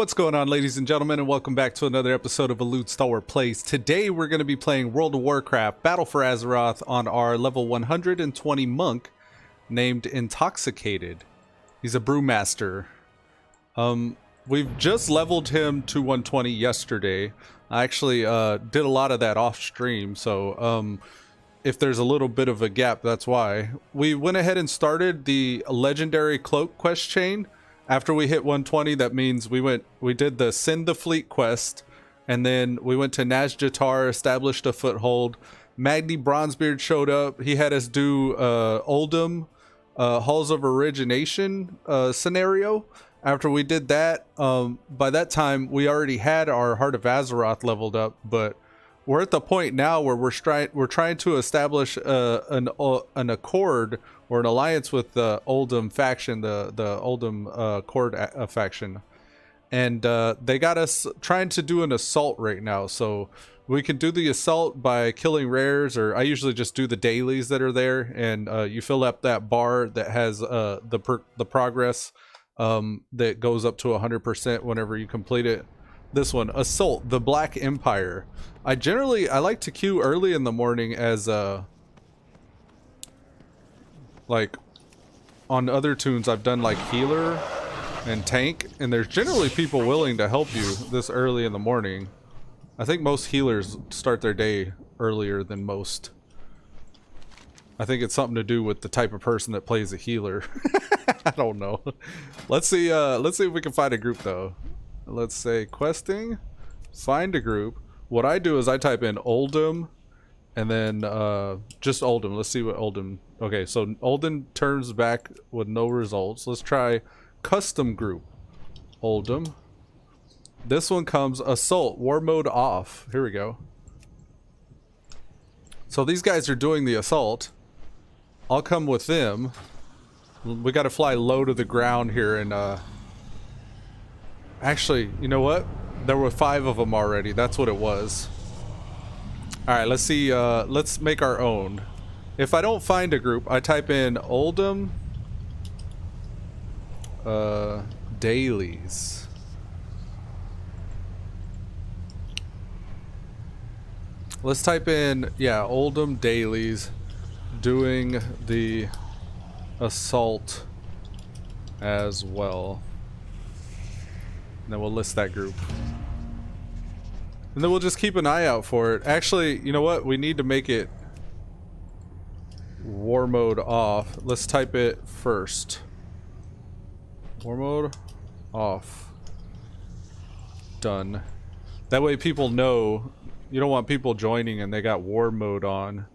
What's going on, ladies and gentlemen, and welcome back to another episode of Elude Stalwart Plays. Today we're going to be playing World of Warcraft Battle for Azeroth on our level 120 monk named Intoxicated. He's a Brewmaster. We've just leveled him to 120 yesterday. I actually did a lot of that off stream, so if there's a little bit of a gap, that's why. We went ahead and started the Legendary Cloak quest chain. After we hit 120, that means we did the Send the Fleet quest, and then we went to Nazjatar, established a foothold. Magni Bronzebeard showed up. He had us do Oldham, Halls of Origination scenario. After we did that, by that time we already had our Heart of Azeroth leveled up, but we're at the point now where we're trying to establish an accord or an alliance with the Oldham faction, the Oldham Accord faction, and they got us trying to do an assault right now. So we can do the assault by killing rares, or I usually just do the dailies that are there, and you fill up that bar that has the progress that goes up to 100% whenever you complete it. This one, Assault, the Black Empire. I like to queue early in the morning as like on other tunes I've done like healer and tank, and there's generally people willing to help you this early in the morning. I think most healers start their day earlier than most. I think it's something to do with the type of person that plays a healer. I don't know. Let's see if we can find a group though. Let's say questing, find a group. What I do is I type in Oldham and then just Oldham. Let's see what Oldham. Okay, so Oldham turns back with no results. Let's try custom group. Oldham. This one comes Assault, war mode off. Here we go. So these guys are doing the assault. I'll come with them. We got to fly low to the ground here, and actually, you know what? There were 5 of them already. That's what it was. All right, let's see. Let's make our own. If I don't find a group, I type in Oldham dailies. Let's type in, yeah, Oldham dailies doing the assault as well. And then we'll list that group. And then we'll just keep an eye out for it. Actually, you know what? We need to make it war mode off. Let's type it first. War mode off. Done. That way people know. You don't want people joining and they got war mode on.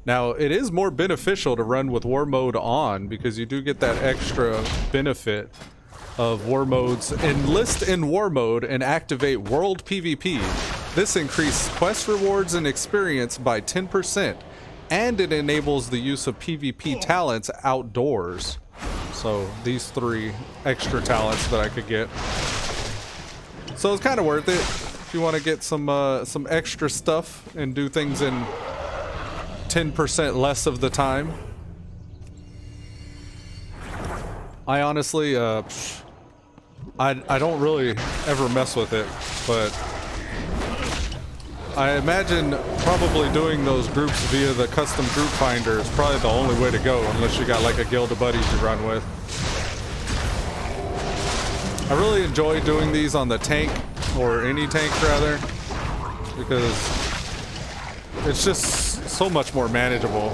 Now, it is more beneficial to run with war mode on because you do get that extra benefit of war modes. Enlist in war mode and activate world PvP. This increases quest rewards and experience by 10%, and it enables the use of PvP talents outdoors. So these 3 extra talents that I could get. So it's kind of worth it if you want to get some extra stuff and do things in 10% less of the time. I honestly, I don't really ever mess with it, but I imagine probably doing those groups via the custom group finder is probably the only way to go, unless you got like a guild of buddies you run with. I really enjoy doing these on the tank, or any tank rather, because it's just so much more manageable.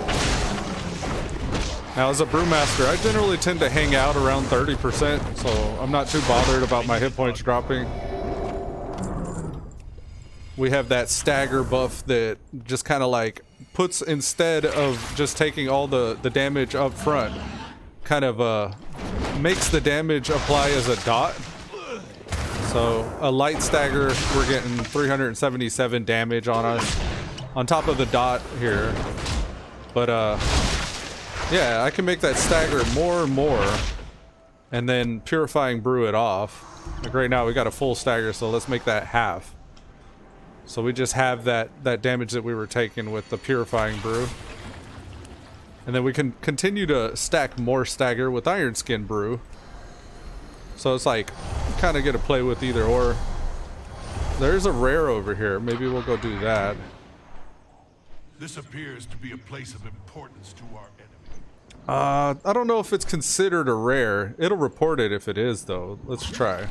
Now, as a Brewmaster, I generally tend to hang out around 30%, so I'm not too bothered about my hit points dropping. We have that stagger buff that just kind of like puts, instead of just taking all the damage up front, kind of makes the damage apply as a dot. So a light stagger, we're getting 377 damage on us on top of the dot here. But yeah, I can make that stagger more and more, and then Purifying Brew it off. Like right now we got a full stagger, so let's make that half. So we just have that damage that we were taking with the Purifying Brew. And then we can continue to stack more stagger with Iron Skin Brew. So it's like, kind of get to play with either or. There's a rare over here. Maybe we'll go do that. This appears to be a place of importance to our enemy. I don't know if it's considered a rare. It'll report it if it is, though. Let's try.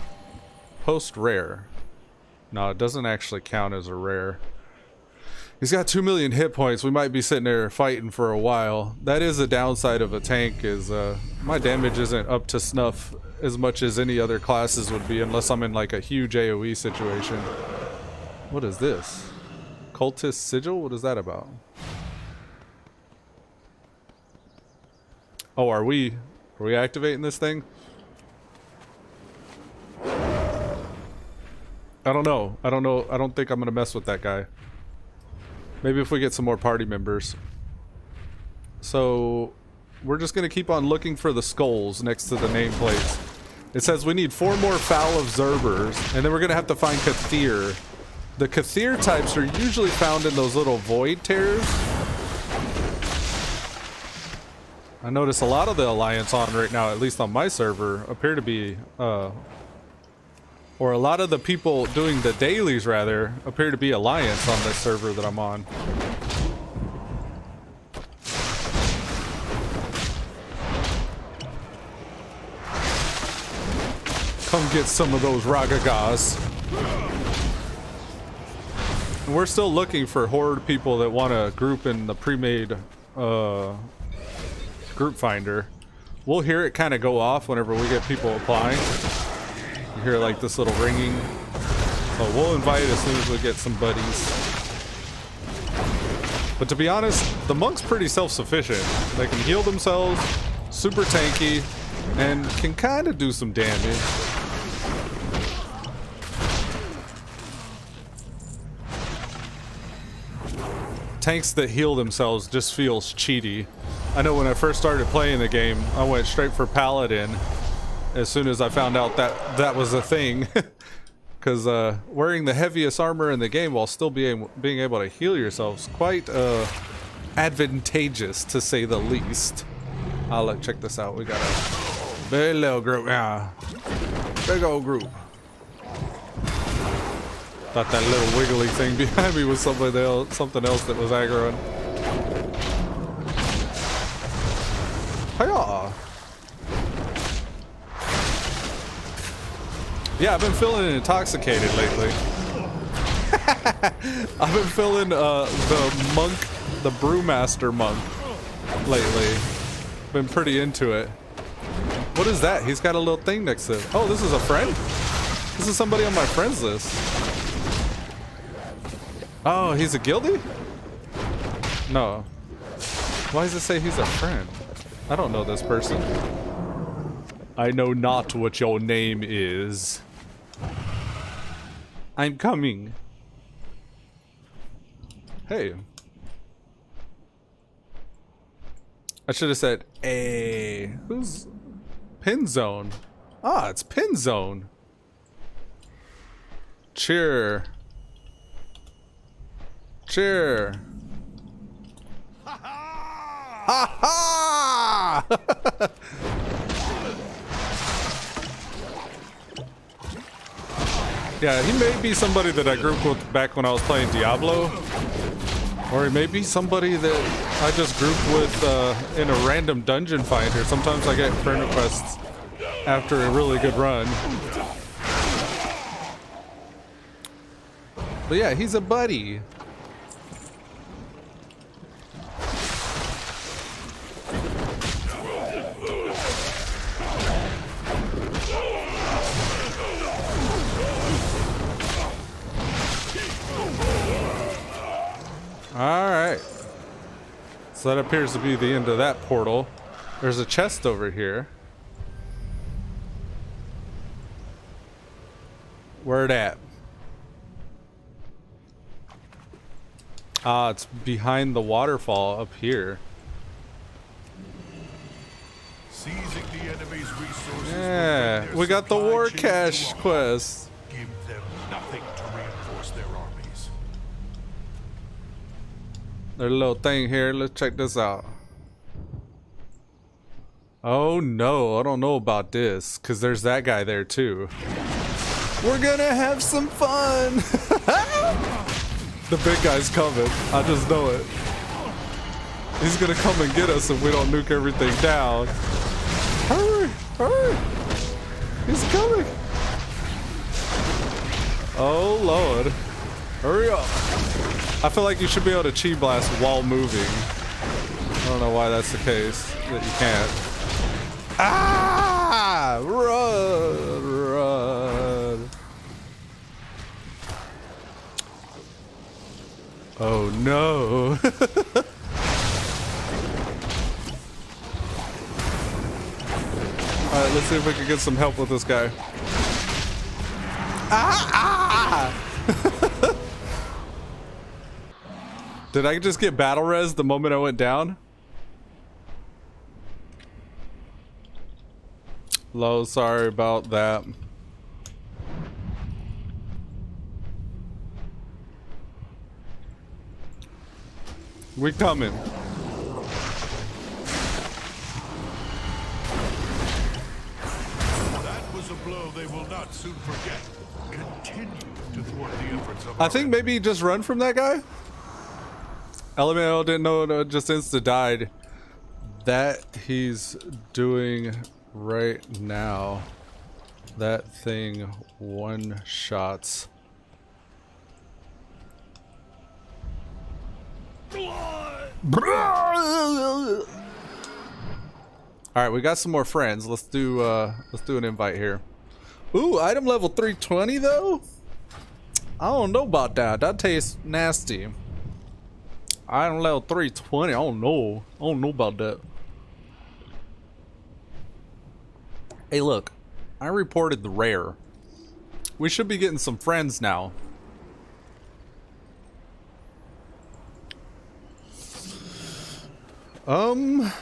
Post rare. No, it doesn't actually count as a rare. He's got 2 million hit points. We might be sitting there fighting for a while. That is a downside of a tank, is my damage isn't up to snuff as much as any other classes would be, unless I'm in like a huge AoE situation. What is this? Cultist Sigil? What is that about? Oh, are we activating this thing? I don't know. I don't think I'm gonna mess with that guy. Maybe if we get some more party members. So we're just gonna keep on looking for the skulls next to the nameplates. It says we need 4 more foul observers, and then we're gonna have to find Kathir. The Kathir types are usually found in those little void tears. I notice a lot of the Alliance on right now, at least on my server, appear to be, or a lot of the people doing the dailies, rather, appear to be Alliance on this server that I'm on. Come get some of those Ragagas. And we're still looking for horde people that want to group in the pre-made group finder. We'll hear it kind of go off whenever we get people applying. You hear like this little ringing. So we'll invite as soon as we get some buddies. But to be honest, the monk's pretty self-sufficient. They can heal themselves, super tanky, and can kind of do some damage. Tanks that heal themselves just feels cheaty. I know when I first started playing the game, I went straight for Paladin as soon as I found out that that was a thing. Because wearing the heaviest armor in the game while still being able to heal yourself is quite advantageous, to say the least. Check this out. We got a big little group. Yeah, big old group. Thought that little wiggly thing behind me was something else that was aggroing. Hiya! Yeah, I've been feeling intoxicated lately. I've been feeling the monk, the Brewmaster monk lately. Been pretty into it. What is that? He's got a little thing next to him. Oh, this is a friend? This is somebody on my friends list. Oh, he's a guildie? No. Why does it say he's a friend? I don't know this person. I know not what your name is. I'm coming. Hey. I should have said, hey. Who's Pin Zone? Ah, it's Pin Zone. Cheer. Cheer. Ha ha! Yeah, he may be somebody that I grouped with back when I was playing Diablo. Or he may be somebody that I just grouped with in a random dungeon finder. Sometimes I get friend requests after a really good run. But yeah, he's a buddy. Alright. So that appears to be the end of that portal. There's a chest over here. Where it at? Ah, it's behind the waterfall up here. Seizing the enemy's resources. Yeah, we got the war cache quest. Give them nothing to reinforce their armies. There's a little thing here. Let's check this out. Oh no, I don't know about this, because there's that guy there too. We're gonna have some fun! The big guy's coming. I just know it. He's gonna come and get us if we don't nuke everything down. Hurry! Hurry! He's coming! Oh lord. Hurry up. I feel like you should be able to chi blast while moving. I don't know why that's the case. That you can't. Ah! Run! Run! Oh no! Alright, let's see if we can get some help with this guy. Ah! Ah! Did I just get battle res the moment I went down? Low, sorry about that. We coming. That was a blow they will not soon forget. Continue to thwart the efforts of I think maybe just run from that guy. Elemental didn't know it just insta died. That he's doing right now. That thing one shots. Alright, we got some more friends. Let's do an invite here. Ooh, item level 320 though? I don't know about that. That tastes nasty. Item level 320. I don't know. I don't know about that. Hey, look. I reported the rare. We should be getting some friends now.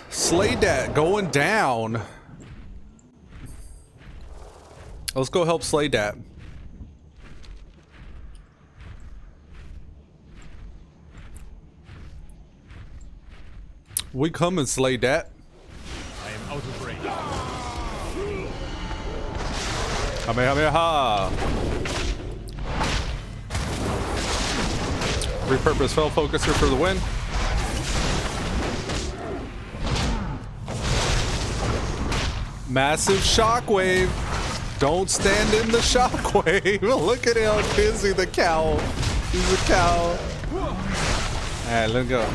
Slaydat going down. Let's go help Slaydat. We come and slay that. I am out of range. Kamehameha! Repurpose Fell Focuser for the win. Massive shockwave. Don't stand in the shockwave. Look at how busy the cow. He's a cow. Alright, let's go.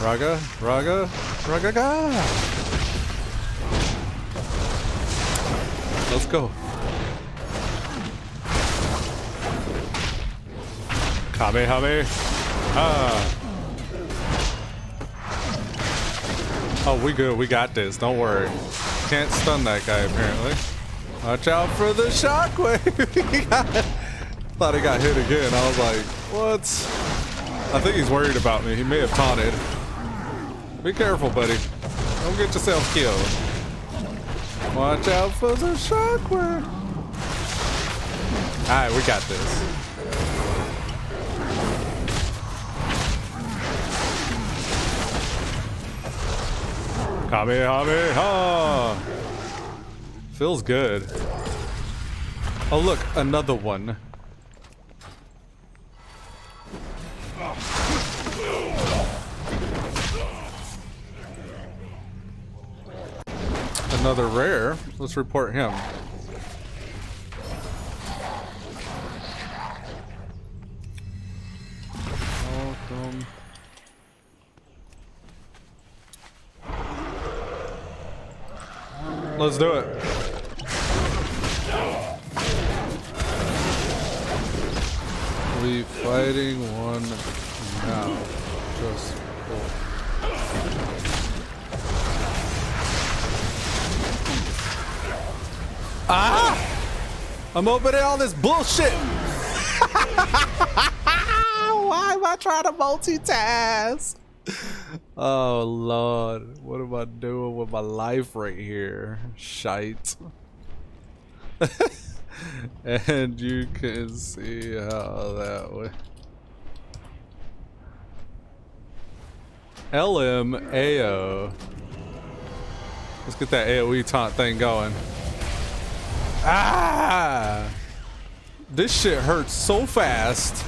Raga, Raga, Ragaga. Let's go. Kamehameha. Oh, we good. We got this. Don't worry. Can't stun that guy, apparently. Watch out for the shockwave. Thought he got hit again. I was like, what? I think he's worried about me. He may have taunted. Be careful, buddy. Don't get yourself killed. Watch out for the shockwave. Alright, we got this. Kamehameha! Feels good. Oh look, another one. Another rare. Let's report him. Welcome. Let's do it. We fighting one now. Just ah! I'm opening all this bullshit. Why am I trying to multitask? Oh Lord, what am I doing with my life right here? Shite. And you can see how that way. LMAO. Let's get that AoE taunt thing going. Ah! This shit hurts so fast.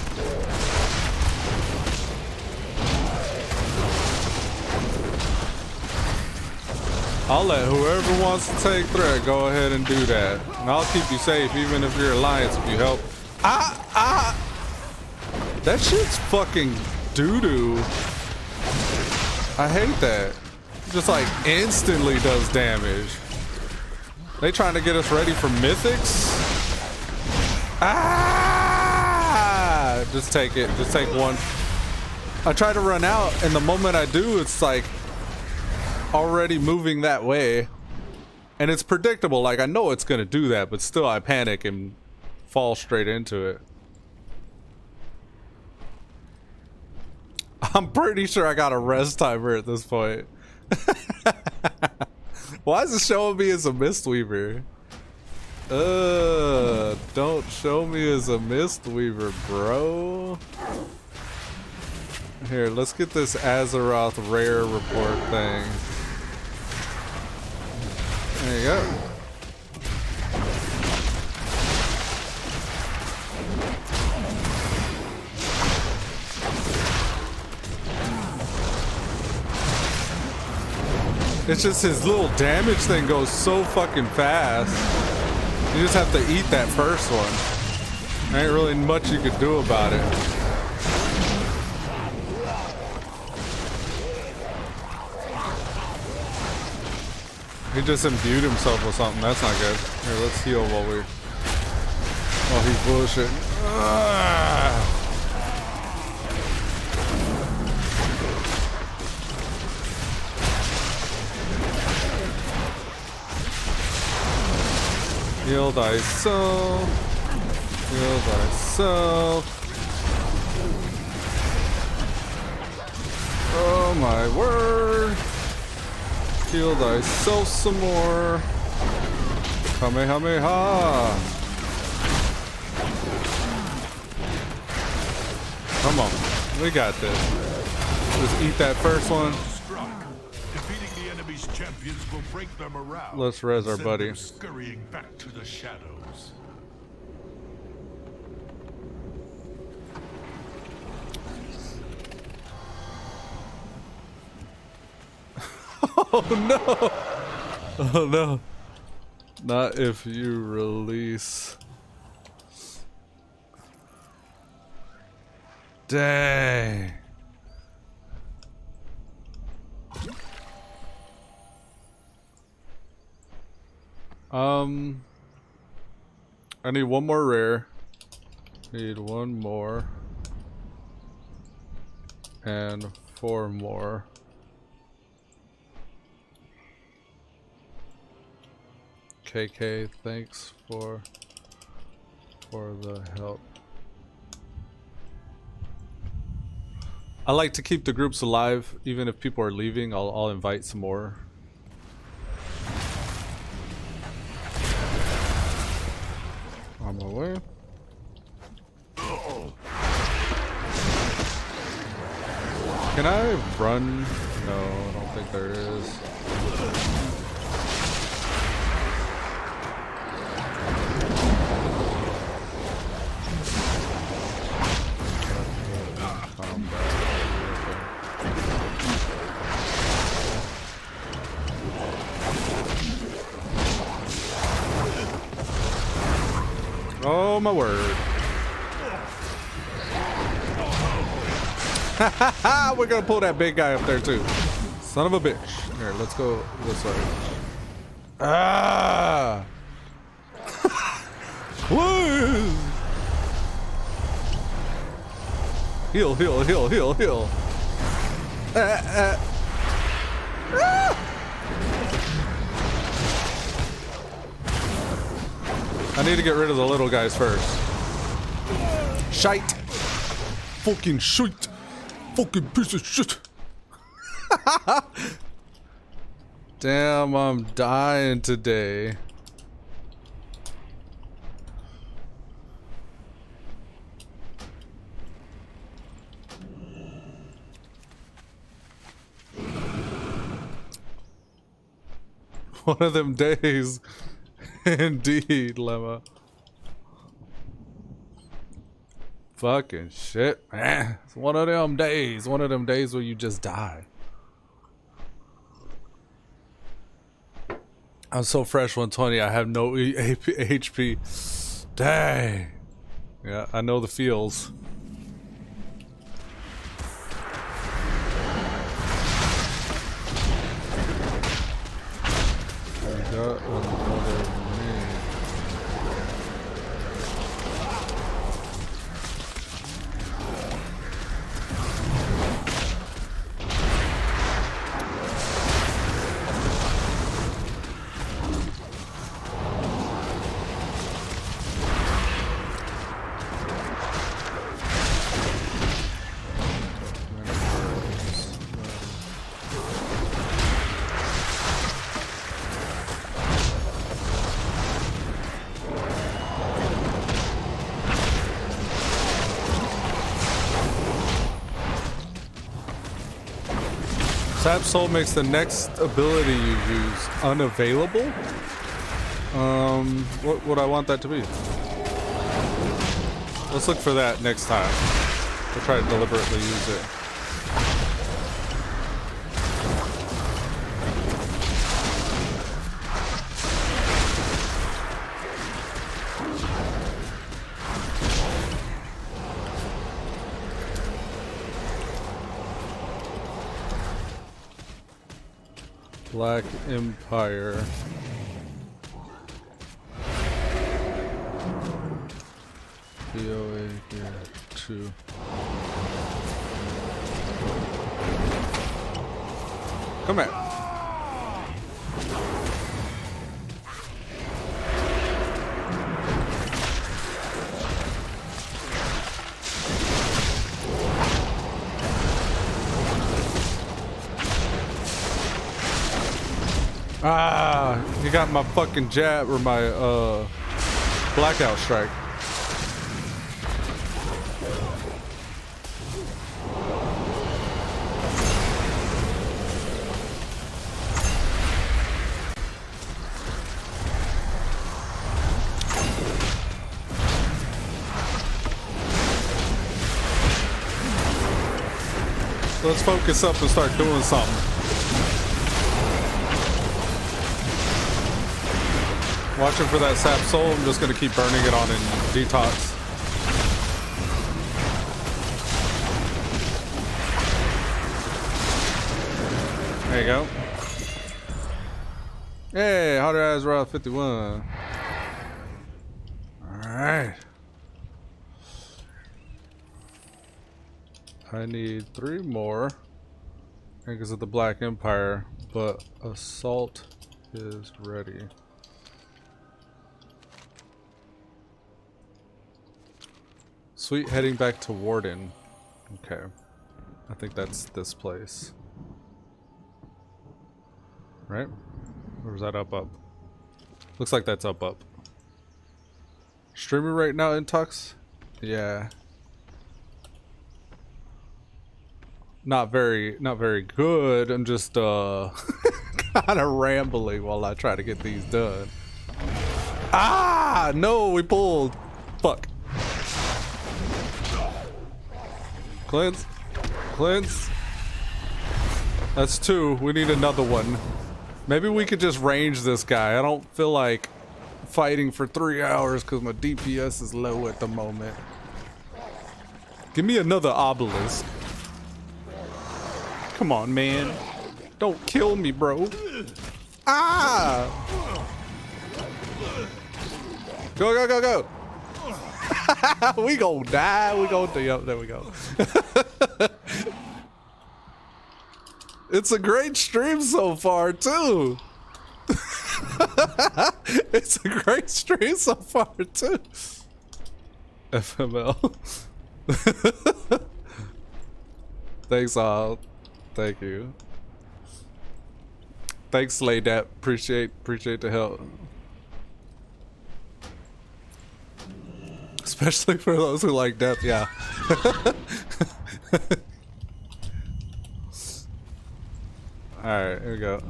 I'll let whoever wants to take threat go ahead and do that. And I'll keep you safe even if you're alliance if you help. That shit's fucking doo-doo. I hate that. Just like instantly does damage. They trying to get us ready for mythics? Just take it. Just take one. I try to run out and the moment I do, it's like already moving that way. And it's predictable. Like I know it's gonna do that, but still I panic and fall straight into it. I'm pretty sure I got a rest timer at this point. Why is it showing me as a Mistweaver? Don't show me as a Mistweaver, bro. Here, let's get this Azeroth rare report thing. There you go. It's just his little damage thing goes so fucking fast. You just have to eat that first one. There ain't really much you could do about it. He just imbued himself with something. That's not good. Here, let's heal while he's bullshitting. Heal thyself. Heal thyself. Oh my word. Heal thyself some more. Kamehameha. Come on. We got this. Just eat that first one. Defeating the enemy's champions will break their morale. Let's res our Send buddy. them scurrying back to the shadows. Oh no! Oh no. Not if you release. Dang. I need one more rare. Need one more. And 4 more. KK, thanks for the help. I like to keep the groups alive, even if people are leaving. I'll invite some more. On my way. Can I run? No, I don't think there is. Oh my word. We're gonna pull that big guy up there too. Son of a bitch. Here, let's go this way. Ah! Woo! Heal, heal, heal, heal, heal. Ah! I need to get rid of the little guys first. Shite. Fucking shite. Fucking piece of shit. Damn, I'm dying today. One of them days. Indeed, Lemma. Fucking shit, man. It's one of them days. One of them days where you just die. I'm so fresh 120. I have no HP. Dang. Yeah, I know the feels. I got another me. Sap Soul makes the next ability you use unavailable? What would I want that to be? Let's look for that next time. We'll try to deliberately use it. Black Empire. BOA here, 2. Come here. Ah, you got my fucking jab or my blackout strike. So let's focus up and start doing something. Watching for that Sap Soul. I'm just gonna keep burning it on in detox. There you go. Hey, Harder Azeroth 51. Alright. I need 3 more. Because of the Black Empire, but Assault is ready. Sweet, heading back to Warden. Okay. I think that's this place. Right? Or is that up? Looks like that's up. Streaming right now, Intox? Yeah. Not very good. I'm just kind of rambling while I try to get these done. Ah, no, we pulled. Fuck. Cleanse. Cleanse. That's 2. We need another one. Maybe we could just range this guy. I don't feel like fighting for 3 hours because my DPS is low at the moment. Give me another obelisk. Come on, man. Don't kill me, bro. Ah! Go, go, go, go. We gon' die. We gon' do. Yep, there we go. It's a great stream so far, too. It's a great stream so far, too. FML. Thanks, all. Thank you. Thanks, Laydap. Appreciate the help. Especially for those who like depth, yeah. Alright, here we go.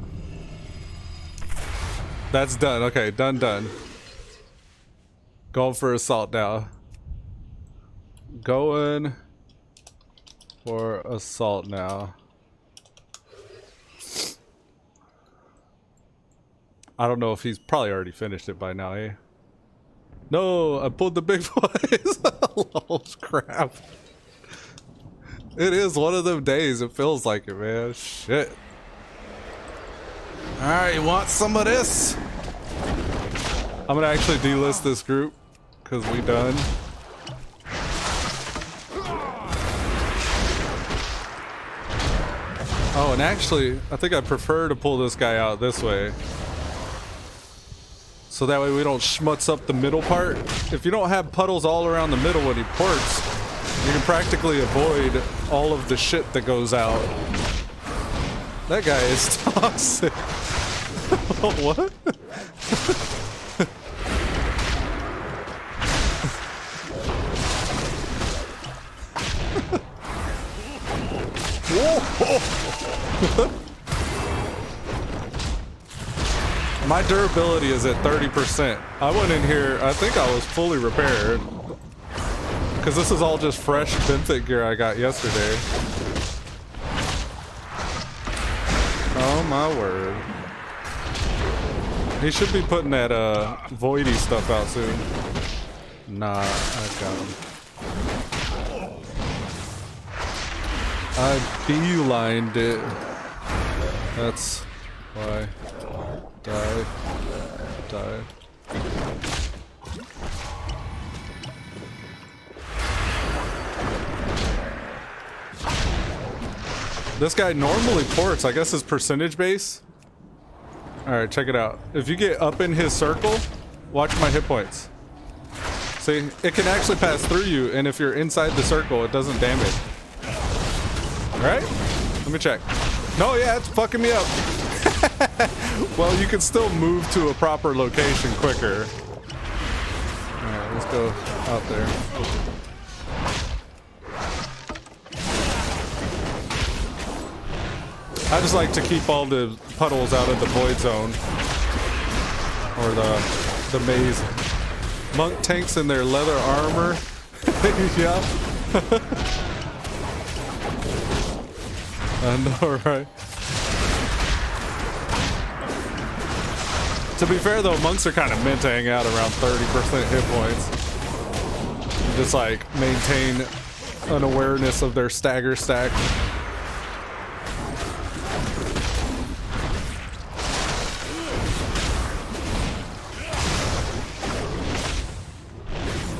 That's done. Okay, done. Going for assault now. Going for assault now. I don't know if he's probably already finished it by now, eh? No, I pulled the big boys. Oh, crap. It is one of them days. It feels like it, man. Shit. Alright, you want some of this? I'm gonna actually delist this group because we done. Oh, and actually, I think I prefer to pull this guy out this way. So that way we don't schmutz up the middle part. If you don't have puddles all around the middle when he ports, you can practically avoid all of the shit that goes out. That guy is toxic. What? Whoa! My durability is at 30%. I went in here, I think I was fully repaired. Because this is all just fresh benthic gear I got yesterday. Oh my word. He should be putting that voidy stuff out soon. Nah, I got him. I beelined it. That's why. Die. This guy normally ports, I guess his percentage base. Alright, check it out. If you get up in his circle, watch my hit points. See, it can actually pass through you, and if you're inside the circle, it doesn't damage. Alright? Let me check. No, yeah, it's fucking me up. Well, you can still move to a proper location quicker. Alright, let's go out there. I just like to keep all the puddles out of the void zone. Or the maze. Monk tanks in their leather armor. Yeah. I know, right? To be fair though, monks are kind of meant to hang out around 30% hit points. Just like maintain an awareness of their stagger stack.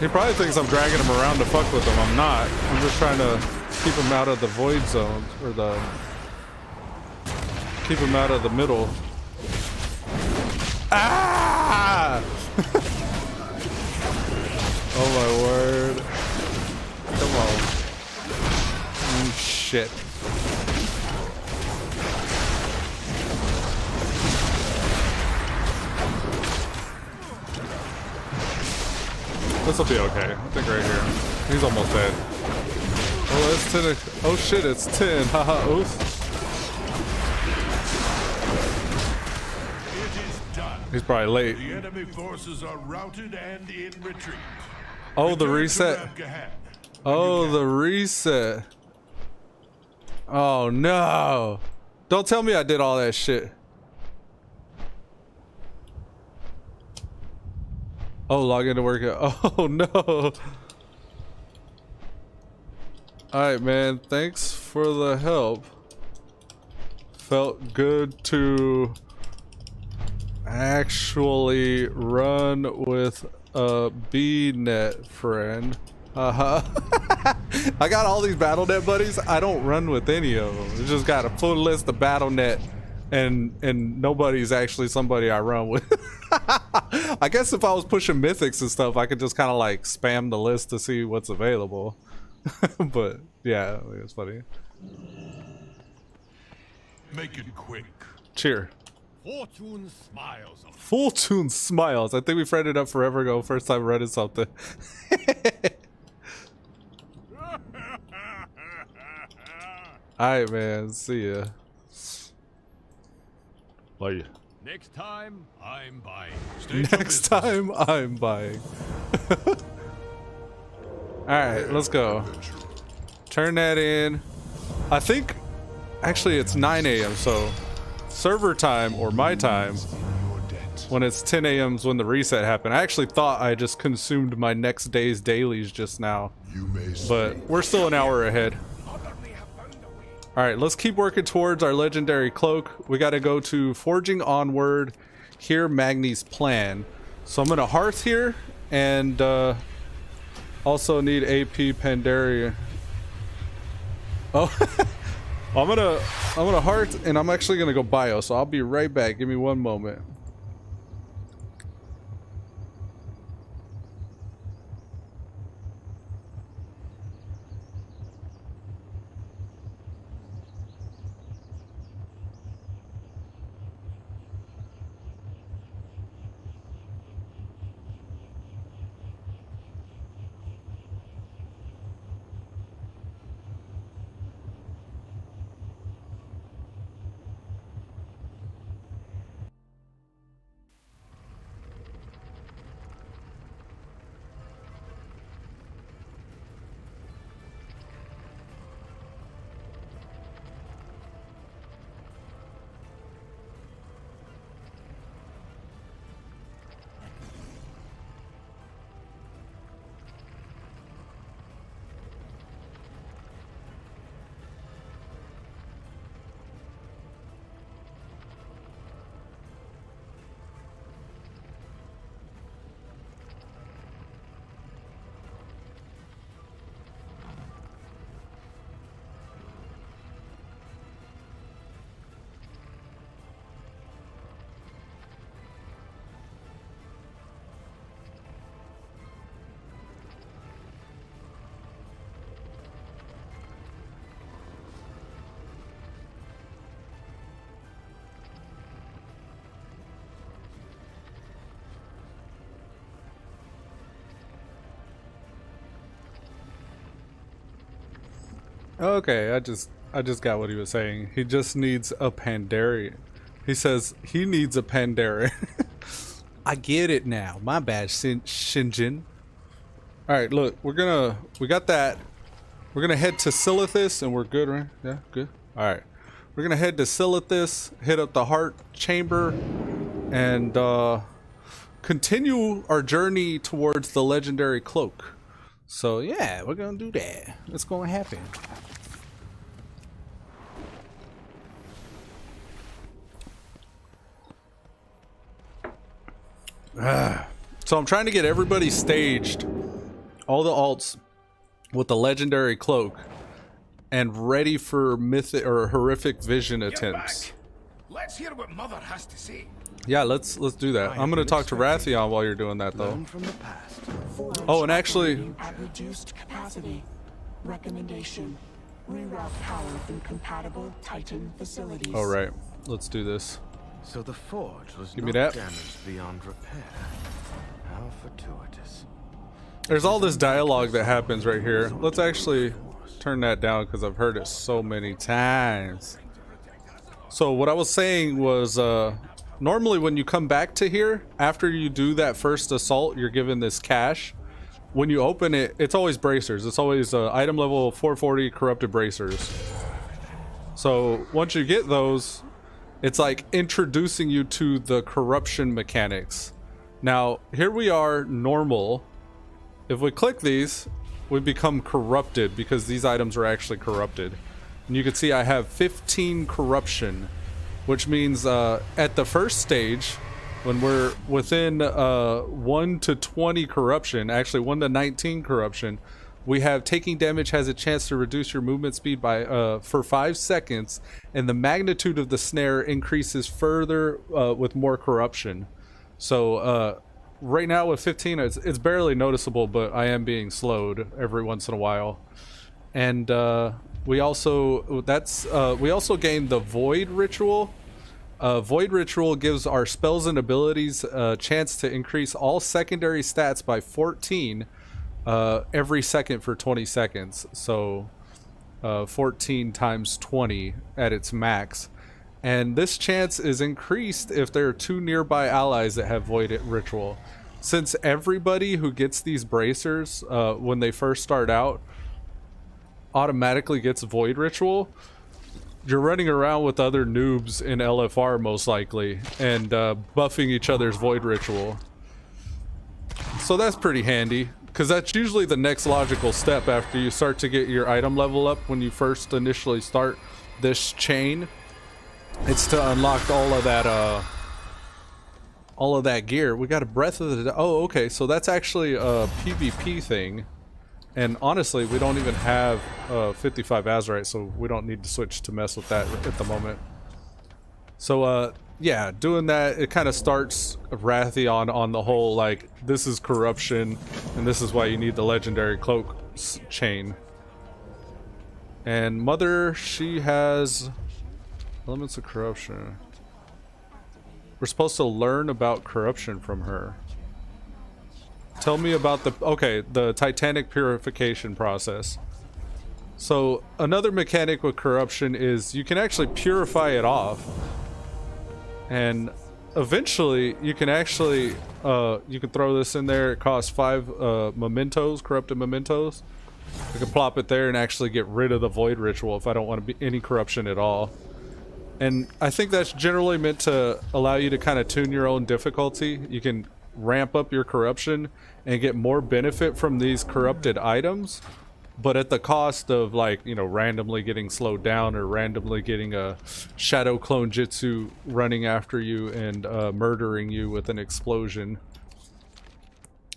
He probably thinks I'm dragging him around to fuck with him. I'm not. I'm just trying to keep him out of the void zone, or keep him out of the middle. Ah! Oh my word. Come on. Shit. This'll be okay. I think right here. He's almost dead. Oh, it's 10. Oh shit, it's 10. Haha, oof. He's probably late. The enemy forces are routed and in retreat. Oh, the reset. Oh, the reset. Oh no. Don't tell me I did all that shit. Oh, log into work. Oh no. Alright, man. Thanks for the help. Felt good to actually run with a B-net friend. I got all these BattleNet buddies. I don't run with any of them. I just got a full list of BattleNet, and nobody's actually somebody I run with. I guess if I was pushing mythics and stuff, I could just kind of like spam the list to see what's available. But yeah, it's funny. Make it quick. Cheer. Fortune smiles on Fortune smiles. I think we friended up forever ago. First time running something. Alright, man. See ya. Bye. Next time, I'm buying. State your Next business. time I'm buying. Alright, let's go. Turn that in. I think actually it's 9 a.m. so server time or my time Your debt. when it's 10 a.m. is when the reset happened. I actually thought I just consumed my next day's dailies just now, You may but speak. we're still an hour ahead. Alright, let's keep working towards our legendary cloak. We gotta go to Forging Onward, hear Magni's plan. So I'm gonna hearth here and also need AP Pandaria. Oh, I'm gonna hearth and I'm actually gonna go bio, so I'll be right back. Give me one moment. Okay, I just got what he was saying. He just needs a Pandarian. He says he needs a Pandarian. I get it now. My bad, Shinjin. All right, look, we got that. We're gonna head to Silithus, and we're good, right? Yeah, good. All right, we're gonna head to Silithus, hit up the Heart Chamber, and continue our journey towards the Legendary Cloak. So yeah, we're gonna do that. It's gonna happen. So I'm trying to get everybody staged, all the alts with the Legendary Cloak, and ready for mythic or horrific vision attempts. Let's hear what Mother has to say. Yeah, let's do that. I'm gonna talk to Rathion while you're doing that though. Learn from the past. Oh, and actually, At reduced capacity. Recommendation. Reroute power from compatible Titan facilities. all right, let's do this. So the forge was Give me not that. damaged beyond repair. How fortuitous. There's all this dialogue that happens right here. Let's actually turn that down because I've heard it so many times. So what I was saying was, normally when you come back to here, after you do that first assault, you're given this cash. When you open it, it's always bracers. It's always item level 440 corrupted bracers. So once you get those, it's like introducing you to the corruption mechanics. Now, here we are, normal. If we click these, we become corrupted because these items are actually corrupted. And you can see I have 15 corruption, which means at the first stage, when we're within 1 to 20 corruption, actually 1 to 19 corruption, we have taking damage has a chance to reduce your movement speed by for 5 seconds, and the magnitude of the snare increases further with more corruption. So right now with 15, it's barely noticeable, but I am being slowed every once in a while. And we also gained the Void Ritual. Void Ritual gives our spells and abilities a chance to increase all secondary stats by 14 every second for 20 seconds. So 14 times 20 at its max. And this chance is increased if there are 2 nearby allies that have Void Ritual. Since everybody who gets these bracers when they first start out automatically gets Void Ritual, you're running around with other noobs in LFR most likely and buffing each other's Void Ritual. So that's pretty handy, because that's usually the next logical step after you start to get your item level up. When you first initially start this chain, it's to unlock all of that gear. We got a Breath of the... Oh, okay, so that's actually a PvP thing. And honestly, we don't even have 55 Azurite, so we don't need to switch to mess with that at the moment. So, yeah, doing that, it kind of starts Wrathion on the whole, like, this is corruption, and this is why you need the Legendary Cloak chain. And Mother, she has elements of corruption. We're supposed to learn about corruption from her. Tell me about the Titanic purification process. So another mechanic with corruption is you can actually purify it off, and eventually you can actually you can throw this in there. It costs 5 mementos, corrupted mementos. I can plop it there and actually get rid of the Void Ritual if I don't want to be any corruption at all. And I think that's generally meant to allow you to kind of tune your own difficulty. You can ramp up your corruption and get more benefit from these corrupted items, but at the cost of, like, you know, randomly getting slowed down or randomly getting a shadow clone jutsu running after you and murdering you with an explosion.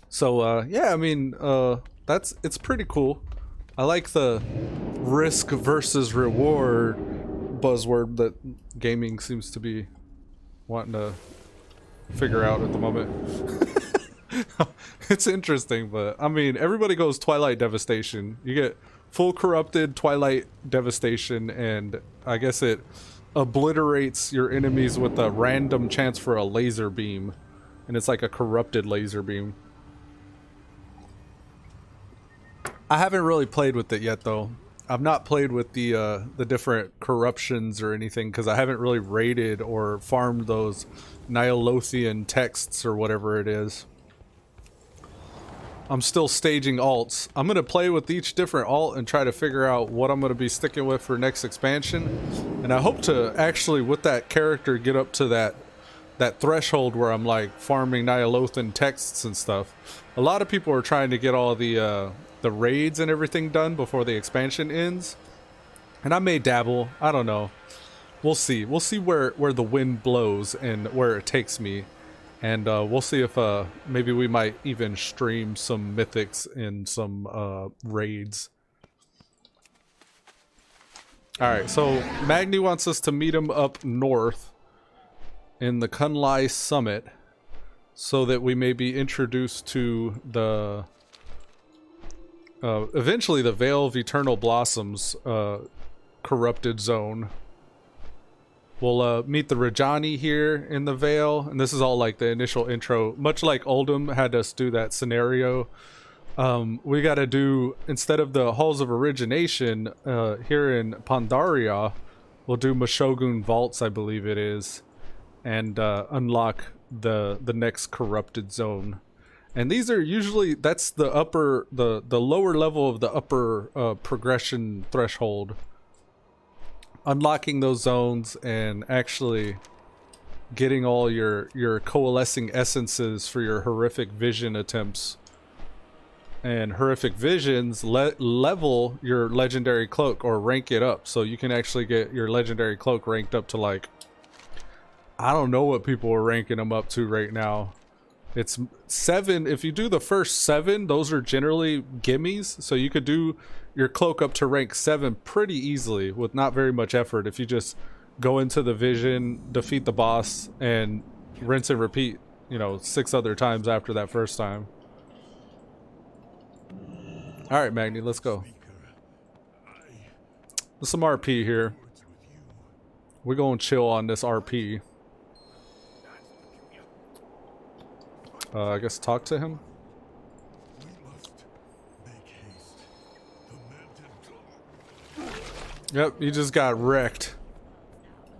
So yeah, I mean, it's pretty cool. I like the risk versus reward buzzword that gaming seems to be wanting to figure out at the moment. It's interesting, but I mean, everybody goes Twilight Devastation. You get full corrupted Twilight Devastation, and I guess it obliterates your enemies with a random chance for a laser beam, and it's like a corrupted laser beam. I haven't really played with it yet, though. I've not played with the different corruptions or anything, because I haven't really raided or farmed those Nyalothian texts or whatever it is. I'm still staging alts. I'm going to play with each different alt and try to figure out what I'm going to be sticking with for next expansion. And I hope to actually, with that character, get up to that threshold where I'm like farming Nyalothian texts and stuff. A lot of people are trying to get all the raids and everything done before the expansion ends, and I may dabble. I don't know. We'll see. We'll see where the wind blows and where it takes me, and we'll see if maybe we might even stream some mythics in some raids. All right, so Magni wants us to meet him up north in the Kunlai Summit, so that we may be introduced to the eventually the Veil of Eternal Blossoms corrupted zone. We'll meet the Rajani here in the Veil, and this is all like the initial intro. Much like Oldham had us do that scenario, we got to do, instead of the Halls of Origination here in Pandaria, we'll do Meshogun Vaults, I believe it is, and unlock the next corrupted zone. And these are usually, that's the lower level of the upper progression threshold. Unlocking those zones and actually getting all your coalescing essences for your horrific vision attempts. And horrific visions level your legendary cloak or rank it up, so you can actually get your legendary cloak ranked up to, like, I don't know what people are ranking them up to right now. It's 7. If you do the first 7, those are generally gimmies. So you could do your cloak up to rank 7 pretty easily with not very much effort if you just go into the vision, defeat the boss, and rinse and repeat, you know, 6 other times after that first time. Alright, Magni, let's go. There's some RP here. We're gonna chill on this RP. I guess talk to him. Yep, you just got wrecked.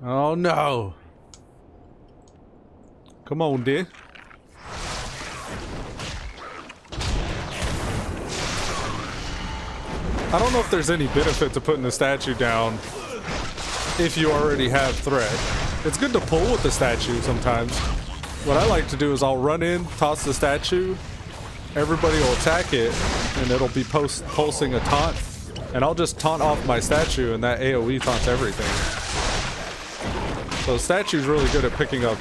Oh no. Come on, dear. I don't know if there's any benefit to putting the statue down if you already have threat. It's good to pull with the statue sometimes. What I like to do is I'll run in, toss the statue, everybody will attack it, and it'll be pulsing a taunt, and I'll just taunt off my statue and that AoE taunts everything. So the statue's really good at picking up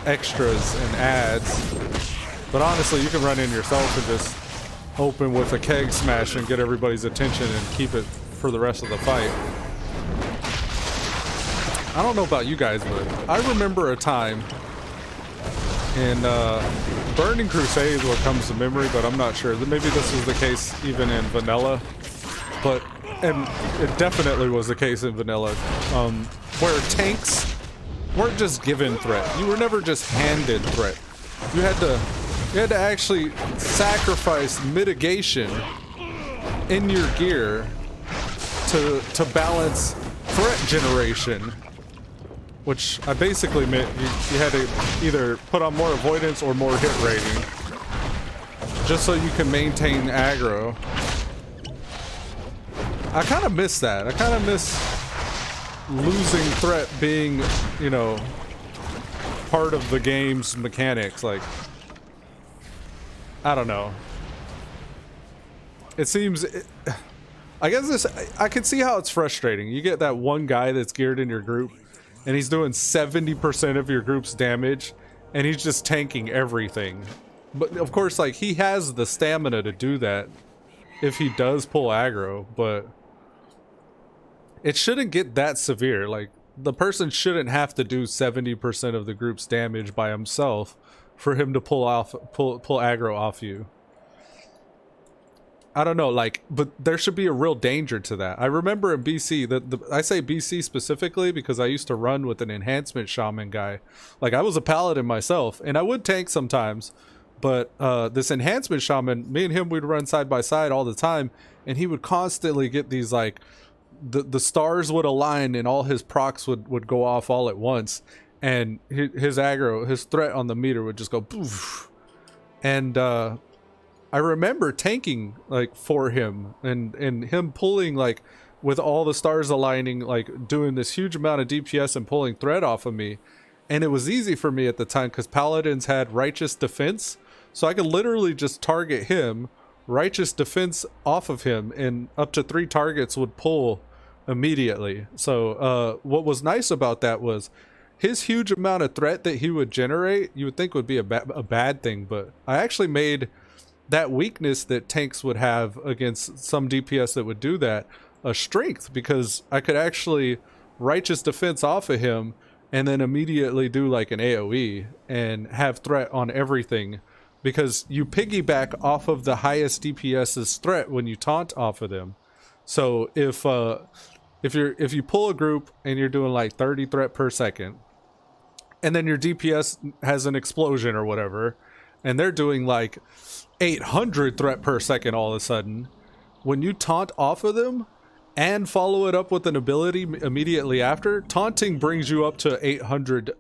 extras and adds, but honestly you can run in yourself and just open with a keg smash and get everybody's attention and keep it for the rest of the fight. I don't know about you guys, but I remember a time in Burning Crusade what comes to memory, but I'm not sure. Maybe this was the case even in vanilla, and it definitely was the case in vanilla, where tanks weren't just given threat. You were never just handed threat. You had to actually sacrifice mitigation in your gear to balance threat generation, which I basically meant you had to either put on more avoidance or more hit rating, just so you can maintain aggro. I kind of miss that. I kind of miss losing threat being, you know, part of the game's mechanics. Like, I don't know. It seems, I guess I can see how it's frustrating. You get that one guy that's geared in your group, and he's doing 70% of your group's damage, and he's just tanking everything. But of course, like, he has the stamina to do that if he does pull aggro, but it shouldn't get that severe. Like, the person shouldn't have to do 70% of the group's damage by himself for him to pull aggro off you. I don't know, like, but there should be a real danger to that. I remember in BC, I say BC specifically because I used to run with an enhancement shaman guy. Like, I was a paladin myself, and I would tank sometimes, but this enhancement shaman, me and him, we'd run side by side all the time, and he would constantly get these, like, the stars would align and all his procs would go off all at once, and his aggro, his threat on the meter would just go poof. And I remember tanking, like, for him and him pulling, like, with all the stars aligning, like, doing this huge amount of DPS and pulling threat off of me. And it was easy for me at the time because paladins had righteous defense, so I could literally just target him, righteous defense off of him, and up to 3 targets would pull immediately. So what was nice about that was his huge amount of threat that he would generate, you would think would be a bad thing, but I actually made that weakness that tanks would have against some DPS that would do that a strength, because I could actually righteous defense off of him and then immediately do like an AoE and have threat on everything, because you piggyback off of the highest DPS's threat when you taunt off of them. So if you pull a group and you're doing like 30 threat per second, and then your DPS has an explosion or whatever, and they're doing like 800 threat per second all of a sudden, when you taunt off of them and follow it up with an ability immediately after, taunting brings you up to 800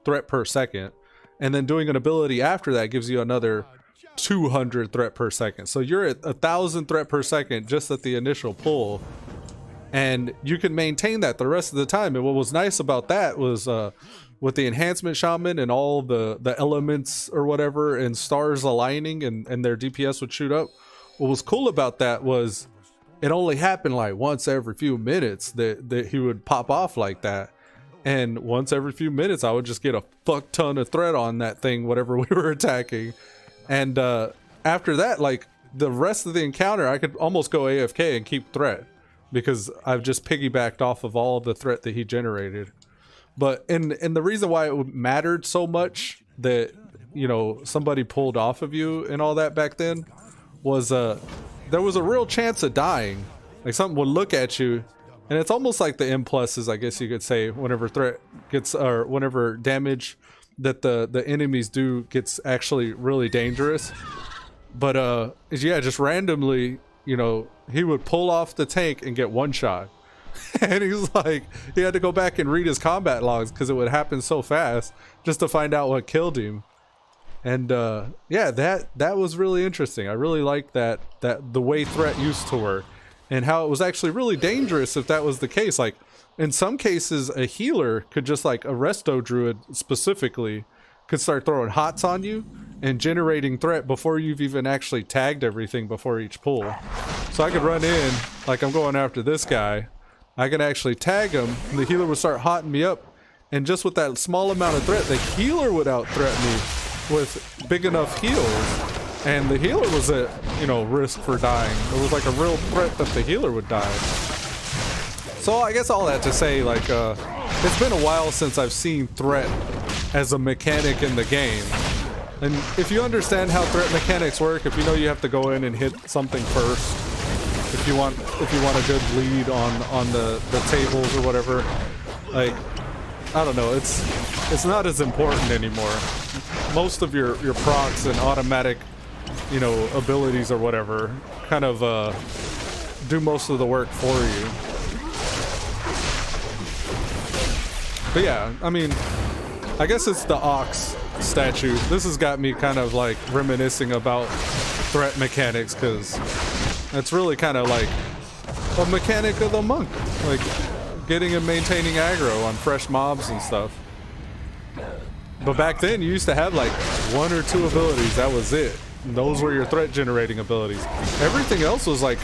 threat per second, and then doing an ability after that gives you another 200 threat per second. So you're at 1,000 threat per second just at the initial pull, and you can maintain that the rest of the time. And what was nice about that was with the enhancement shaman and all the elements or whatever and stars aligning and their DPS would shoot up, what was cool about that was it only happened like once every few minutes that he would pop off like that. And once every few minutes I would just get a fuck ton of threat on that thing, whatever we were attacking. And after that, like, the rest of the encounter I could almost go AFK and keep threat, because I've just piggybacked off of all of the threat that he generated. But and the reason why it mattered so much that, you know, somebody pulled off of you and all that back then was there was a real chance of dying. Like, something would look at you, and it's almost like the M pluses, I guess you could say, whenever threat gets, or whenever damage that the enemies do gets actually really dangerous. But yeah, just randomly, you know, he would pull off the tank and get one shot. And he's like, he had to go back and read his combat logs because it would happen so fast just to find out what killed him. And yeah, that was really interesting. I really liked that the way threat used to work and how it was actually really dangerous if that was the case. Like in some cases, a healer could just, like a resto druid specifically, could start throwing hots on you and generating threat before you've even actually tagged everything before each pull. So I could run in, like I'm going after this guy, I could actually tag him, and the healer would start hotting me up, and just with that small amount of threat, the healer would out-threat me with big enough heals, and the healer was at, you know, risk for dying. It was like a real threat that the healer would die. So I guess all that to say, like, it's been a while since I've seen threat as a mechanic in the game. And if you understand how threat mechanics work, if you know you have to go in and hit something first, if you want a good lead on the tables or whatever, like, I don't know, it's not as important anymore. Most of your procs and automatic, you know, abilities or whatever kind of do most of the work for you. But yeah, I mean, I guess it's the Ox statue. This has got me kind of like reminiscing about threat mechanics, because it's really kind of like a mechanic of the monk, like getting and maintaining aggro on fresh mobs and stuff. But back then you used to have like 1 or 2 abilities, that was it. And those were your threat generating abilities. Everything else was like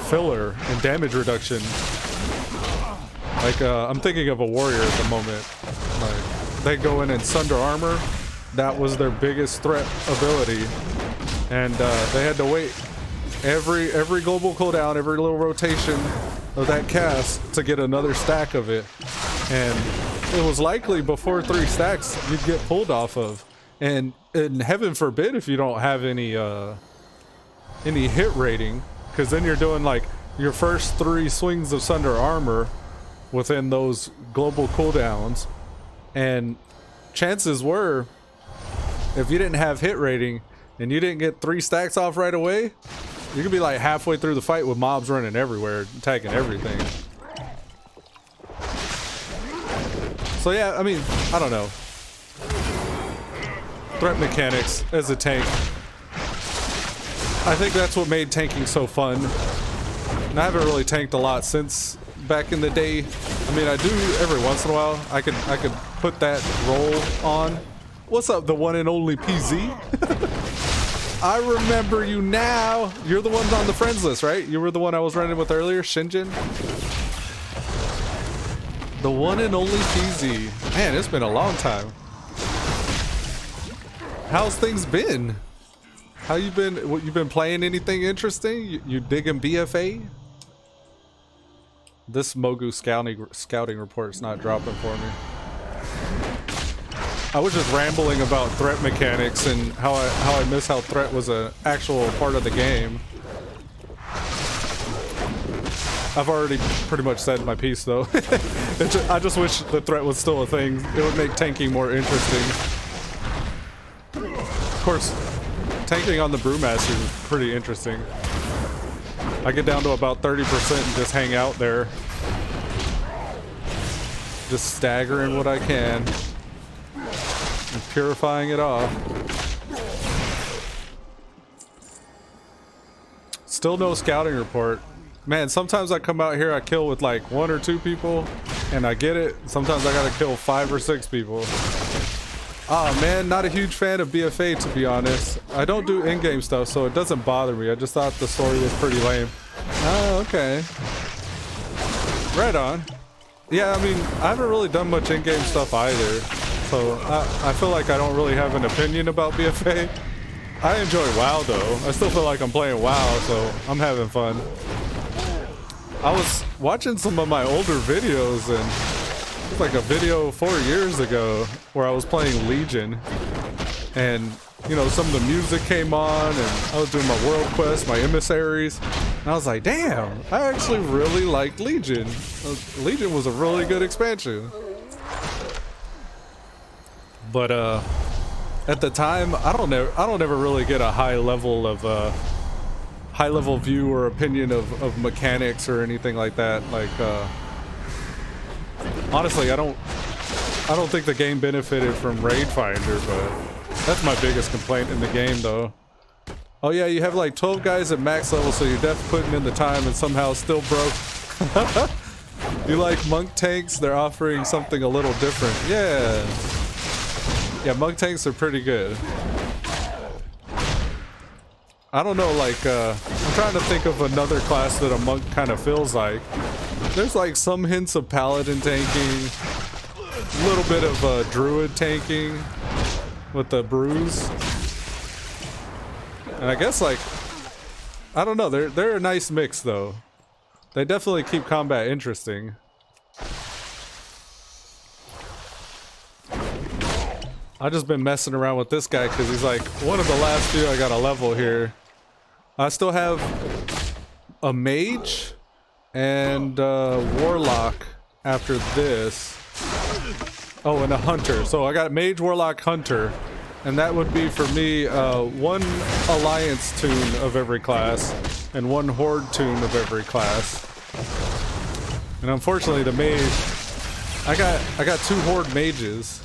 filler and damage reduction. Like I'm thinking of a warrior at the moment. Like they go in and sunder armor. That was their biggest threat ability, and they had to wait every global cooldown, every little rotation of that cast to get another stack of it. And it was likely before 3 stacks you'd get pulled off of. And heaven forbid if you don't have any hit rating, because then you're doing like your first 3 swings of sunder armor within those global cooldowns, and chances were, if you didn't have hit rating and you didn't get 3 stacks off right away, you could be like halfway through the fight with mobs running everywhere, attacking everything. So yeah, I mean, I don't know. Threat mechanics as a tank, I think that's what made tanking so fun. And I haven't really tanked a lot since back in the day. I mean, I do every once in a while. I could put that roll on. What's up, the one and only PZ? I remember you now. You're the one on the friends list, right? You were the one I was running with earlier, Shinjin. The one and only PZ. Man, it's been a long time. How's things been? How you been? What, you been playing anything interesting? You digging BFA? This Mogu scouting report's not dropping for me. I was just rambling about threat mechanics and how I miss how threat was an actual part of the game. I've already pretty much said my piece though. I just wish the threat was still a thing. It would make tanking more interesting. Of course, tanking on the Brewmaster is pretty interesting. I get down to about 30% and just hang out there. Just staggering what I can. And purifying it off. Still no scouting report. Man, sometimes I come out here, I kill with like 1 or 2 people, and I get it. Sometimes I gotta kill 5 or 6 people. Oh man, not a huge fan of BFA, to be honest. I don't do in-game stuff, so it doesn't bother me. I just thought the story was pretty lame. Oh, okay. Right on. Yeah, I mean, I haven't really done much in-game stuff either. So I feel like I don't really have an opinion about BFA. I enjoy WoW though. I still feel like I'm playing WoW, so I'm having fun. I was watching some of my older videos, and it was like a video 4 years ago where I was playing Legion, and you know, some of the music came on, and I was doing my world quest, my emissaries, and I was like, damn, I actually really liked Legion. Legion was a really good expansion. But at the time, I don't ever really get a high level view or opinion of mechanics or anything like that. Like Honestly, I don't think the game benefited from Raid Finder, but that's my biggest complaint in the game, though. Oh yeah, you have like 12 guys at max level, so you're definitely putting in the time and somehow still broke. You like monk tanks? They're offering something a little different. Yeah. Yeah, monk tanks are pretty good. I don't know, like, I'm trying to think of another class that a monk kind of feels like. There's like some hints of paladin tanking, a little bit of druid tanking with the brews. And I guess, like, I don't know, they're a nice mix though. They definitely keep combat interesting. I've just been messing around with this guy because he's like one of the last few I got a level here. I still have a mage and warlock after this. Oh, and a hunter. So I got mage, warlock, hunter. And that would be for me one alliance tune of every class and one horde tune of every class. And unfortunately the mage, I got 2 horde mages.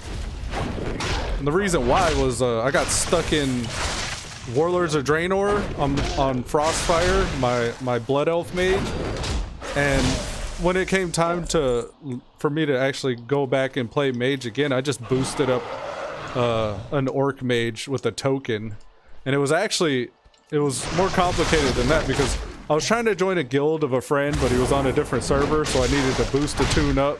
And the reason why was I got stuck in Warlords of Draenor on Frostfire, my blood elf mage. And when it came time for me to actually go back and play mage again, I just boosted up an orc mage with a token. And it was more complicated than that because I was trying to join a guild of a friend, but he was on a different server, so I needed to boost a tune up.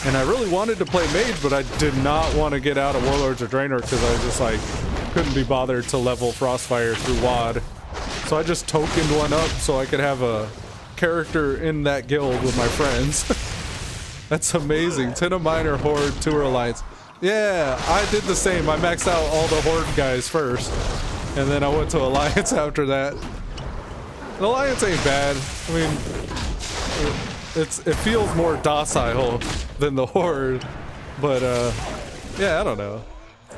And I really wanted to play mage, but I did not want to get out of Warlords of Draenor because I just like couldn't be bothered to level Frostfire through WoD. So I just tokened one up so I could have a character in that guild with my friends. That's amazing. 10 of mine are horde, 2 are alliance. Yeah, I did the same. I maxed out all the horde guys first, and then I went to alliance after that. The alliance ain't bad. I mean, it feels more docile than the horde, but yeah, I don't know.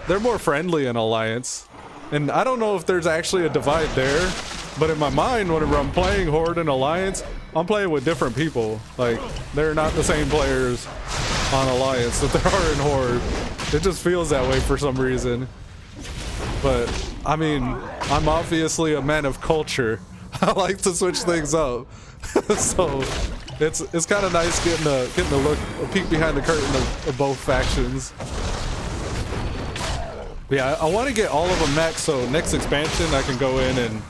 They're more friendly in alliance, and I don't know if there's actually a divide there, but in my mind, whenever I'm playing horde and alliance, I'm playing with different people. Like, they're not the same players on alliance that there are in horde. It just feels that way for some reason. But I mean, I'm obviously a man of culture. I like to switch things up. So it's kind of nice getting a look, a peek behind the curtain of both factions. But yeah, I want to get all of them max, so next expansion I can go in and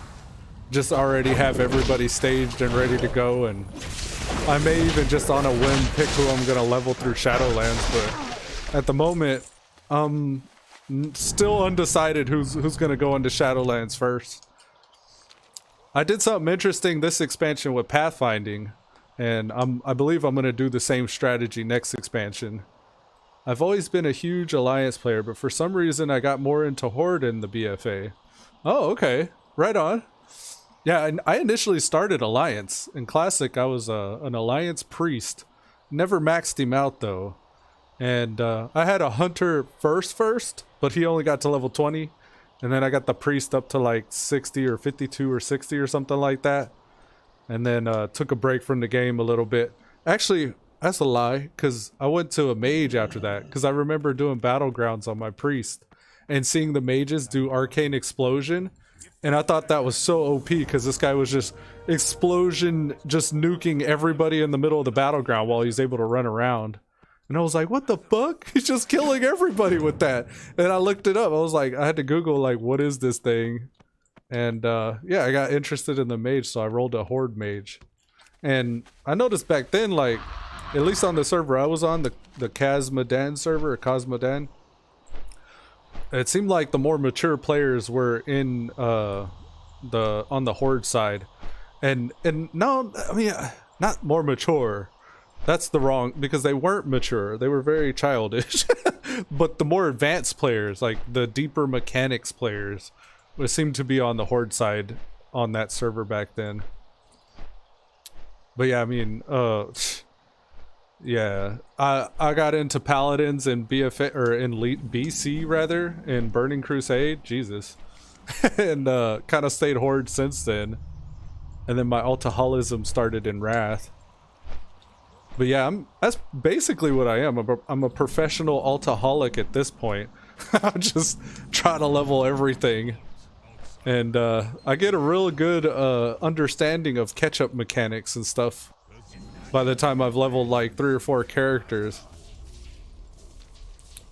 just already have everybody staged and ready to go, and I may even just on a whim pick who I'm gonna level through Shadowlands. But at the moment, I'm still undecided who's gonna go into Shadowlands first. I did something interesting this expansion with pathfinding, and I believe I'm gonna do the same strategy next expansion. I've always been a huge alliance player, but for some reason I got more into horde in the BFA. Oh, okay, right on. Yeah, and I initially started alliance. In classic, I was an alliance priest. Never maxed him out though. And I had a hunter first, but he only got to level 20. And then I got the priest up to like 60 or 52 or 60 or something like that. And then took a break from the game a little bit. Actually, that's a lie, because I went to a mage after that, because I remember doing battlegrounds on my priest and seeing the mages do arcane explosion. And I thought that was so OP because this guy was just explosion, just nuking everybody in the middle of the battleground while he's able to run around. And I was like, what the fuck? He's just killing everybody with that. And I looked it up. I was like, I had to Google, like, what is this thing? And yeah, I got interested in the mage, so I rolled a horde mage. And I noticed back then, like, at least on the server I was on, the Kazmadan server, or Cosmodan, it seemed like the more mature players were in on the horde side. And no, I mean, not more mature. That's the wrong, because they weren't mature. They were very childish. But the more advanced players, like the deeper mechanics players, would seem to be on the horde side on that server back then. But yeah, I mean, yeah, I got into paladins in BFA, or in BC rather, in Burning Crusade, Jesus, and kind of stayed horde since then. And then my alcoholism started in Wrath. But yeah, that's basically what I am. I'm a professional altaholic at this point. I just try to level everything. And I get a real good understanding of catch-up mechanics and stuff by the time I've leveled like 3 or 4 characters.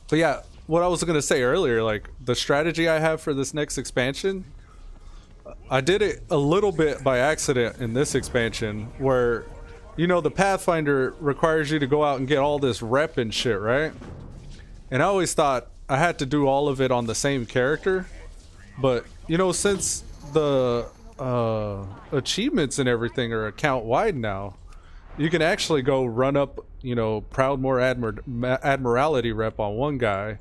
But yeah, what I was going to say earlier, like the strategy I have for this next expansion, I did it a little bit by accident in this expansion where, you know, the Pathfinder requires you to go out and get all this rep and shit, right? And I always thought I had to do all of it on the same character. But, you know, since the achievements and everything are account wide now, you can actually go run up, you know, Proudmoore Admiralty rep on one guy,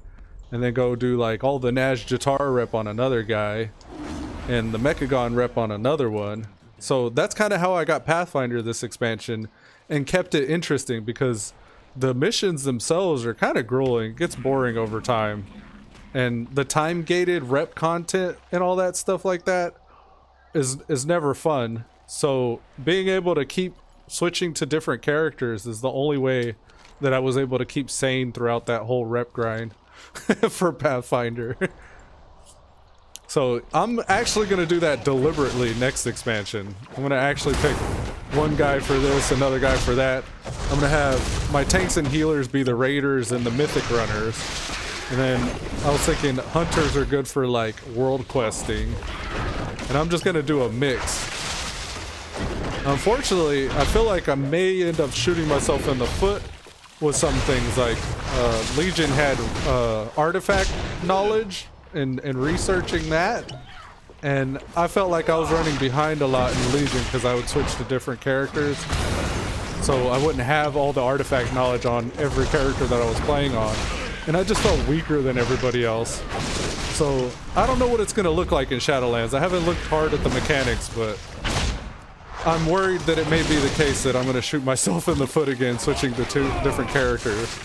and then go do like all the Naj Jatar rep on another guy, and the Mechagon rep on another one. So that's kind of how I got Pathfinder this expansion and kept it interesting, because the missions themselves are kind of grueling. It gets boring over time. And the time-gated rep content and all that stuff like that is never fun. So being able to keep switching to different characters is the only way that I was able to keep sane throughout that whole rep grind for Pathfinder. So I'm actually going to do that deliberately next expansion. I'm going to actually pick one guy for this, another guy for that. I'm going to have my tanks and healers be the raiders and the mythic runners. And then I was thinking hunters are good for like world questing. And I'm just going to do a mix. Unfortunately, I feel like I may end up shooting myself in the foot with some things. Like Legion had artifact knowledge and researching that, and I felt like I was running behind a lot in Legion because I would switch to different characters, so I wouldn't have all the artifact knowledge on every character that I was playing on, and I just felt weaker than everybody else. So I don't know what it's going to look like in Shadowlands. I haven't looked hard at the mechanics, but I'm worried that it may be the case that I'm going to shoot myself in the foot again switching to 2 different characters.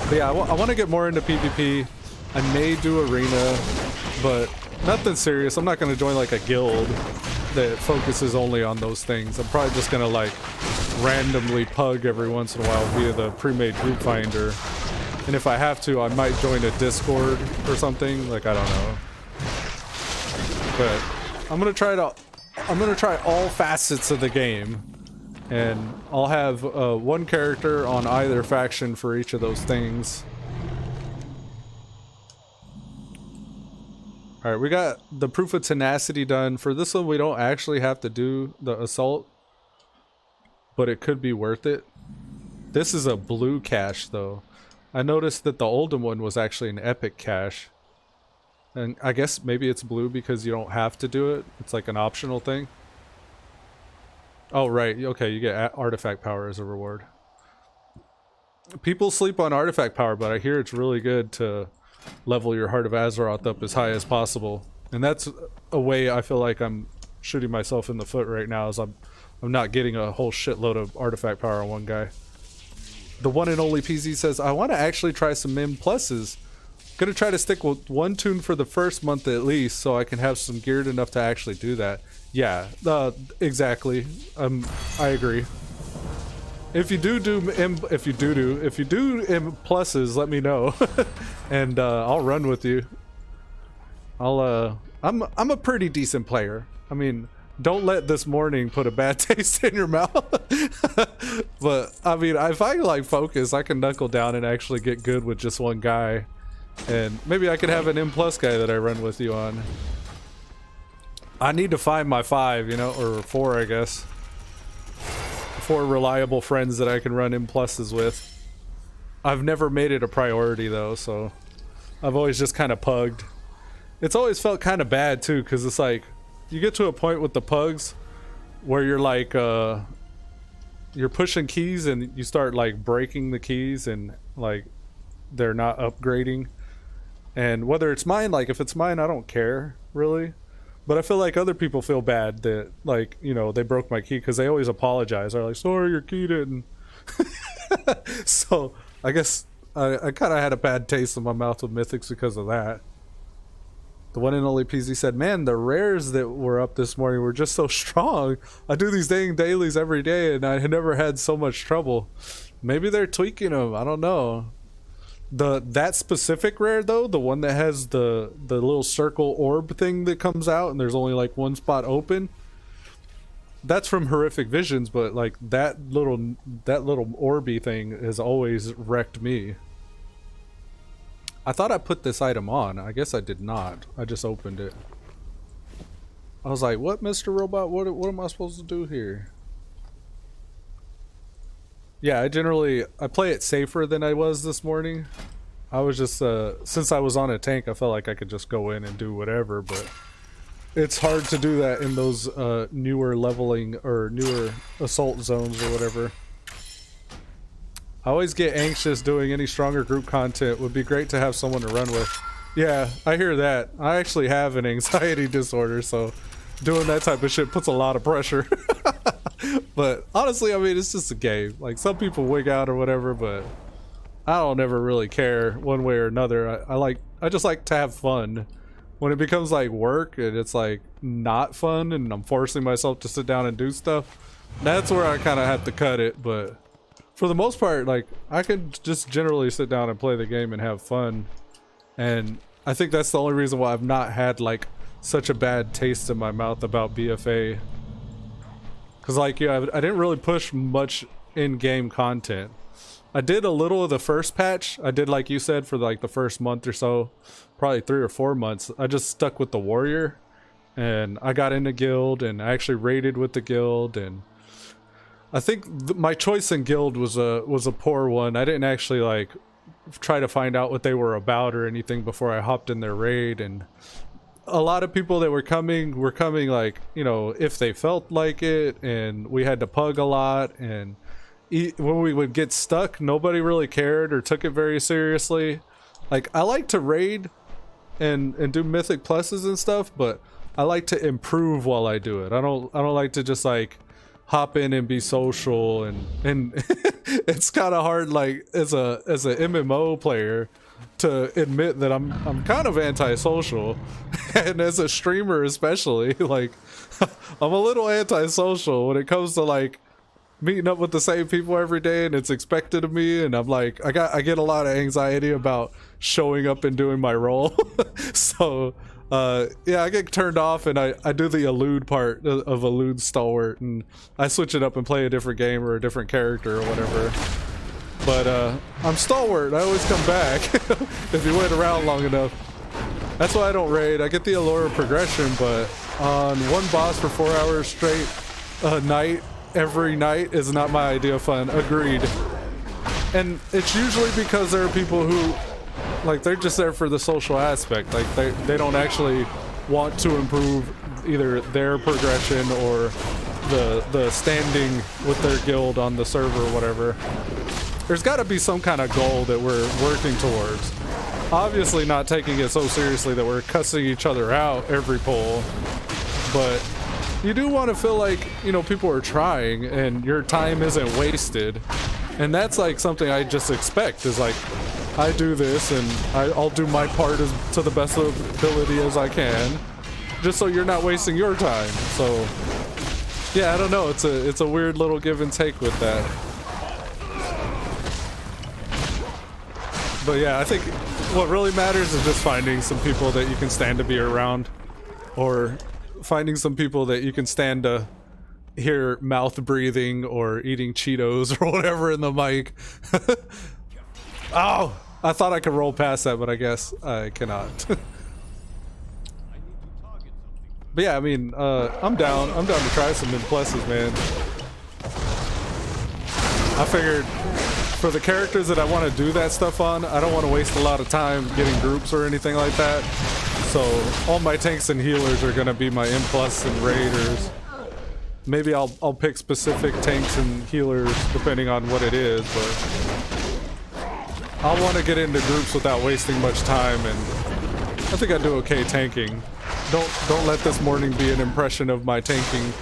But yeah, I want to get more into PvP. I may do arena, but nothing serious. I'm not going to join like a guild that focuses only on those things. I'm probably just going to like randomly pug every once in a while via the pre-made group finder. And if I have to, I might join a Discord or something. Like, I don't know. But I'm going to try all facets of the game. And I'll have one character on either faction for each of those things. Alright, we got the proof of tenacity done. For this one, we don't actually have to do the assault, but it could be worth it. This is a blue cache, though. I noticed that the Oldham one was actually an epic cache. And I guess maybe it's blue because you don't have to do it. It's like an optional thing. Oh, right. Okay, you get artifact power as a reward. People sleep on artifact power, but I hear it's really good to level your Heart of Azeroth up as high as possible. And that's a way I feel like I'm shooting myself in the foot right now, is I'm not getting a whole shitload of artifact power on one guy. The one and only PZ says, I want to actually try some MIM pluses. Gonna try to stick with one tune for the first month at least, so I can have some geared enough to actually do that. Yeah, exactly. I agree. If you do M pluses, let me know, and I'll run with you. I'm a pretty decent player. I mean, don't let this morning put a bad taste in your mouth. But I mean, if I like focus, I can knuckle down and actually get good with just one guy, and maybe I could have an M plus guy that I run with you on. I need to find my 5, you know, or 4, I guess. 4 reliable friends that I can run M pluses with. I've never made it a priority though, so I've always just kind of pugged. It's always felt kind of bad too, because it's like you get to a point with the pugs where you're like you're pushing keys and you start like breaking the keys and like they're not upgrading. And whether it's mine, like if it's mine, I don't care really. But I feel like other people feel bad that, like, you know, they broke my key, because they always apologize. They're like, sorry, your key didn't. So I guess I kind of had a bad taste in my mouth with Mythics because of that. The one and only PZ said, man, the rares that were up this morning were just so strong. I do these dang dailies every day and I had never had so much trouble. Maybe they're tweaking them. I don't know. That specific rare though, the one that has the little circle orb thing that comes out and there's only like one spot open, that's from Horrific Visions, but like that little orby thing has always wrecked me. I thought I put this item on. I guess I did not. I just opened it. I was like, what, Mr. Robot? What am I supposed to do here? Yeah, I play it safer than I was this morning. I was just, since I was on a tank, I felt like I could just go in and do whatever, but it's hard to do that in those newer leveling or newer assault zones or whatever. I always get anxious doing any stronger group content. Would be great to have someone to run with. Yeah, I hear that. I actually have an anxiety disorder, so doing that type of shit puts a lot of pressure. But honestly, I mean, it's just a game. Like, some people wig out or whatever, but I don't ever really care one way or another. I just like to have fun. When it becomes like work and it's like not fun and I'm forcing myself to sit down and do stuff, that's where I kind of have to cut it. But for the most part, like, I can just generally sit down and play the game and have fun. And I think that's the only reason why I've not had like such a bad taste in my mouth about BFA. Cause like, yeah, I didn't really push much in-game content. I did a little of the first patch. I did, like you said, for like the first month or so, probably 3 or 4 months. I just stuck with the warrior and I got into guild and I actually raided with the guild, and I think my choice in guild was a poor one. I didn't actually like try to find out what they were about or anything before I hopped in their raid, and a lot of people that were coming like, you know, if they felt like it, and we had to pug a lot, and when we would get stuck, nobody really cared or took it very seriously. Like, I like to raid and do mythic pluses and stuff, but I like to improve while I do it. I don't like to just like hop in and be social, and it's kind of hard, like, as a MMO player to admit that I'm kind of antisocial, and as a streamer especially, like, I'm a little antisocial when it comes to like meeting up with the same people every day and it's expected of me, and I'm like, I get a lot of anxiety about showing up and doing my role. So yeah, I get turned off and I do the elude part of elude Stalwart, and I switch it up and play a different game or a different character or whatever. But I'm Stalwart, I always come back if you wait around long enough. That's why I don't raid. I get the allure of progression, but on one boss for 4 hours straight a night, every night, is not my idea of fun. Agreed. And it's usually because there are people who, like, they're just there for the social aspect. Like, they don't actually want to improve either their progression or the standing with their guild on the server or whatever. There's got to be some kind of goal that we're working towards. Obviously not taking it so seriously that we're cussing each other out every poll, but you do want to feel like, you know, people are trying and your time isn't wasted. And that's like something I just expect, is like, I do this and I'll do my part to the best of ability as I can, just so you're not wasting your time. So yeah, I don't know, it's a weird little give and take with that. But yeah, I think what really matters is just finding some people that you can stand to be around, or finding some people that you can stand to hear mouth breathing or eating Cheetos or whatever in the mic. Oh, I thought I could roll past that, but I guess I cannot. But yeah, I mean, I'm down to try some pluses, man. I figured for the characters that I want to do that stuff on, I don't want to waste a lot of time getting groups or anything like that. So all my tanks and healers are going to be my M+ and raiders. Maybe I'll pick specific tanks and healers depending on what it is, but I want to get into groups without wasting much time, and I think I do okay tanking. Don't let this morning be an impression of my tanking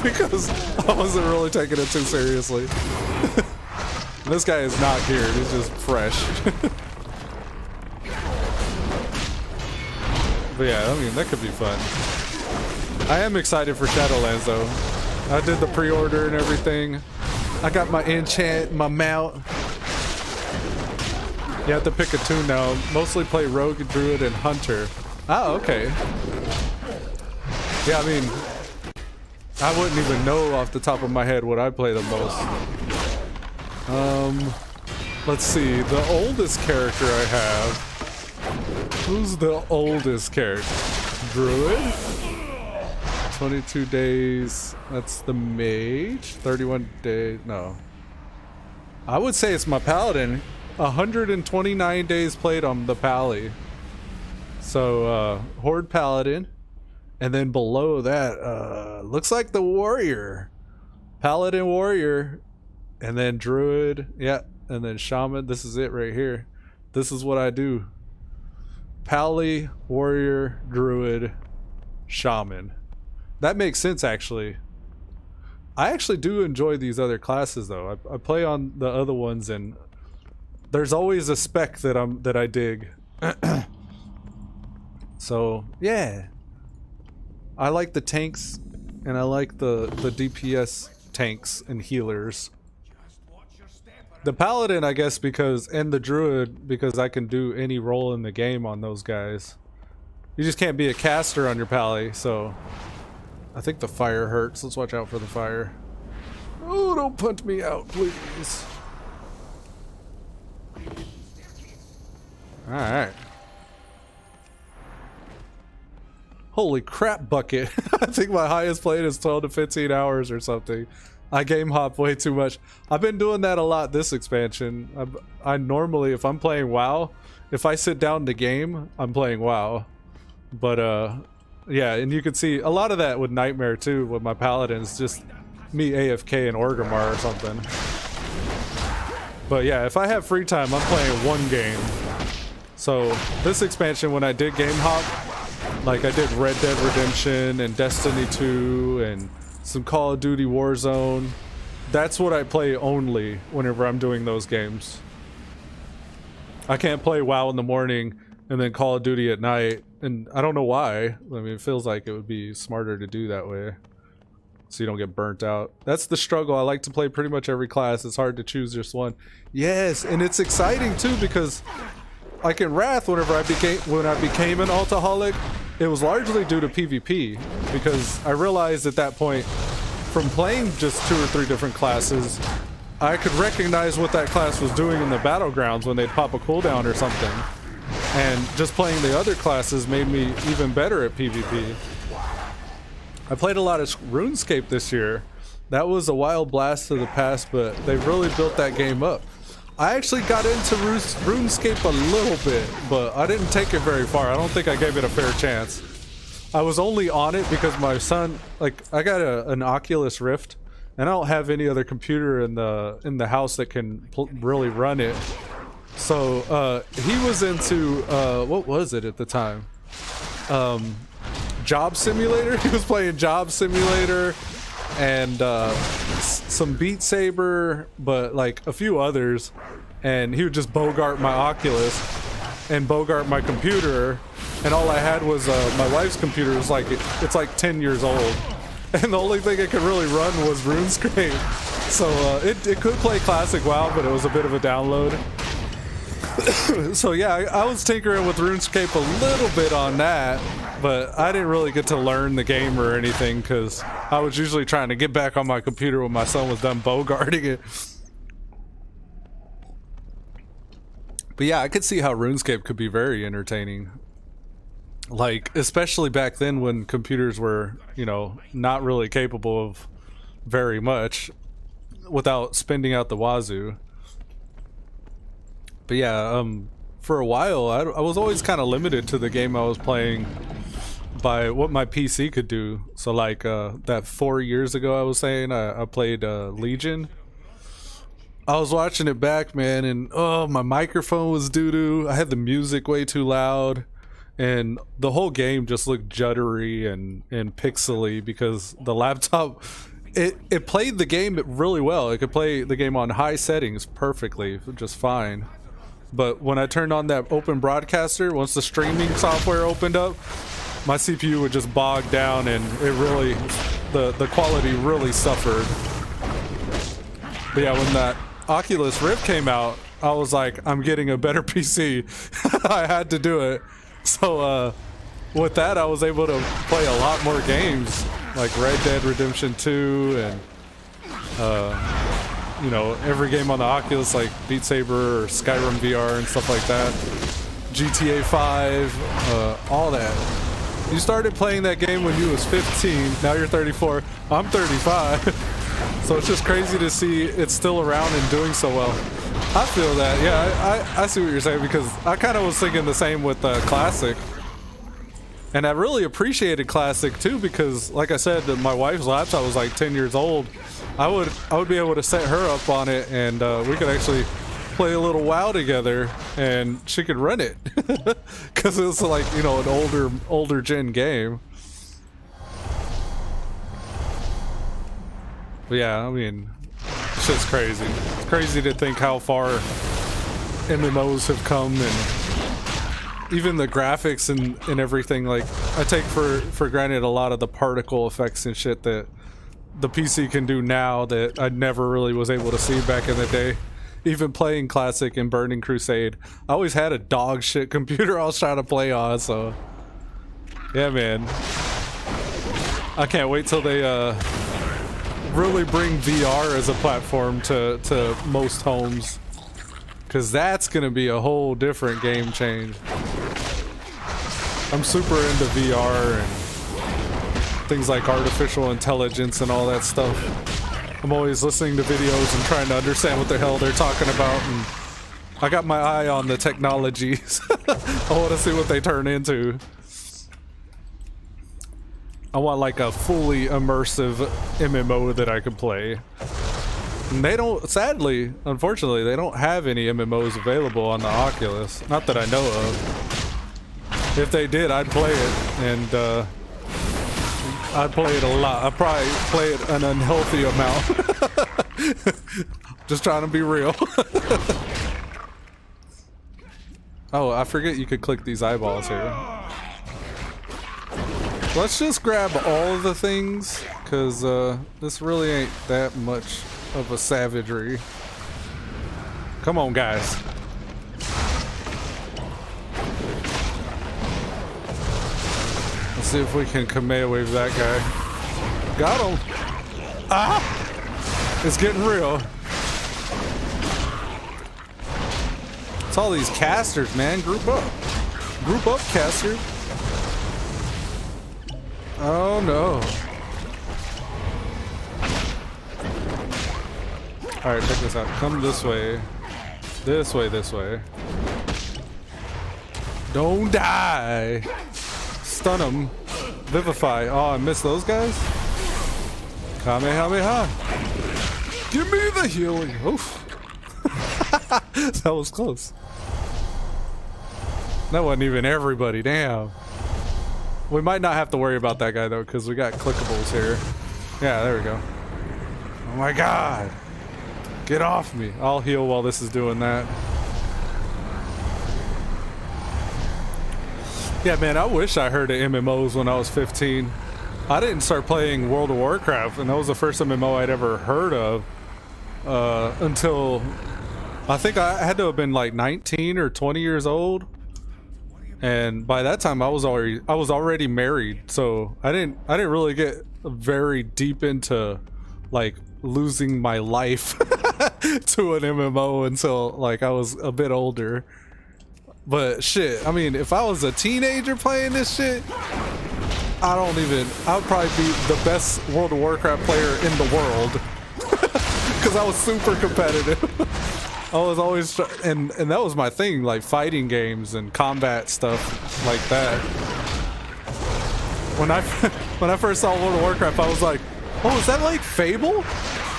because I wasn't really taking it too seriously. This guy is not geared, he's just fresh. But yeah, I mean, that could be fun. I am excited for Shadowlands though. I did the pre-order and everything. I got my enchant, my mount. You have to pick a tune now. Mostly play Rogue, Druid, and Hunter. Oh, okay. Yeah, I mean, I wouldn't even know off the top of my head what I play the most. Let's see. The oldest character I have. Who's the oldest character? Druid? 22 days. That's the mage. 31 days. No. I would say it's my paladin. 129 days played on the pally. So, Horde Paladin. And then below that, looks like the Warrior. Paladin Warrior. And then Druid. Yeah. And then Shaman. This is it right here. This is what I do. Pally, Warrior, Druid, Shaman. That makes sense, actually. I actually do enjoy these other classes, though. I play on the other ones, and there's always a spec that I dig. So yeah, I like the tanks, and I like the DPS tanks and healers. The Paladin, I guess, and the Druid, because I can do any role in the game on those guys. You just can't be a caster on your pally, so I think the fire hurts. Let's watch out for the fire. Oh, don't punch me out, please. Alright. Holy crap bucket. I think my highest played is 12 to 15 hours or something. I game hop way too much. I've been doing that a lot this expansion. I normally, if I'm playing WoW, if I sit down to game, I'm playing WoW. But yeah, and you can see a lot of that with Nightmare too, with my Paladins, just me AFK in Orgrimmar or something. But yeah, if I have free time, I'm playing one game. So this expansion, when I did game hop, like I did Red Dead Redemption and Destiny 2 and some Call of Duty Warzone, that's what I play only whenever I'm doing those games. I can't play WoW in the morning and then Call of Duty at night, and I don't know why. I mean, it feels like it would be smarter to do that way, so you don't get burnt out. That's the struggle. I like to play pretty much every class. It's hard to choose just one. Yes, and it's exciting too, because like in Wrath, when I became an Altaholic, it was largely due to PvP, because I realized at that point, from playing just 2 or 3 different classes, I could recognize what that class was doing in the battlegrounds when they'd pop a cooldown or something. And just playing the other classes made me even better at PvP. I played a lot of RuneScape this year. That was a wild blast of the past, but they really built that game up. I actually got into RuneScape a little bit, but I didn't take it very far. I don't think I gave it a fair chance. I was only on it because my son, like, I got an Oculus Rift, and I don't have any other computer in the house that can really run it. So he was into what was it at the time? Job Simulator. He was playing Job Simulator and some Beat Saber, but like a few others, and he would just bogart my Oculus and bogart my computer, and all I had was my wife's computer. Is like it's like 10 years old, and the only thing it could really run was RuneScape. So it could play classic WoW, but it was a bit of a download. So yeah, I was tinkering with RuneScape a little bit on that, but I didn't really get to learn the game or anything, because I was usually trying to get back on my computer when my son was done bogarting it. But yeah, I could see how RuneScape could be very entertaining. Like, especially back then when computers were, you know, not really capable of very much without spending out the wazoo. But yeah, for a while, I was always kind of limited to the game I was playing by what my PC could do. So like that 4 years ago I was saying, I played Legion. I was watching it back, man, and oh, my microphone was doo-doo. I had the music way too loud, and the whole game just looked juddery and pixely, because the laptop, it played the game really well. It could play the game on high settings perfectly, just fine. But when I turned on that open broadcaster, once the streaming software opened up, my CPU would just bog down, and it really, the quality really suffered. But yeah, when that Oculus Rift came out, I was like, I'm getting a better PC. I had to do it. So with that, I was able to play a lot more games, like Red Dead Redemption 2 and you know, every game on the Oculus, like Beat Saber or Skyrim VR and stuff like that. GTA 5, all that. You started playing that game when you was 15, now you're 34, I'm 35. So it's just crazy to see it's still around and doing so well. I feel that, yeah, I see what you're saying, because I kind of was thinking the same with Classic. And I really appreciated Classic too, because like I said, my wife's laptop was like 10 years old. I would be able to set her up on it, and we could actually play a little WoW together, and she could run it because it's like, you know, an older gen game. But yeah, I mean, it's just crazy. It's crazy to think how far MMOs have come, and even the graphics and everything. Like, I take for granted a lot of the particle effects and shit that the PC can do now that I never really was able to see back in the day. Even playing Classic and Burning Crusade, I always had a dog shit computer I was trying to play on, so yeah, man. I can't wait till they really bring VR as a platform to most homes, because that's gonna be a whole different game change. I'm super into VR and things like artificial intelligence and all that stuff. I'm always listening to videos and trying to understand what the hell they're talking about, and I got my eye on the technologies. I want to see what they turn into. I want like a fully immersive MMO that I could play. And they don't, sadly, unfortunately, they don't have any MMOs available on the Oculus. Not that I know of. If they did, I'd play it, and I'd play it a lot. I'd probably play it an unhealthy amount. Just trying to be real. Oh, I forget you could click these eyeballs here. Let's just grab all of the things, because this really ain't that much of a savagery. Come on, guys. Let's see if we can Kamehameha wave that guy. Got him. Ah! It's getting real. It's all these casters, man. Group up. Group up, caster. Oh no. Alright, check this out. Come this way. This way, this way. Don't die. Stun him. Vivify. Oh, I missed those guys? Kamehameha. Give me the healing. Oof. That was close. That wasn't even everybody. Damn. We might not have to worry about that guy though, because we got clickables here. Yeah, there we go. Oh my god. Get off me. I'll heal while this is doing that. Yeah, man, I wish I heard of MMOs when I was 15. I didn't start playing World of Warcraft, and that was the first MMO I'd ever heard of until I think I had to have been like 19 or 20 years old. And by that time I was already married, so I didn't really get very deep into like losing my life to an MMO until like I was a bit older. But shit, I mean, if I was a teenager playing this shit, I would probably be the best World of Warcraft player in the world. Because I was super competitive. I was always, and that was my thing, like fighting games and combat stuff like that. When I first saw World of Warcraft, I was like, oh, is that like Fable?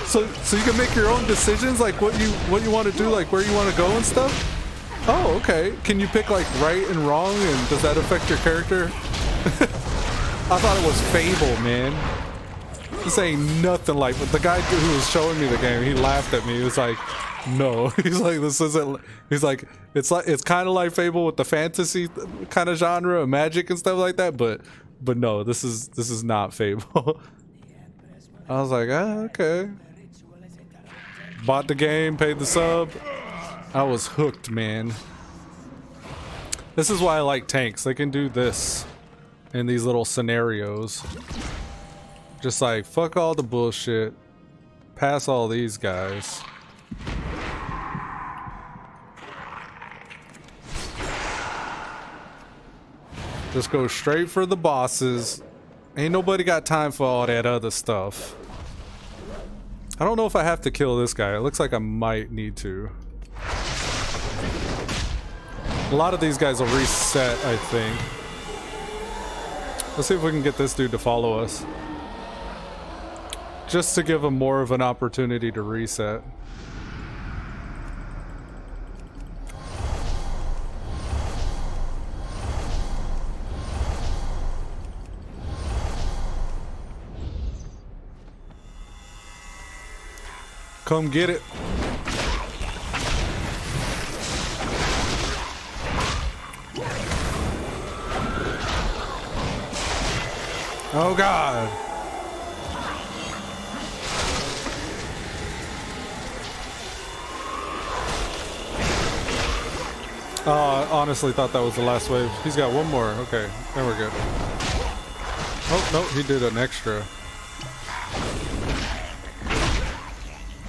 So you can make your own decisions, like what you want to do, like where you want to go and stuff? Oh, okay. Can you pick like right and wrong, and does that affect your character? I thought it was Fable, man. This ain't nothing like. But the guy who was showing me the game, he laughed at me. He was like, "No." He's like, "This isn't." He's like, "It's kind of like Fable with the fantasy kind of genre, of magic and stuff like that." But no, this is not Fable. I was like, "Ah, okay." Bought the game, paid the sub. I was hooked, man. This is why I like tanks. They can do this in these little scenarios. Just like, fuck all the bullshit. Pass all these guys. Just go straight for the bosses. Ain't nobody got time for all that other stuff. I don't know if I have to kill this guy. It looks like I might need to. A lot of these guys will reset, I think. Let's see if we can get this dude to follow us. Just to give him more of an opportunity to reset. Come get it. Oh God. Honestly thought that was the last wave. He's got one more. Okay, then we're good. Oh, no, he did an extra.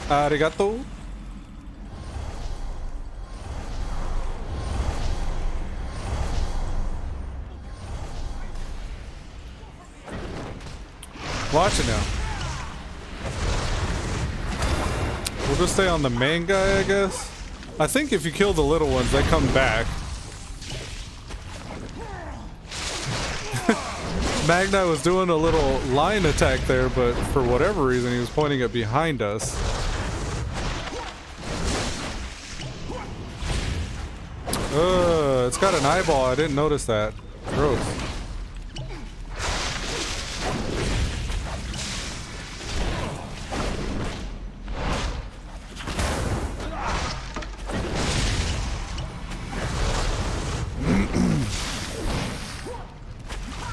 Arigato. Watch it now. We'll just stay on the main guy, I guess. I think if you kill the little ones, they come back. Magna was doing a little line attack there, but for whatever reason, he was pointing it behind us. It's got an eyeball. I didn't notice that. Gross.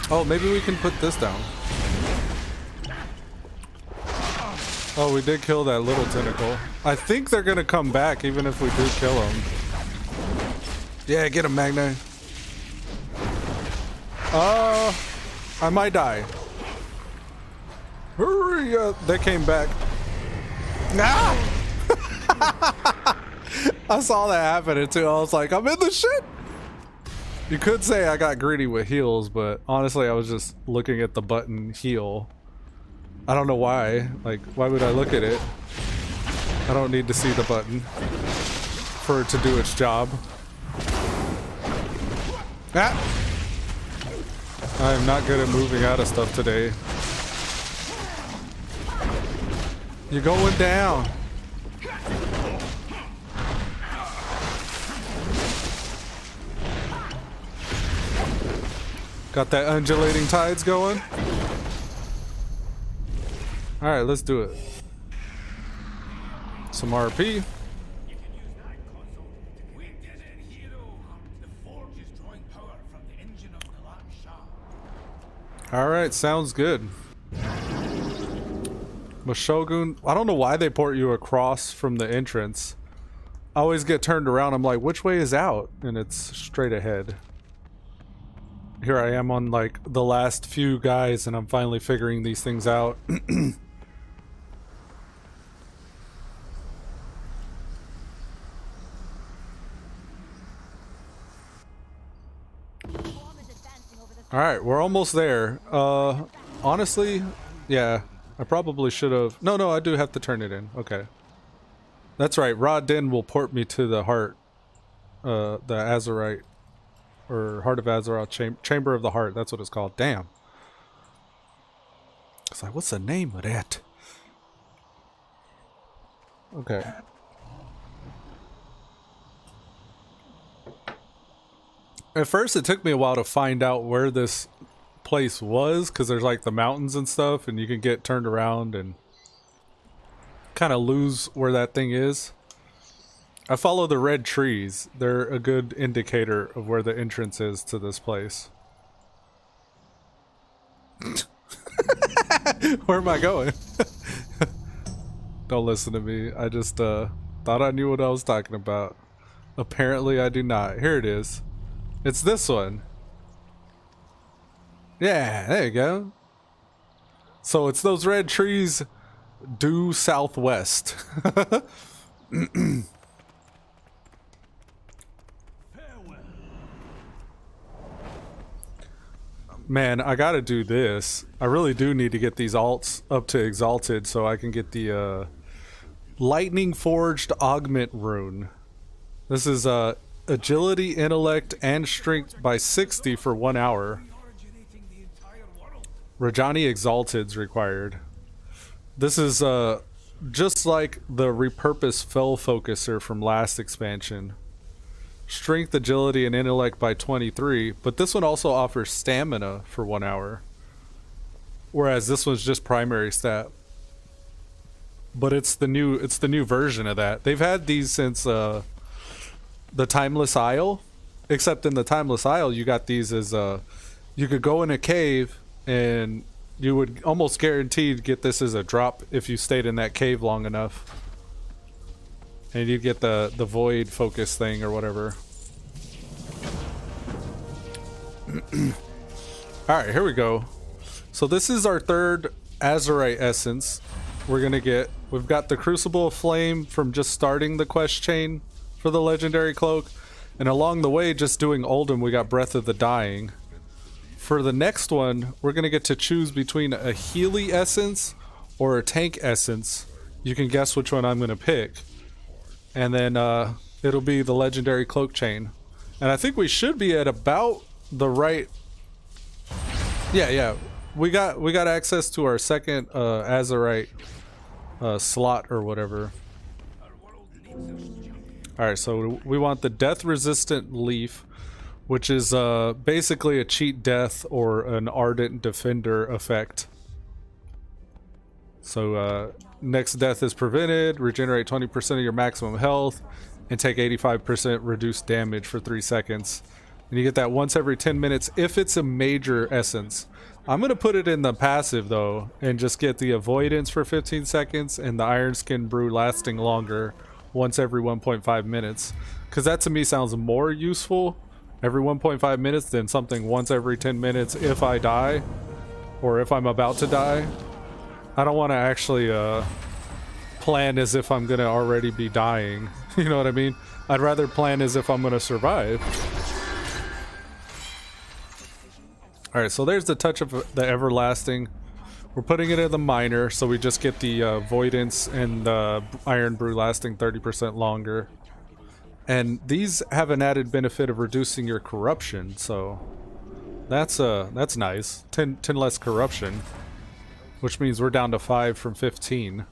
Oh, maybe we can put this down. Oh, we did kill that little tentacle. I think they're gonna come back even if we do kill them. Yeah, get him, Magna. I might die. Hurry up. They came back. Ah! I saw that happening too. I was like, I'm in the shit. You could say I got greedy with heals, but honestly, I was just looking at the button heal. I don't know why. Like, why would I look at it? I don't need to see the button for it to do its job. Ah! I am not good at moving out of stuff today. You're going down. Got that undulating tides going. All right, let's do it. Some RP. All right, sounds good. Shogun, I don't know why they port you across from the entrance. I always get turned around. I'm like, which way is out? And it's straight ahead. Here I am on like the last few guys, and I'm finally figuring these things out. All right, we're almost there. Honestly, yeah, I probably should have. No, I do have to turn it in. Okay. That's right. Rod Din will port me to the heart, the Azerite, or Heart of Azeroth, Chamber of the Heart. That's what it's called. Damn. It's like, what's the name of that? Okay. At first, it took me a while to find out where this place was, because there's like the mountains and stuff, and you can get turned around and kind of lose where that thing is. I follow the red trees. They're a good indicator of where the entrance is to this place. Where am I going? Don't listen to me. I just thought I knew what I was talking about. Apparently I do not. Here it is. It's this one. Yeah, there you go. So it's those red trees due southwest. Man, I gotta do this. I really do need to get these alts up to exalted so I can get the lightning forged augment rune. This is agility, intellect, and strength by 60 for 1 hour. Rajani Exalted's required. This is just like the repurposed Fell Focuser from last expansion. Strength, agility, and intellect by 23, but this one also offers stamina for 1 hour. Whereas this one's just primary stat. But it's the new version of that. They've had these since the Timeless Isle, except in the Timeless Isle you got these as you could go in a cave and you would almost guaranteed get this as a drop if you stayed in that cave long enough. And you'd get the void focus thing or whatever. Alright, here we go. So this is our third Azurite essence we're gonna get. We've got the Crucible of Flame from just starting the quest chain for the Legendary Cloak. And along the way, just doing Oldham, we got Breath of the Dying. For the next one, we're gonna get to choose between a Healy essence or a Tank essence. You can guess which one I'm gonna pick. And then it'll be the Legendary Cloak chain. And I think we should be at about the right... Yeah. We got access to our second Azurite slot or whatever. Alright, so we want the Death Resistant Leaf, which is basically a cheat death or an Ardent Defender effect. So next death is prevented, regenerate 20% of your maximum health, and take 85% reduced damage for 3 seconds. And you get that once every 10 minutes if it's a major essence. I'm going to put it in the passive though, and just get the Avoidance for 15 seconds and the Iron Skin Brew lasting longer once every 1.5 minutes. Because that to me sounds more useful every 1.5 minutes than something once every 10 minutes if I die, or if I'm about to die. I don't want to actually plan as if I'm going to already be dying. You know what I mean? I'd rather plan as if I'm going to survive. Alright, so there's the Touch of the Everlasting. We're putting it in the minor, so we just get the Avoidance and the Iron Brew lasting 30% longer. And these have an added benefit of reducing your corruption, so that's nice. 10 less corruption, which means we're down to 5 from 15.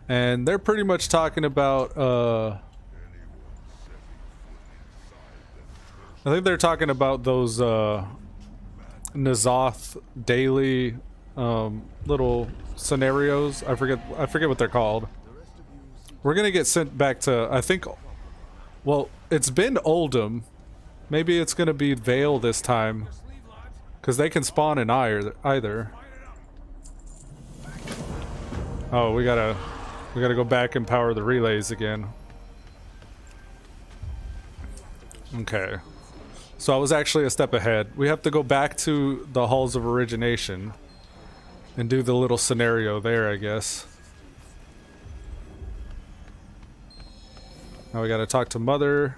And they're pretty much talking about I think they're talking about those N'Zoth daily little scenarios. I forget what they're called. We're gonna get sent back to, I think, well, it's been Oldham. Maybe it's gonna be Vale this time, because they can spawn in either. Oh, we gotta go back and power the relays again. Okay. So I was actually a step ahead. We have to go back to the Halls of Origination and do the little scenario there, I guess. Now we gotta talk to Mother,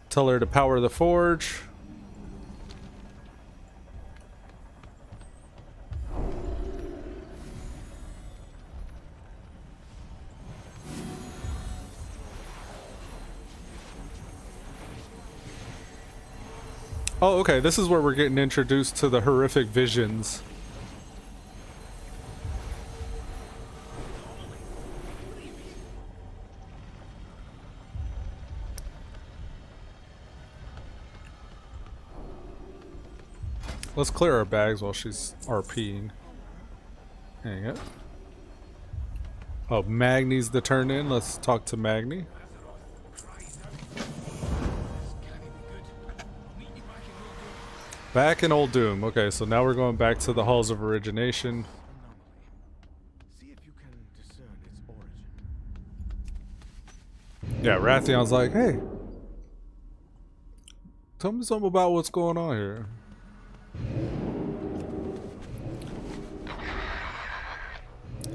tell her to power the forge. Oh, okay, this is where we're getting introduced to the horrific visions. Let's clear our bags while she's RPing. Hang it. Oh, Magni's the turn in. Let's talk to Magni. Back in Old Doom. Okay, so now we're going back to the Halls of Origination. See if you can discern its origin. Yeah, Rathion's like, hey, tell me something about what's going on here.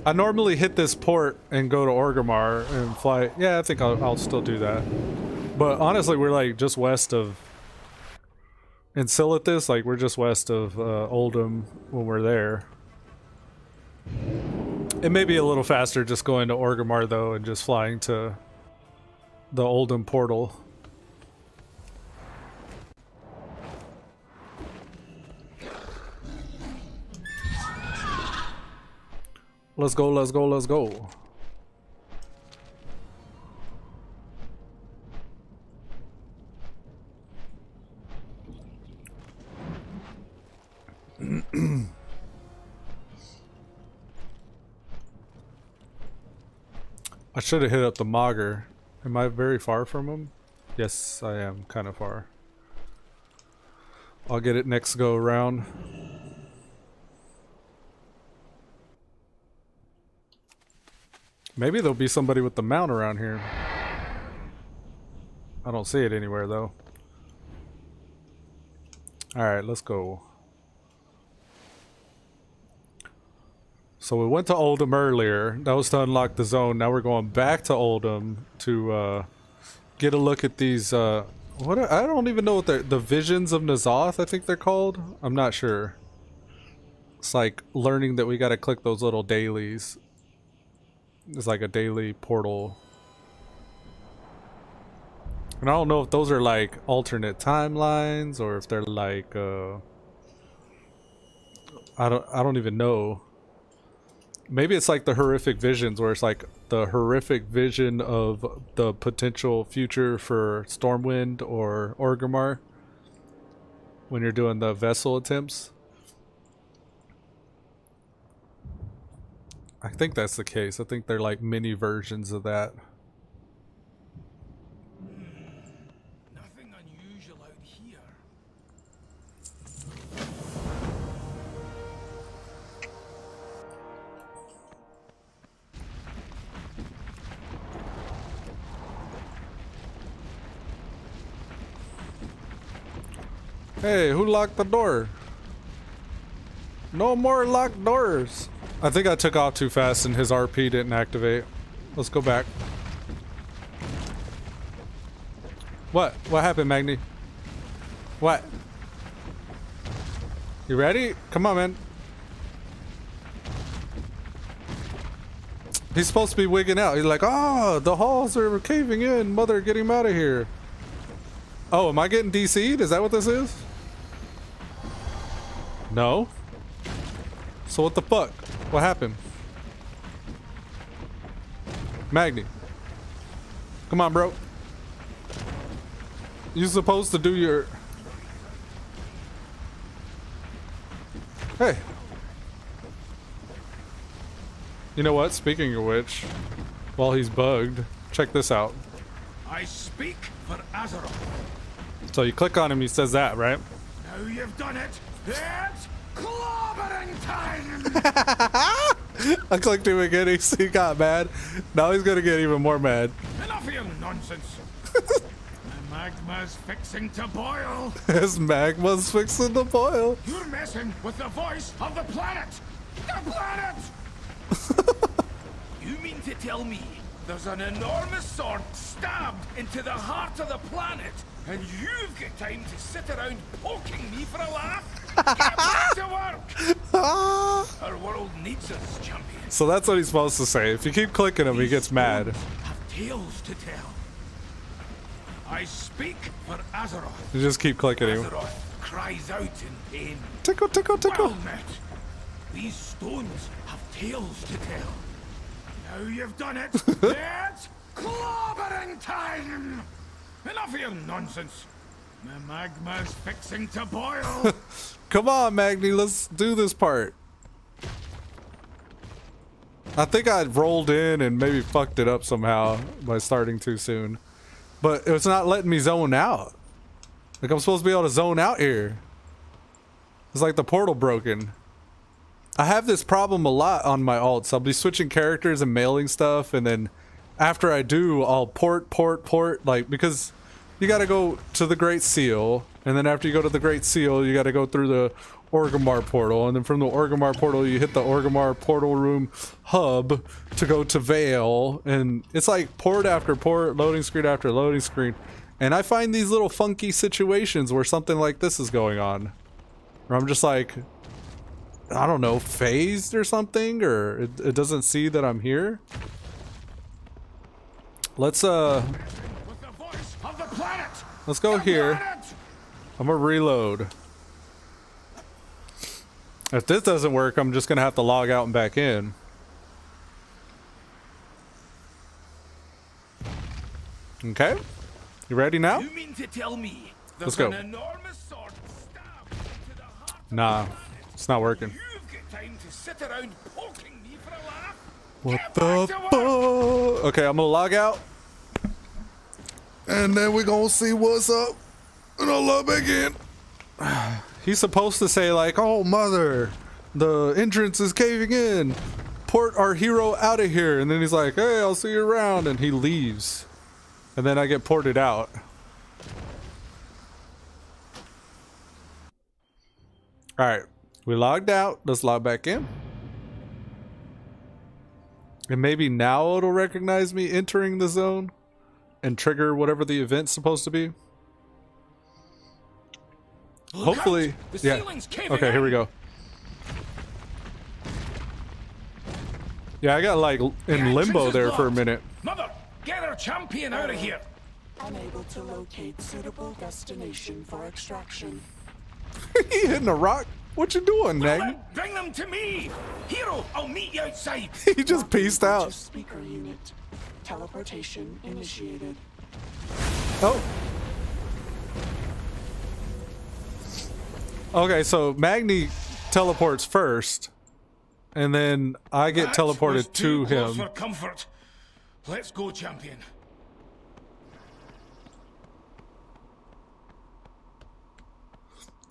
I normally hit this port and go to Orgrimmar and fly. Yeah, I think I'll still do that. But honestly, we're like just west of Enceladus. Like we're just west of Oldham when we're there. It may be a little faster just going to Orgrimmar though and just flying to the Oldham portal. Let's go, let's go, let's go. I should have hit up the Mogger. Am I very far from him? Yes, I am kind of far. I'll get it next go around. Maybe there'll be somebody with the mount around here. I don't see it anywhere though. Alright, let's go. So we went to Oldham earlier. That was to unlock the zone. Now we're going back to Oldham to get a look at these I don't even know what they're, the Visions of N'Zoth, I think they're called. I'm not sure. It's like learning that we gotta click those little dailies. It's like a daily portal. And I don't know if those are like alternate timelines or if they're like I don't even know. Maybe it's like the horrific visions where it's like the horrific vision of the potential future for Stormwind or Orgrimmar when you're doing the vessel attempts. I think that's the case. I think they're like mini versions of that. Nothing unusual out here. Hey, who locked the door? No more locked doors. I think I took off too fast and his RP didn't activate. Let's go back. What? What happened, Magni? What? You ready? Come on, man. He's supposed to be wigging out. He's like, oh, the halls are caving in. Mother, get him out of here. Oh, am I getting DC'd? Is that what this is? No. So what the fuck? What happened? Magni. Come on, bro. You supposed to do your... Hey. You know what? Speaking of which, while he's bugged, check this out. I speak for Azeroth. So you click on him, he says that, right? Now you've done it. It's clobbering time. I clicked him again, he got mad. Now he's gonna get even more mad. Enough of your nonsense. My magma's fixing to boil. His magma's fixing to boil. You're messing with the voice of the planet. The planet! You mean to tell me there's an enormous sword stabbed into the heart of the planet, and you've got time to sit around poking me for a laugh? Get back to work! Our world needs us, champion. So that's what he's supposed to say. If you keep clicking him, he gets mad. Have tales to tell. I speak for Azeroth. You just keep clicking him. Azeroth cries out in pain. Tickle, tickle, tickle. Well met. These stones have tales to tell. Now you've done it. It's clobbering time. Enough of your nonsense. My magma's fixing to boil. Come on, Magni, let's do this part. I think I rolled in and maybe fucked it up somehow by starting too soon. But it's not letting me zone out. Like, I'm supposed to be able to zone out here. It's like the portal broken. I have this problem a lot on my alts. I'll be switching characters and mailing stuff, and then after I do, I'll port, like, because you gotta go to the Great Seal, and then after you go to the Great Seal, you gotta go through the Orgrimmar portal, and then from the Orgrimmar portal, you hit the Orgrimmar portal room hub to go to Vale, and it's like port after port, loading screen after loading screen, and I find these little funky situations where something like this is going on, where I'm just like, I don't know, phased or something, or it doesn't see that I'm here. Let's With the voice of the planet. let's go here. I'm gonna reload. If this doesn't work, I'm just gonna have to log out and back in. Okay, you ready now? You mean to tell me Let's there's go. an enormous sword stabbed into the heart of Nah, the planet, it's not working. and you've got time to sit around poking me for a laugh? What Get the back to work. fuck? Okay, I'm gonna log out. And then we're gonna see what's up. And I'll log back in. He's supposed to say like, oh mother, the entrance is caving in. Port our hero out of here. And then he's like, hey, I'll see you around. And he leaves. And then I get ported out. Alright, we logged out. Let's log back in. And maybe now it'll recognize me entering the zone and trigger whatever the event's supposed to be. Look Hopefully, out. The yeah. ceiling's caving Okay, here we in. go. Yeah, I got like The in entrance limbo is there for a blocked. minute. Mother, get our champion out of here. Unable to locate suitable destination for extraction. He hitting a rock. What you doing, Well, Nag? then, bring them to me. Hero, I'll meet you outside. He just pieced Walking out. to speaker unit. Teleportation initiated. Oh. Okay, so Magni teleports first, and then I get That was teleported too to close him. for comfort. Let's go, champion.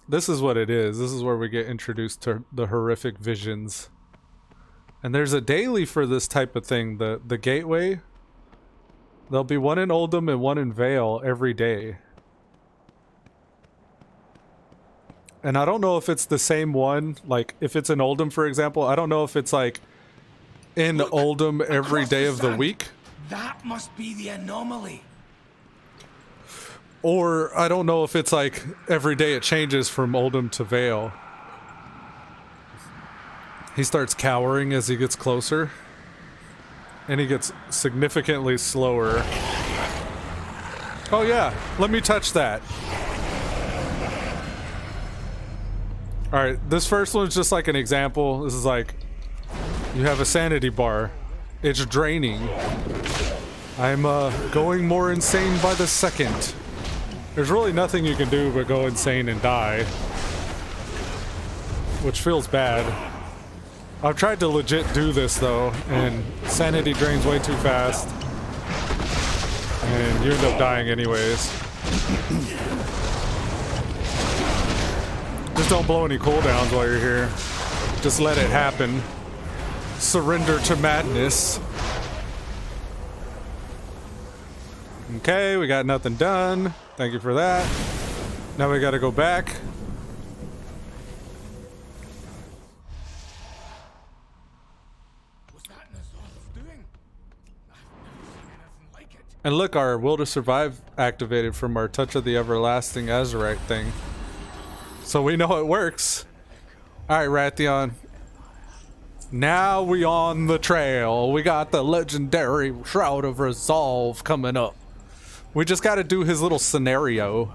This is what it is. This is where we get introduced to the horrific visions. And there's a daily for this type of thing, the gateway. There'll be one in Oldham and one in Vale every day. And I don't know if it's the same one, like if it's in Oldham, for example, I don't know if it's like in Look, Oldham every across day the of the sand. week. That must be the anomaly. Or I don't know if it's like every day it changes from Oldham to Vale. He starts cowering as he gets closer. And he gets significantly slower. Oh yeah, let me touch that. Alright, this first one's just like an example. This is like, you have a sanity bar. It's draining. I'm going more insane by the second. There's really nothing you can do but go insane and die. Which feels bad. I've tried to legit do this though, and sanity drains way too fast. And you end up dying anyways. Just don't blow any cooldowns while you're here. Just let it happen. Surrender to madness. Okay, we got nothing done. Thank you for that. Now we gotta go back. Was that Nazar's doing? I've never seen anything like it. And look, our Will to Survive activated from our Touch of the Everlasting Azurite thing. So we know it works. Alright, Rathion. Now we on the trail. We got the legendary Shroud of Resolve coming up. We just gotta do his little scenario.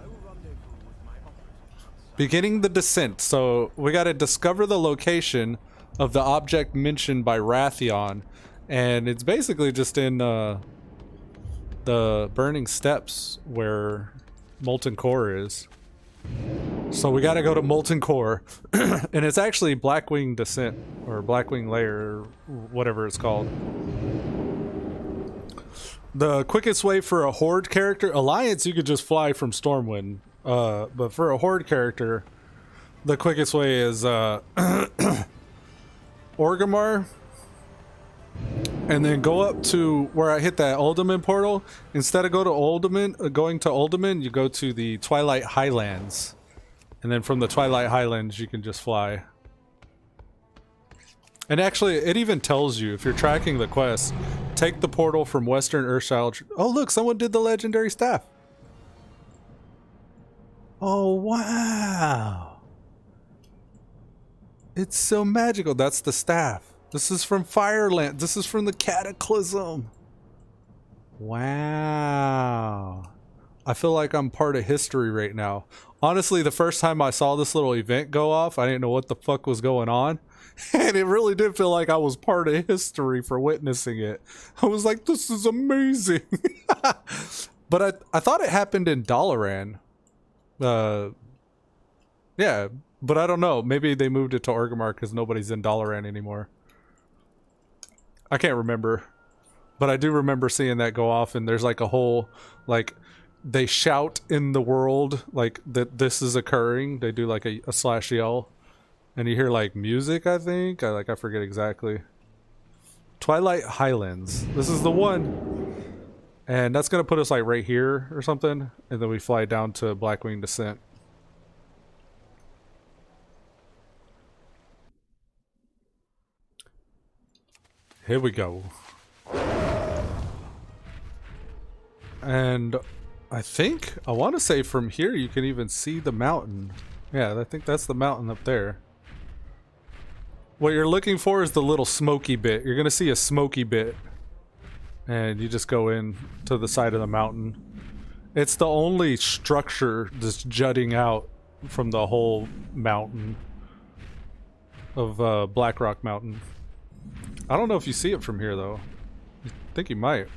Beginning the descent. So we gotta discover the location of the object mentioned by Rathion. And it's basically just in the Burning Steps where Molten Core is. So we gotta go to Molten Core. And it's actually Blackwing Descent, or Blackwing Lair, or whatever it's called. The quickest way for a Horde character, Alliance you could just fly from Stormwind. But for a Horde character, the quickest way is Orgrimmar, and then go up to where I hit that Uldaman portal. Instead of going to Uldaman, you go to the Twilight Highlands. And then from the Twilight Highlands, you can just fly. And actually, it even tells you, if you're tracking the quest, take the portal from Western Earthshire. Oh, look, someone did the legendary staff. Oh, wow. It's so magical. That's the staff. This is from Fireland. This is from the Cataclysm. Wow. I feel like I'm part of history right now. Honestly, the first time I saw this little event go off, I didn't know what the fuck was going on. And it really did feel like I was part of history for witnessing it. I was like, this is amazing. But I thought it happened in Dalaran. Yeah, but I don't know. Maybe they moved it to Orgrimmar because nobody's in Dalaran anymore. I can't remember. But I do remember seeing that go off, and there's like a whole, like, they shout in the world, like, that this is occurring. They do like a slash yell. And you hear like music, I think. I forget exactly. Twilight Highlands. This is the one. And that's gonna put us like right here or something. And then we fly down to Blackwing Descent. Here we go. And I want to say from here you can even see the mountain. Yeah, I think that's the mountain up there. What you're looking for is the little smoky bit. You're gonna see a smoky bit. And you just go in to the side of the mountain. It's the only structure that's jutting out from the whole mountain of Blackrock Mountain. I don't know if you see it from here though. I think you might.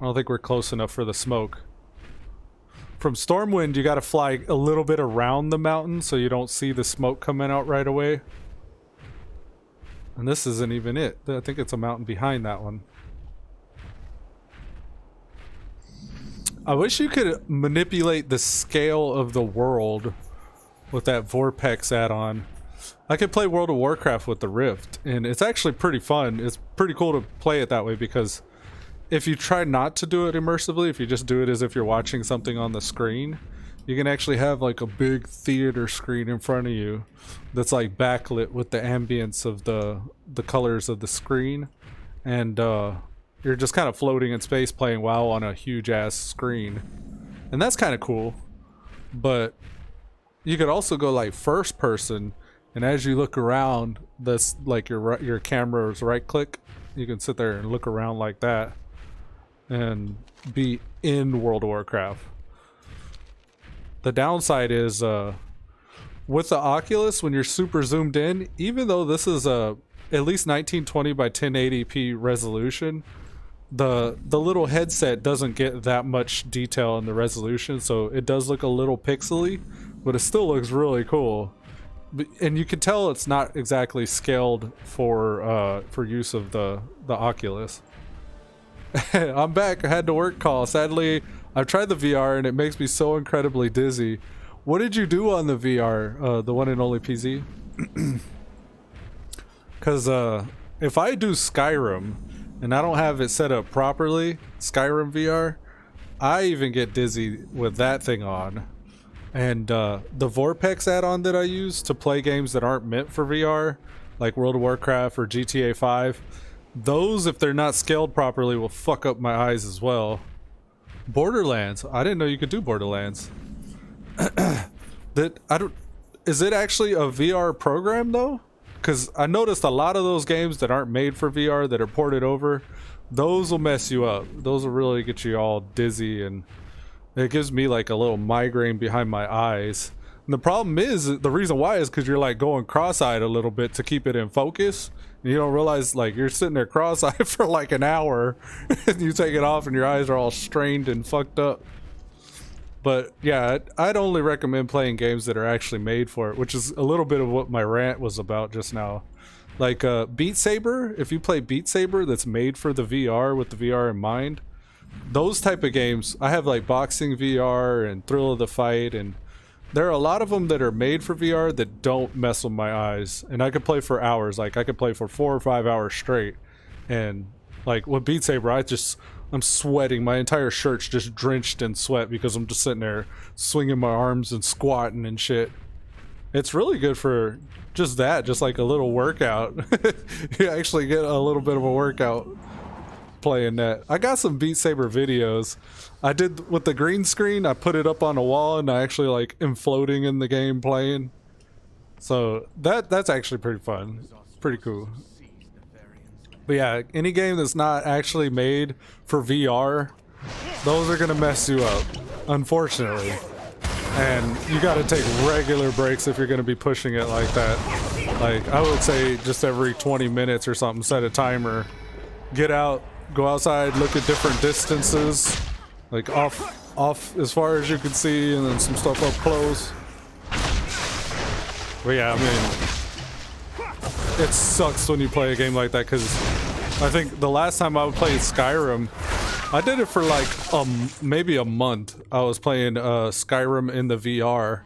I don't think we're close enough for the smoke. From Stormwind, you gotta fly a little bit around the mountain so you don't see the smoke coming out right away. And this isn't even it. I think it's a mountain behind that one. I wish you could manipulate the scale of the world with that Vorpex add-on. I could play World of Warcraft with the Rift, and it's actually pretty fun. It's pretty cool to play it that way because if you try not to do it immersively, if you just do it as if you're watching something on the screen, you can actually have like a big theater screen in front of you that's like backlit with the ambience of the colors of the screen, and you're just kind of floating in space playing WoW on a huge ass screen. And that's kind of cool. But you could also go like first person, and as you look around, that's like your camera's right click, you can sit there and look around like that and be in World of Warcraft. The downside is with the Oculus, when you're super zoomed in, even though this is at least 1920 by 1080p resolution, the little headset doesn't get that much detail in the resolution, so it does look a little pixely, but it still looks really cool. And you can tell it's not exactly scaled for use of the Oculus. I'm back. I had to work call. Sadly, I've tried the VR and it makes me so incredibly dizzy. What did you do on the VR, the one and only PZ? Because if I do Skyrim and I don't have it set up properly, Skyrim VR, I even get dizzy with that thing on. And the Vorpex add-on that I use to play games that aren't meant for VR, like World of Warcraft or GTA 5, those, if they're not scaled properly, will fuck up my eyes as well. Borderlands. I didn't know you could do Borderlands. Is it actually a VR program though? Because I noticed a lot of those games that aren't made for VR that are ported over, those will mess you up. Those will really get you all dizzy, and it gives me like a little migraine behind my eyes. And the problem is, the reason why is because you're like going cross-eyed a little bit to keep it in focus. And you don't realize like you're sitting there cross-eyed for like an hour and you take it off and your eyes are all strained and fucked up. But yeah, I'd only recommend playing games that are actually made for it, which is a little bit of what my rant was about just now. Like Beat Saber, if you play Beat Saber that's made for the VR with the VR in mind, those type of games, I have like Boxing VR and Thrill of the Fight, and there are a lot of them that are made for VR that don't mess with my eyes, and I could play for hours. Like I could play for 4 or 5 hours straight, and like with Beat Saber, I'm sweating. My entire shirt's just drenched in sweat because I'm just sitting there swinging my arms and squatting and shit. It's really good for just that, just like a little workout. You actually get a little bit of a workout playing that. I got some Beat Saber videos. I did with the green screen. I put it up on a wall and I actually like am floating in the game playing. So that's actually pretty fun. Pretty cool. But yeah, any game that's not actually made for VR, those are gonna mess you up, unfortunately. And you gotta take regular breaks if you're gonna be pushing it like that. Like, I would say just every 20 minutes or something, set a timer. Get out, go outside, look at different distances. Like off as far as you can see, and then some stuff up close. But yeah, I mean, it sucks when you play a game like that, because I think the last time I played Skyrim, I did it for like maybe a month. I was playing Skyrim in the VR,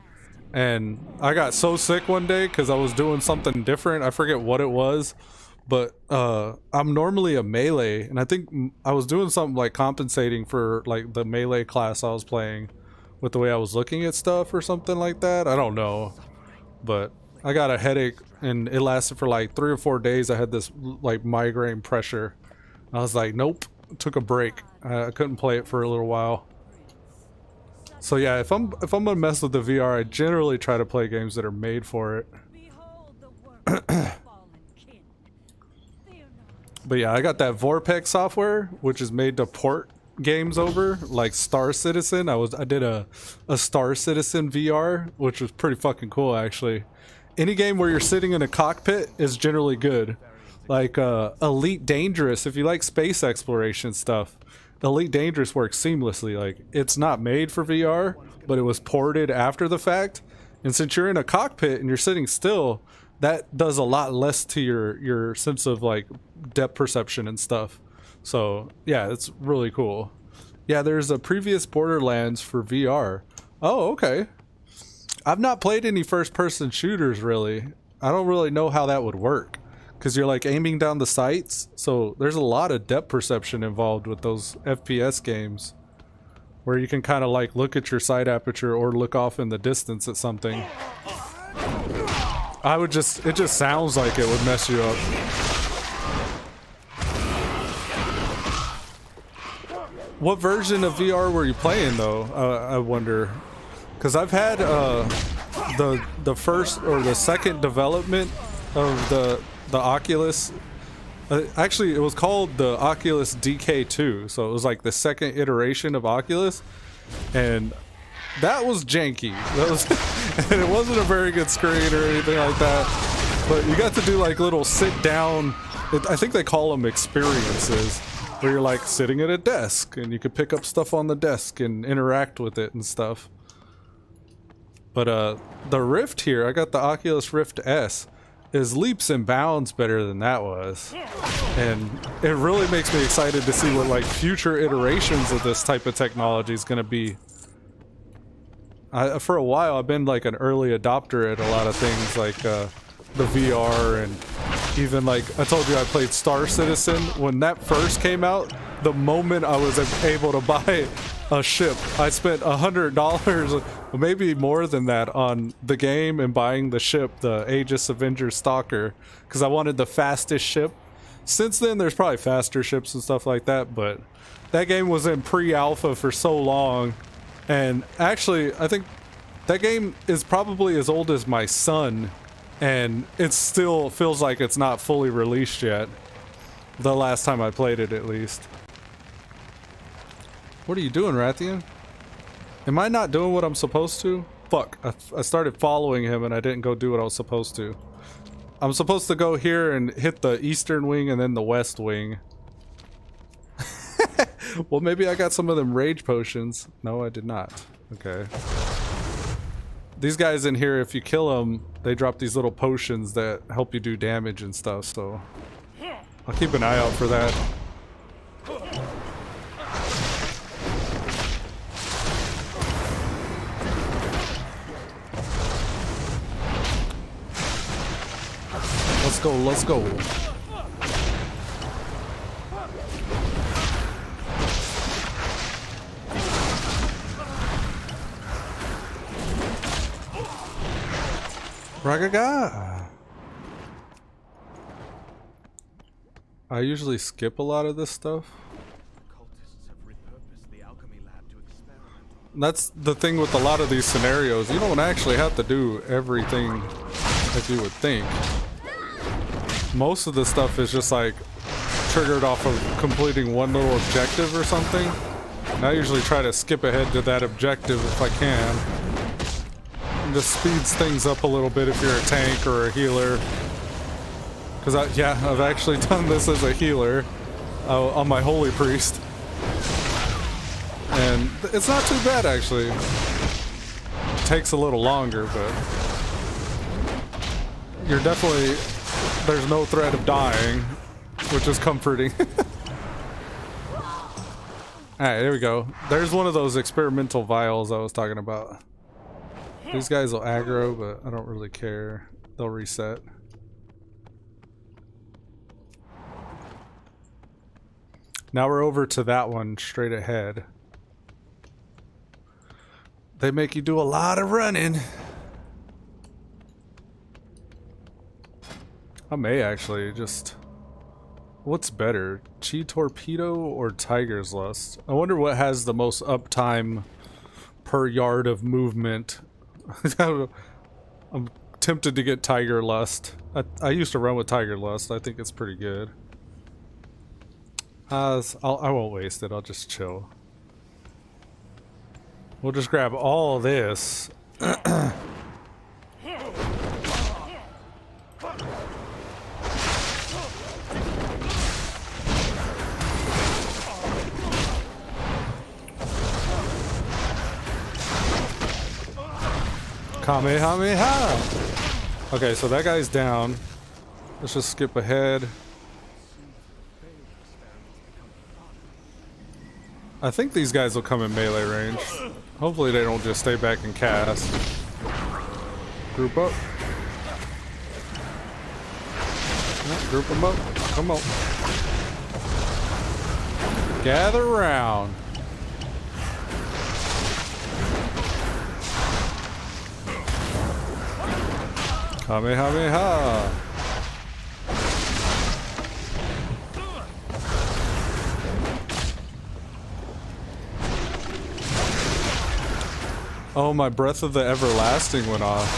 and I got so sick one day because I was doing something different. I forget what it was, but I'm normally a melee, and I think I was doing something like compensating for like the melee class I was playing with the way I was looking at stuff or something like that. I don't know, but I got a headache and it lasted for like 3 or 4 days. I had this like migraine pressure. I was like, nope, took a break. I couldn't play it for a little while. So yeah, if I'm gonna mess with the VR, I generally try to play games that are made for it. But yeah, I got that Vorpex software, which is made to port games over, like Star Citizen. I did a Star Citizen VR, which was pretty fucking cool actually. Any game where you're sitting in a cockpit is generally good. Like Elite Dangerous, if you like space exploration stuff, Elite Dangerous works seamlessly. Like, it's not made for VR, but it was ported after the fact. And since you're in a cockpit and you're sitting still, that does a lot less to your sense of like depth perception and stuff. So yeah, it's really cool. Yeah, there's a previous Borderlands for VR. Oh, okay. I've not played any first-person shooters really. I don't really know how that would work, because you're like aiming down the sights, so there's a lot of depth perception involved with those FPS games, where you can kind of like look at your sight aperture or look off in the distance at something. It just sounds like it would mess you up. What version of VR were you playing though? I wonder. Because I've had the first or the second development of the Oculus. Actually, it was called the Oculus DK2, so it was like the second iteration of Oculus, and that was janky. That was, and it wasn't a very good screen or anything like that. But you got to do like little sit down. I think they call them experiences, where you're like sitting at a desk and you could pick up stuff on the desk and interact with it and stuff. But the Rift here, I got the Oculus Rift S, is leaps and bounds better than that was. And it really makes me excited to see what like future iterations of this type of technology is going to be. For a while, I've been like an early adopter at a lot of things like the VR, and even like I told you I played Star Citizen. When that first came out, the moment I was able to buy a ship, I spent $100, maybe more than that, on the game and buying the ship, the Aegis Avenger Stalker, because I wanted the fastest ship. Since then, there's probably faster ships and stuff like that, but that game was in pre-alpha for so long. And actually, I think that game is probably as old as my son, and it still feels like it's not fully released yet. The last time I played it, at least. What are you doing, Rathian? Am I not doing what I'm supposed to? Fuck, I started following him and I didn't go do what I was supposed to. I'm supposed to go here and hit the eastern wing and then the west wing. Well, maybe I got some of them rage potions. No, I did not. Okay. These guys in here, if you kill them, they drop these little potions that help you do damage and stuff, so I'll keep an eye out for that. Let's go, let's go. Ragaga. I usually skip a lot of this stuff. Cultists have repurposed the alchemy lab to experiment on. That's the thing with a lot of these scenarios. You don't actually have to do everything that you would think. Most of the stuff is just like triggered off of completing one little objective or something. And I usually try to skip ahead to that objective if I can. And just speeds things up a little bit if you're a tank or a healer. Because I've actually done this as a healer on my holy priest. And it's not too bad actually. It takes a little longer, but you're definitely, there's no threat of dying, which is comforting. Alright, there we go. There's one of those experimental vials I was talking about. These guys will aggro, but I don't really care. They'll reset. Now we're over to that one straight ahead. They make you do a lot of running. I may actually just... What's better? Chi Torpedo or Tiger's Lust? I wonder what has the most uptime per yard of movement. I'm tempted to get Tiger Lust. I used to run with Tiger Lust. I think it's pretty good. I won't waste it. I'll just chill. We'll just grab all this. Kamehameha! Okay, so that guy's down. Let's just skip ahead. I think these guys will come in melee range. Hopefully they don't just stay back and cast. Group up. Yeah, group them up. Come on. Gather round. Kamehameha! Oh, my Breath of the Everlasting went off.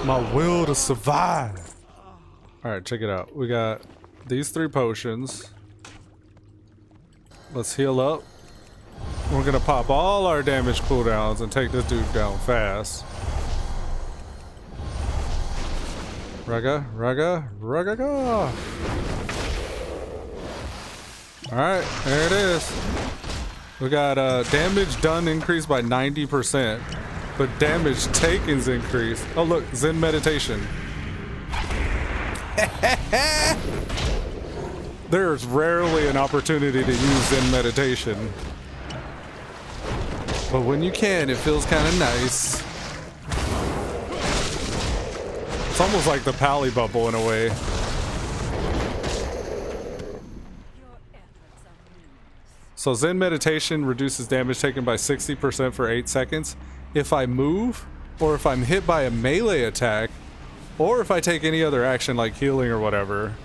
My will to survive. Alright, check it out. We got these 3 potions. Let's heal up. We're gonna pop all our damage cooldowns and take this dude down fast. Raga, raga, ragaga. Alright, there it is. We got damage done increased by 90%, but damage taken's increased. Oh look, Zen meditation. There's rarely an opportunity to use Zen meditation. But when you can, it feels kind of nice. It's almost like the Pally bubble in a way. So Zen meditation reduces damage taken by 60% for 8 seconds. If I move, or if I'm hit by a melee attack, or if I take any other action like healing or whatever,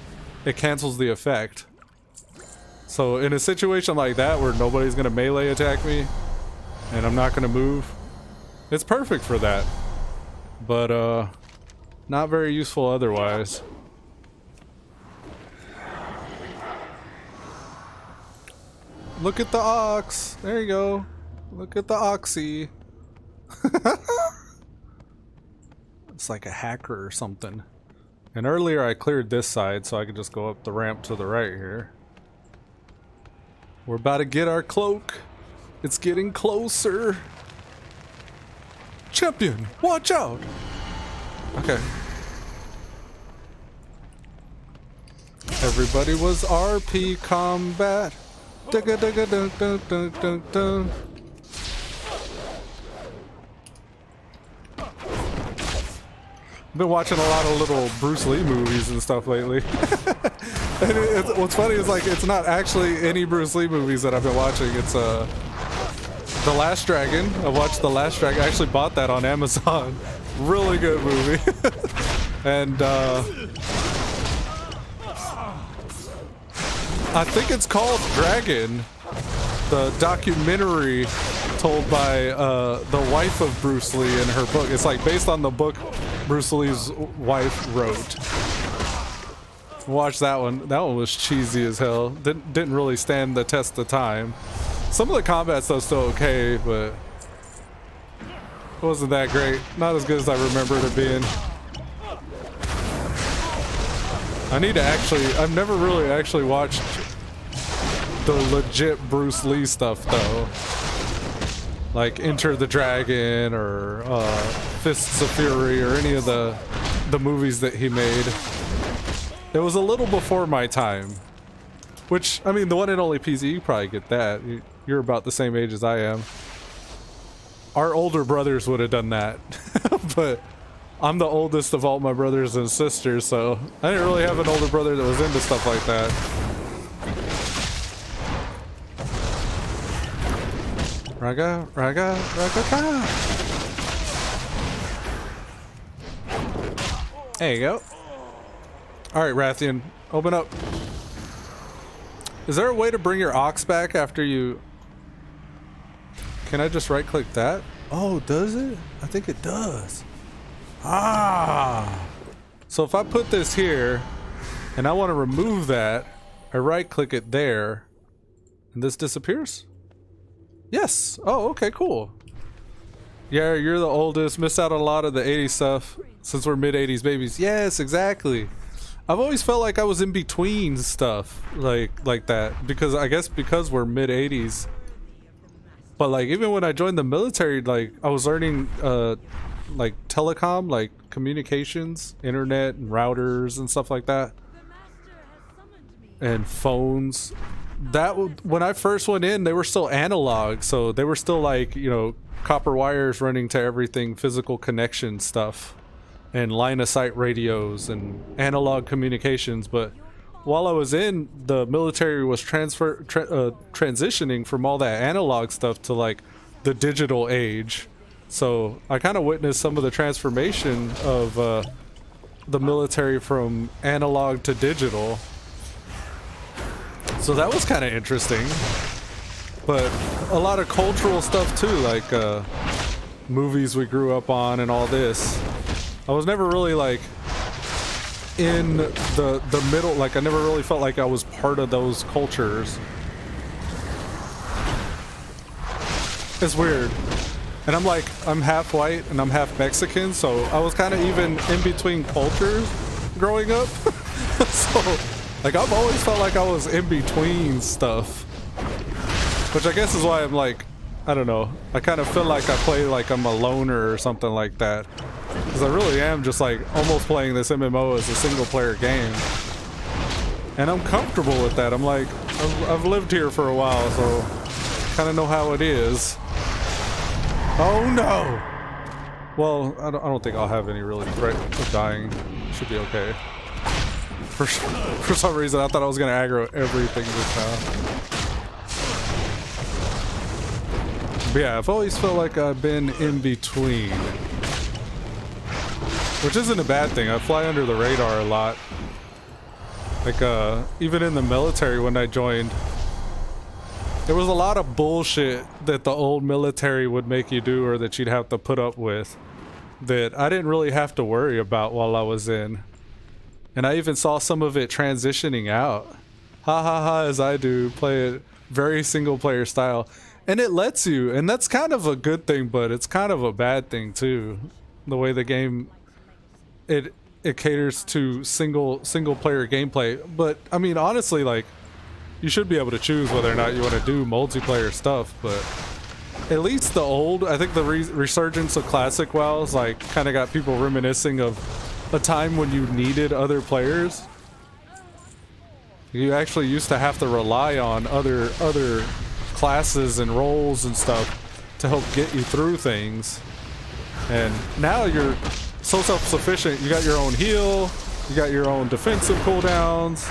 it cancels the effect. So in a situation like that where nobody's gonna melee attack me, and I'm not gonna move, it's perfect for that. But not very useful otherwise. Look at the ox. There you go. Look at the oxy. It's like a hacker or something. And earlier I cleared this side so I could just go up the ramp to the right here. We're about to get our cloak. It's getting closer. Champion, watch out. Okay. Everybody was RP combat. Dugga dugga dun dun dun dun dun. I've been watching a lot of little Bruce Lee movies and stuff lately. And what's funny is like it's not actually any Bruce Lee movies that I've been watching. It's The Last Dragon. I watched The Last Dragon. I actually bought that on Amazon. Really good movie. And I think it's called Dragon, the documentary told by the wife of Bruce Lee in her book. It's like based on the book Bruce Lee's wife wrote. Watch that one. That one was cheesy as hell. Didn't really stand the test of time. Some of the combat's though still okay, but it wasn't that great. Not as good as I remembered it being. I need to I've never really actually watched the legit Bruce Lee stuff though. Like Enter the Dragon or Fists of Fury or any of the movies that he made. It was a little before my time. Which, I mean, the one and only PC, you probably get that. You're about the same age as I am. Our older brothers would have done that. But I'm the oldest of all my brothers and sisters, so I didn't really have an older brother that was into stuff like that. Raga, raga, raga, raga. There you go. Alright, Rathian, open up. Is there a way to bring your ox back after you... Can I just right click that? Oh, does it? I think it does. Ah! So if I put this here and I want to remove that, I right click it there and this disappears? Yes. Oh, okay, cool. Yeah, you're the oldest. Missed out on a lot of the 80s stuff since we're mid-80s babies. Yes, exactly. I've always felt like I was in between stuff like that because I guess because we're mid-80s. But like even when I joined the military, like I was learning like telecom, like communications, internet and routers and stuff like that. And phones. When I first went in, they were still analog, so they were still like, you know, copper wires running to everything, physical connection stuff. And line of sight radios and analog communications. But while I was in, the military was transitioning from all that analog stuff to like the digital age. So I kind of witnessed some of the transformation of the military from analog to digital. So that was kind of interesting. But a lot of cultural stuff too, like movies we grew up on and all this. I was never really like in the middle, like I never really felt like I was part of those cultures. It's weird. And I'm half white and I'm half Mexican, so I was kind of even in between cultures growing up. So like I've always felt like I was in between stuff. Which I guess is why I'm like, I don't know, I kind of feel like I play like I'm a loner or something like that. Because I really am just like almost playing this MMO as a single player game. And I'm comfortable with that. I'm like, I've lived here for a while, so kind of know how it is. Oh no! Well, I don't think I'll have any really threat of dying. Should be okay. For some reason, I thought I was going to aggro everything just now. But yeah, I've always felt like I've been in between. Which isn't a bad thing. I fly under the radar a lot. Like, even in the military when I joined, there was a lot of bullshit that the old military would make you do or that you'd have to put up with that I didn't really have to worry about while I was in. And I even saw some of it transitioning out. Ha ha ha, as I do, play it very single player style. And it lets you, and that's kind of a good thing, but it's kind of a bad thing too. The way the game, it caters to single player gameplay. But I mean, honestly, like you should be able to choose whether or not you want to do multiplayer stuff, but at least the old, I think the resurgence of classic WoW's like kind of got people reminiscing of a time when you needed other players. You actually used to have to rely on other classes and roles and stuff to help get you through things. And now you're so self-sufficient. You got your own heal, you got your own defensive cooldowns,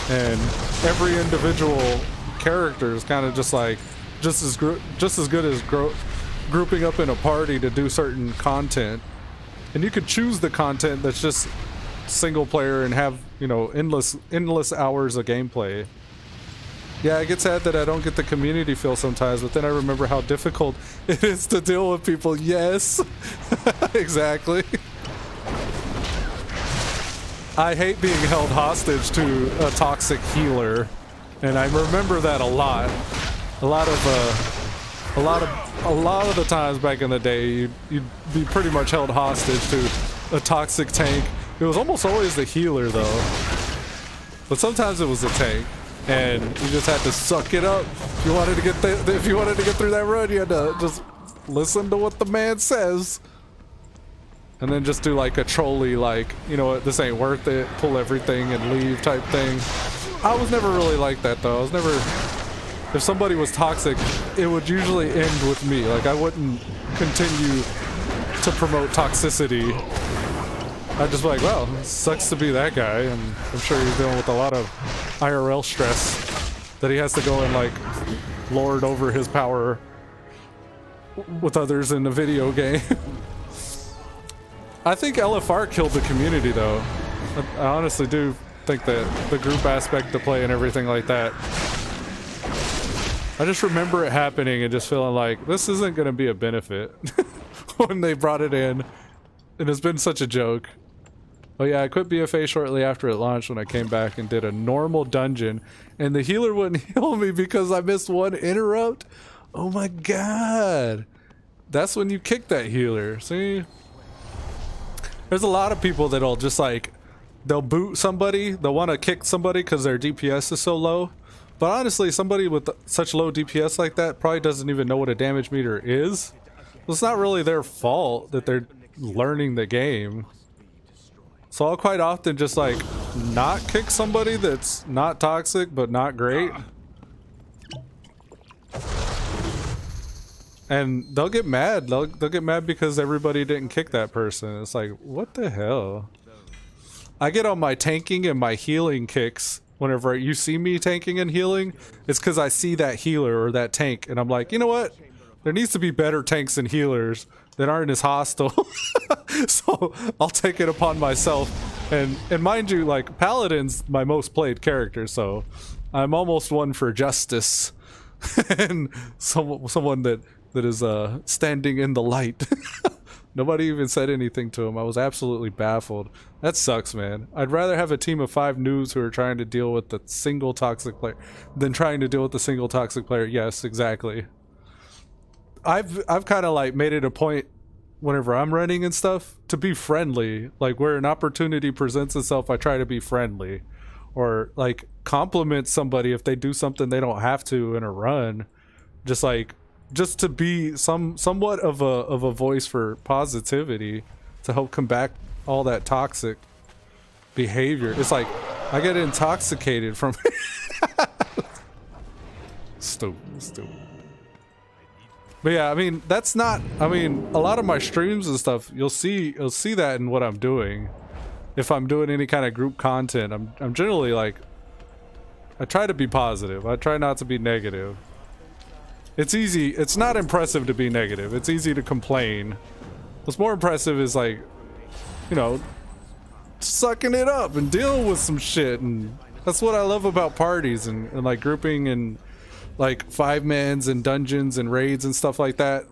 and every individual character is kind of just like just as good as grouping up in a party to do certain content. And you could choose the content that's just single player and have, you know, endless hours of gameplay. Yeah, I get sad that I don't get the community feel sometimes, but then I remember how difficult it is to deal with people. Yes, exactly. I hate being held hostage to a toxic healer, and I remember that a lot. A lot of the times back in the day, you'd be pretty much held hostage to a toxic tank. It was almost always the healer though, but sometimes it was the tank, and you just had to suck it up. If you wanted to get through that run, you had to just listen to what the man says, and then just do like a trolley, like, you know what, this ain't worth it, pull everything and leave type thing. I was never really like that though. I was never. If somebody was toxic, it would usually end with me. Like, I wouldn't continue to promote toxicity. I'd just be like, well, it sucks to be that guy, and I'm sure he's dealing with a lot of IRL stress that he has to go and like lord over his power with others in the video game. I think LFR killed the community though. I honestly do think that the group aspect to play and everything like that, I just remember it happening and just feeling like this isn't going to be a benefit when they brought it in, and it's been such a joke. Oh yeah, I quit BFA shortly after it launched when I came back and did a normal dungeon, and the healer wouldn't heal me because I missed one interrupt. Oh my god, that's when you kick that healer. See, there's a lot of people that'll just like, they'll boot somebody, they'll want to kick somebody because their DPS is so low. But honestly, somebody with such low DPS like that probably doesn't even know what a damage meter is. Well, it's not really their fault that they're learning the game. So I'll quite often just like not kick somebody that's not toxic but not great. And they'll get mad. They'll get mad because everybody didn't kick that person. It's like, what the hell? I get on my tanking and my healing kicks. Whenever you see me tanking and healing, it's because I see that healer or that tank, and I'm like, you know what? There needs to be better tanks and healers that aren't as hostile. So I'll take it upon myself. And mind you, like, Paladin's my most played character, so I'm almost one for justice. And someone that is standing in the light. Nobody even said anything to him. I was absolutely baffled. That sucks, man. I'd rather have a team of 5 noobs who are trying to deal with the single toxic player than trying to deal with the single toxic player. Yes, exactly. I've kind of like made it a point whenever I'm running and stuff to be friendly. Like, where an opportunity presents itself, I try to be friendly, or like compliment somebody if they do something they don't have to in a run. Just to be somewhat of a voice for positivity to help combat all that toxic behavior. It's like I get intoxicated from stupid. But yeah, I mean, that's not, I mean, a lot of my streams and stuff, you'll see that in what I'm doing. If I'm doing any kind of group content, I'm generally like, I try to be positive. I try not to be negative. It's easy. It's not impressive to be negative. It's easy to complain. What's more impressive is like, you know, sucking it up and dealing with some shit. And that's what I love about parties and like grouping and like 5-mans and dungeons and raids and stuff like that.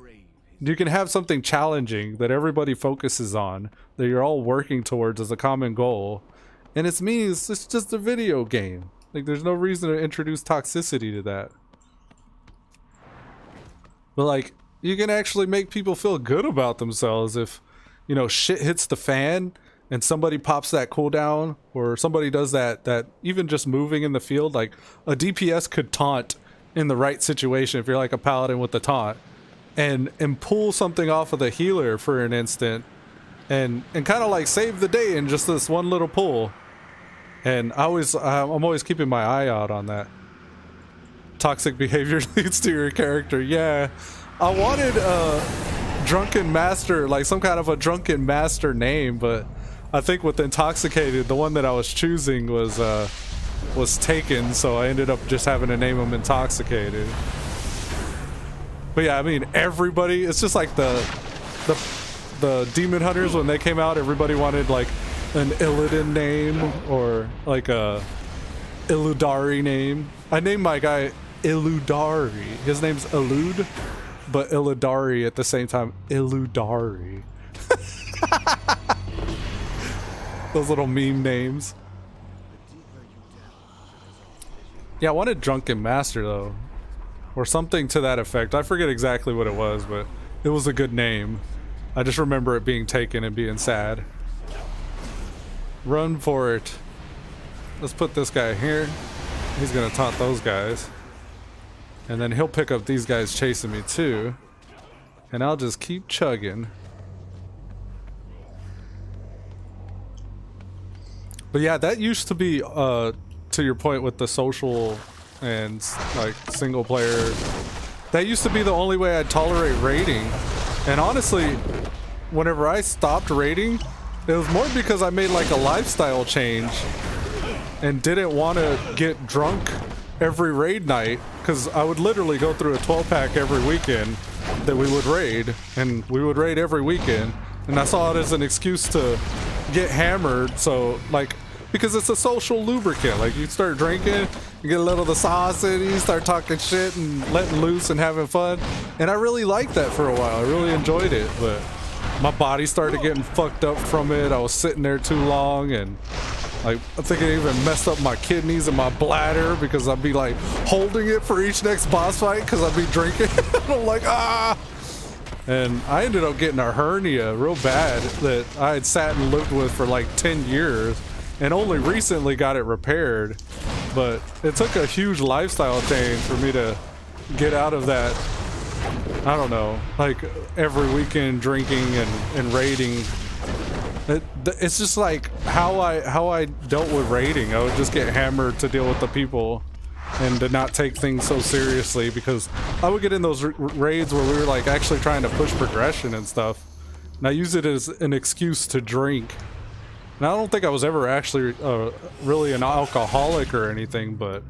You can have something challenging that everybody focuses on, that you're all working towards as a common goal. And it's just a video game. Like, there's no reason to introduce toxicity to that. But like, you can actually make people feel good about themselves if, you know, shit hits the fan and somebody pops that cooldown, or somebody does that even just moving in the field, like a DPS could taunt in the right situation if you're like a paladin with the taunt, and pull something off of the healer for an instant, and kind of like save the day in just this one little pull. And I'm always keeping my eye out on that. Toxic behavior leads to your character. Yeah, I wanted Drunken Master, like some kind of a Drunken Master name, but I think with Intoxicated, the one that I was choosing was taken, so I ended up just having to name him Intoxicated. But yeah, I mean, everybody, it's just like the Demon Hunters, when they came out, everybody wanted like an Illidan name or like a Illudari name. I named my guy Illudari. His name's Elude, but Illudari at the same time. Illudari. Those little meme names. Yeah, I wanted Drunken Master though, or something to that effect. I forget exactly what it was, but it was a good name. I just remember it being taken and being sad. Run for it. Let's put this guy here. He's gonna taunt those guys, and then he'll pick up these guys chasing me too, and I'll just keep chugging. But yeah, that used to be to your point with the social and like single player, that used to be the only way I'd tolerate raiding. And honestly, whenever I stopped raiding, it was more because I made like a lifestyle change and didn't want to get drunk every raid night, because I would literally go through a 12-pack every weekend that we would raid, and we would raid every weekend, and I saw it as an excuse to get hammered. So like, because it's a social lubricant, like you start drinking, you get a little of the sauce in you, start talking shit and letting loose and having fun, and I really liked that for a while. I really enjoyed it, but my body started getting fucked up from it. I was sitting there too long, and like I think it even messed up my kidneys and my bladder, because I'd be like holding it for each next boss fight because I'd be drinking. I'm like, ah. And I ended up getting a hernia real bad that I had sat and lived with for like 10 years and only recently got it repaired. But it took a huge lifestyle change for me to get out of that. I don't know, like every weekend drinking and raiding. It's just like how I dealt with raiding. I would just get hammered to deal with the people and to not take things so seriously, because I would get in those raids where we were like actually trying to push progression and stuff, and I use it as an excuse to drink. And I don't think I was ever actually really an alcoholic or anything, but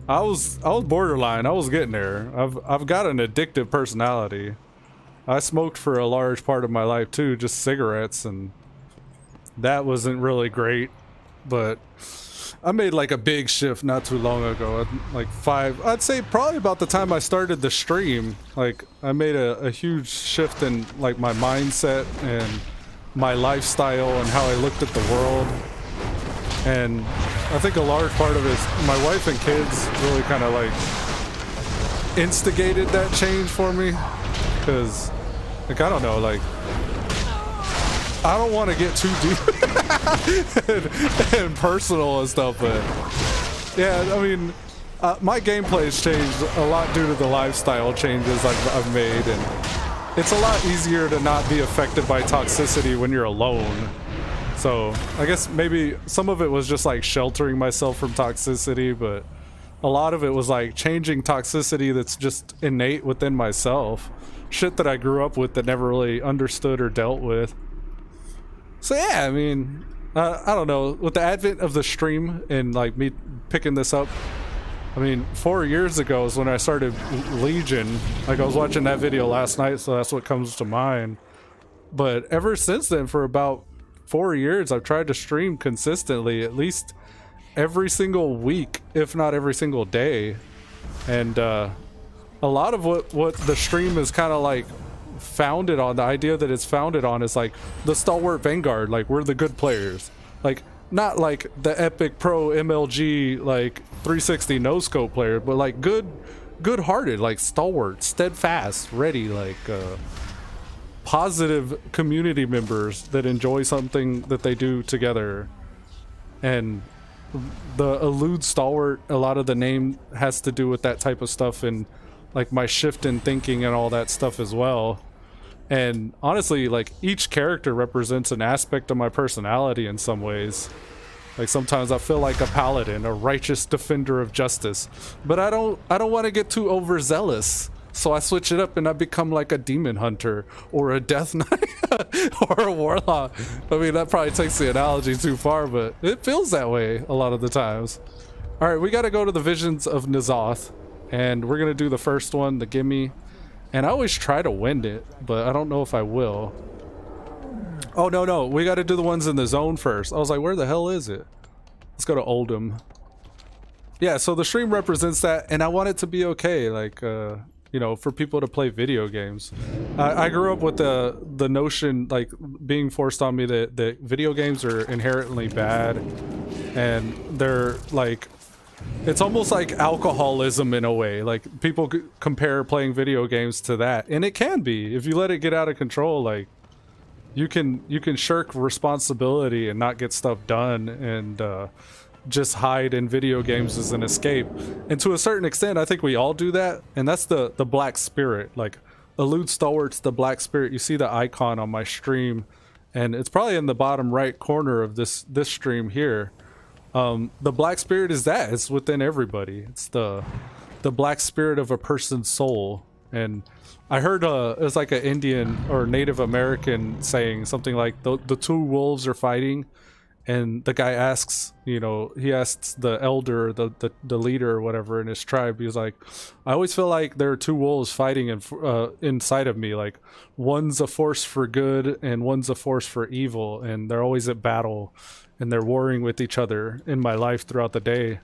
I was borderline. I was getting there. I've got an addictive personality. I smoked for a large part of my life too, just cigarettes, and that wasn't really great. But I made like a big shift not too long ago, like I'd say probably about the time I started the stream. Like I made a huge shift in like my mindset and my lifestyle and how I looked at the world. And I think a large part of it is my wife and kids really kind of like instigated that change for me, because like I don't know, like I don't want to get too deep and personal and stuff, but yeah, I mean my gameplay's changed a lot due to the lifestyle changes I've made, and it's a lot easier to not be affected by toxicity when you're alone. So I guess maybe some of it was just like sheltering myself from toxicity, but a lot of it was like changing toxicity that's just innate within myself. Shit that I grew up with that never really understood or dealt with. So yeah, I mean, I don't know, with the advent of the stream and like me picking this up, I mean, 4 years ago is when I started Legion. Like I was watching that video last night, so that's what comes to mind. But ever since then, for about 4 years, I've tried to stream consistently, at least every single week, if not every single day. And a lot of what the stream is kind of like founded on, the idea that it's founded on, is like the Stalwart Vanguard. Like we're the good players, like not like the epic pro MLG like 360 no scope player, but like good hearted, like stalwart, steadfast, ready, like positive community members that enjoy something that they do together. And the Elude Stalwart, a lot of the name has to do with that type of stuff, and like my shift in thinking and all that stuff as well. And honestly, like each character represents an aspect of my personality in some ways. Like sometimes I feel like a paladin, a righteous defender of justice, but I don't want to get too overzealous. So I switch it up and I become like a demon hunter or a death knight or a warlock. I mean, that probably takes the analogy too far, but it feels that way a lot of the times. All right, we got to go to the Visions of N'Zoth, and we're going to do the first one, the gimme. And I always try to win it, but I don't know if I will. Oh, no, we got to do the ones in the zone first. I was like, where the hell is it? Let's go to Oldham. Yeah, so the stream represents that, and I want it to be okay, like, you know, for people to play video games. I grew up with the notion, like, being forced on me that video games are inherently bad, and they're, like, it's almost like alcoholism in a way. Like, people compare playing video games to that, and it can be. If you let it get out of control, like, you can shirk responsibility and not get stuff done, and just hide in video games as an escape. And to a certain extent, I think we all do that, and that's the black spirit. Like, Elude Stalwart's the black spirit. You see the icon on my stream, and it's probably in the bottom right corner of this stream here. The black spirit is that. It's within everybody. It's the black spirit of a person's soul. And I heard it's like an Indian or Native American saying something like the two wolves are fighting, and the guy asks, you know, he asks the elder, the leader or whatever in his tribe, he was like, I always feel like there are two wolves fighting inside of me. Like, one's a force for good and one's a force for evil, and they're always at battle and they're warring with each other in my life throughout the day.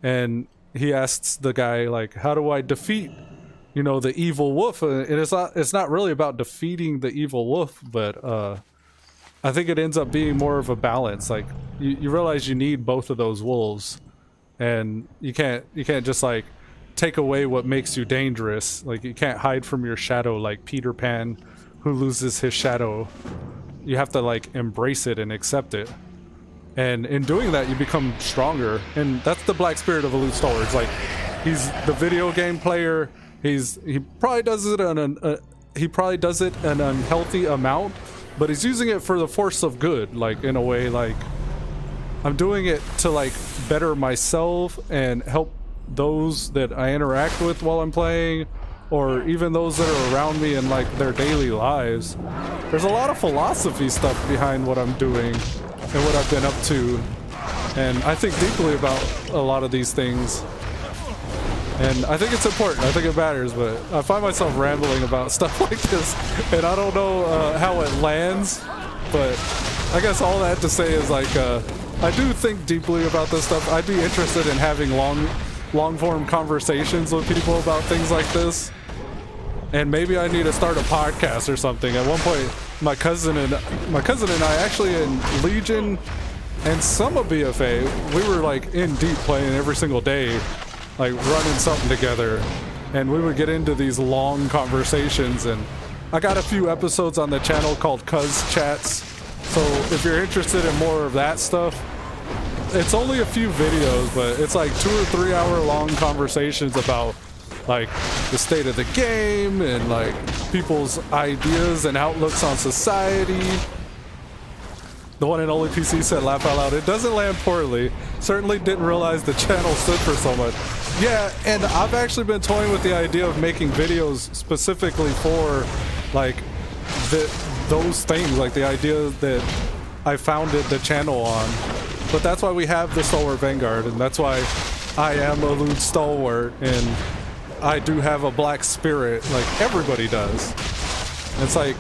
And he asks the guy, like, how do I defeat, you know, the evil wolf? And it's not really about defeating the evil wolf, but I think it ends up being more of a balance. Like, you realize you need both of those wolves, and you can't just like take away what makes you dangerous. Like, you can't hide from your shadow like Peter Pan who loses his shadow. You have to like embrace it and accept it, and in doing that you become stronger. And that's the black spirit of Elude Stalwart. It's like, he's the video game player. He probably does it an unhealthy amount, but he's using it for the force of good, like, in a way. Like, I'm doing it to like better myself and help those that I interact with while I'm playing, or even those that are around me in like their daily lives. There's a lot of philosophy stuff behind what I'm doing and what I've been up to, and I think deeply about a lot of these things. And I think it's important. I think it matters, but I find myself rambling about stuff like this, and I don't know how it lands. But I guess all that to say is, like, I do think deeply about this stuff. I'd be interested in having long-form conversations with people about things like this. And maybe I need to start a podcast or something. At one point, my cousin and I actually in Legion and some of BFA, we were like in deep playing every single day, like running something together, and we would get into these long conversations. And I got a few episodes on the channel called Cuz Chats, so if you're interested in more of that stuff, it's only a few videos, but it's like 2 or 3 hour long conversations about like the state of the game and like people's ideas and outlooks on society. The one and only PC said, laugh out loud. It doesn't land poorly. Certainly didn't realize the channel stood for so much. Yeah, and I've actually been toying with the idea of making videos specifically for like those things, like the idea that I founded the channel on. But that's why we have the Stalwart Vanguard, and that's why I am Elude Stalwart, and I do have a black spirit, like everybody does. It's like,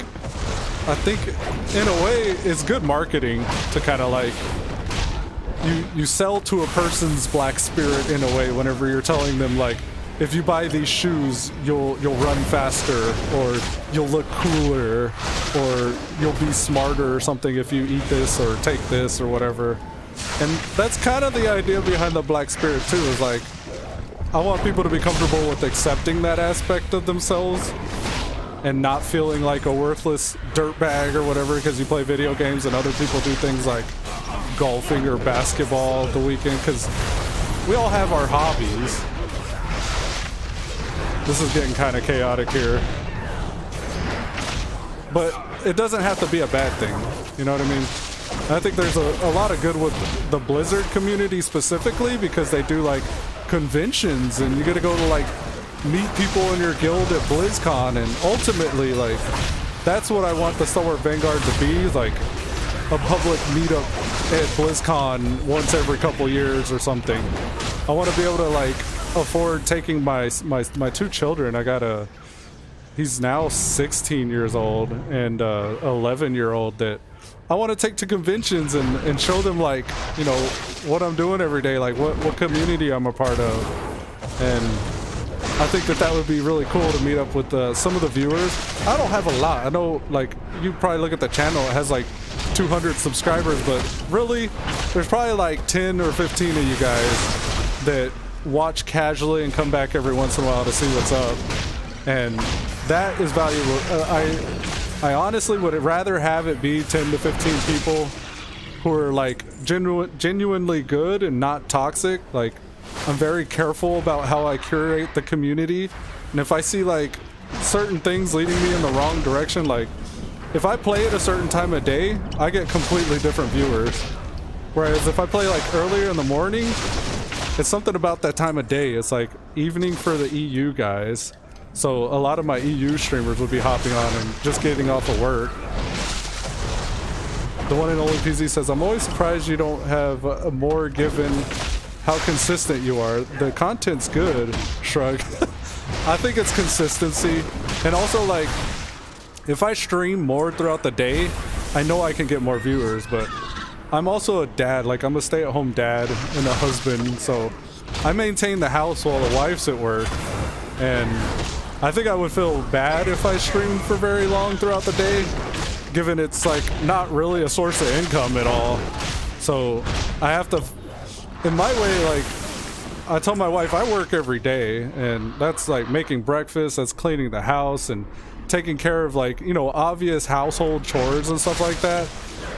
I think in a way it's good marketing to kind of like you sell to a person's black spirit in a way whenever you're telling them, like, if you buy these shoes you'll run faster, or you'll look cooler, or you'll be smarter or something if you eat this or take this or whatever. And that's kind of the idea behind the black spirit too, is like, I want people to be comfortable with accepting that aspect of themselves. and not feeling like a worthless dirtbag or whatever because you play video games and other people do things like golfing or basketball the weekend, because we all have our hobbies. This is getting kind of chaotic here. But it doesn't have to be a bad thing. You know what I mean? I think there's a lot of good with the Blizzard community specifically, because they do like conventions and you get to go to like meet people in your guild at BlizzCon, and ultimately like that's what I want the Stalwart Vanguard to be, like a public meetup at BlizzCon once every couple years or something. I want to be able to like afford taking my two children. I got he's now 16 years old and 11-year-old that I want to take to conventions and show them like, you know, what I'm doing every day, like what community I'm a part of. And I think that would be really cool to meet up with some of the viewers. I don't have a lot. I know like you probably look at the channel, it has like 200 subscribers, but really there's probably like 10 or 15 of you guys that watch casually and come back every once in a while to see what's up. And that is valuable. I honestly would rather have it be 10 to 15 people who are like genuinely good and not toxic. Like, I'm very careful about how I curate the community, and if I see like certain things leading me in the wrong direction, like if I play at a certain time of day, I get completely different viewers. Whereas if I play like earlier in the morning, it's something about that time of day. It's like evening for the EU guys. So a lot of my EU streamers would be hopping on and just getting off of work. The one and only PZ says, I'm always surprised you don't have more given how consistent you are. The content's good, shrug. I think it's consistency. And also like, if I stream more throughout the day, I know I can get more viewers, but I'm also a dad. Like, I'm a stay-at-home dad and a husband, so I maintain the house while the wife's at work. And I think I would feel bad if I streamed for very long throughout the day, given it's like not really a source of income at all. So I have to, in my way, like I tell my wife I work every day, and that's like making breakfast, that's cleaning the house and taking care of like, you know, obvious household chores and stuff like that.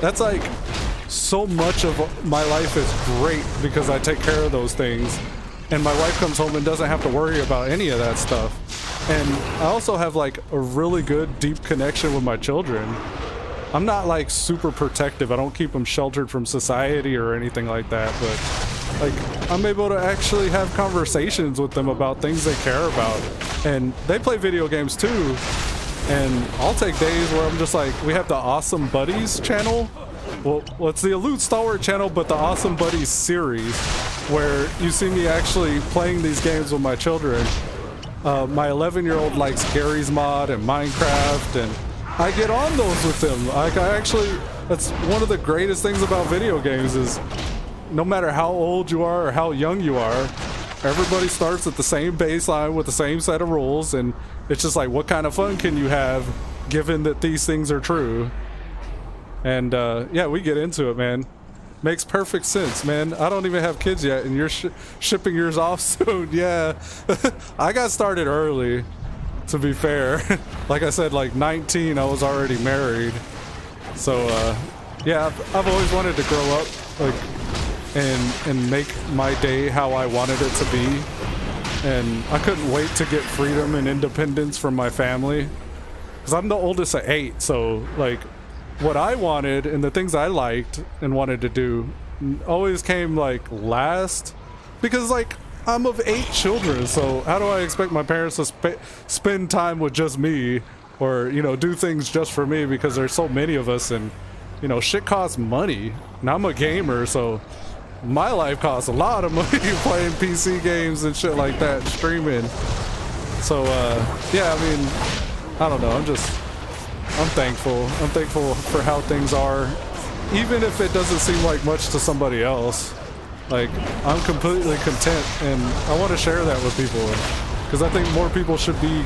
That's like so much of my life is great because I take care of those things. And my wife comes home and doesn't have to worry about any of that stuff. And I also have like a really good deep connection with my children. I'm not like super protective. I don't keep them sheltered from society or anything like that, but like I'm able to actually have conversations with them about things they care about. And they play video games too. And I'll take days where I'm just like, we have the Awesome Buddies channel. Well, it's the Elude Stalwart channel, but the Awesome Buddies series, where you see me actually playing these games with my children. My 11-year-old likes Gary's Mod and Minecraft, and I get on those with them. Like, that's one of the greatest things about video games is no matter how old you are or how young you are, everybody starts at the same baseline with the same set of rules, and it's just like, what kind of fun can you have given that these things are true? And yeah, we get into it, man. Makes perfect sense, man. I don't even have kids yet, and you're shipping yours off soon. Yeah. I got started early, to be fair. Like I said, like 19, I was already married. So yeah, I've always wanted to grow up, like, and make my day how I wanted it to be. And I couldn't wait to get freedom and independence from my family, because I'm the oldest of 8. So like, what I wanted and the things I liked and wanted to do always came like last, because like I'm of 8 children, so how do I expect my parents to spend time with just me, or, you know, do things just for me, because there's so many of us, and, you know, shit costs money. And I'm a gamer, so my life costs a lot of money playing PC games and shit like that, streaming. So yeah, I mean, I don't know, I'm thankful. I'm thankful for how things are, even if it doesn't seem like much to somebody else. Like, I'm completely content, and I want to share that with people, because I think more people should be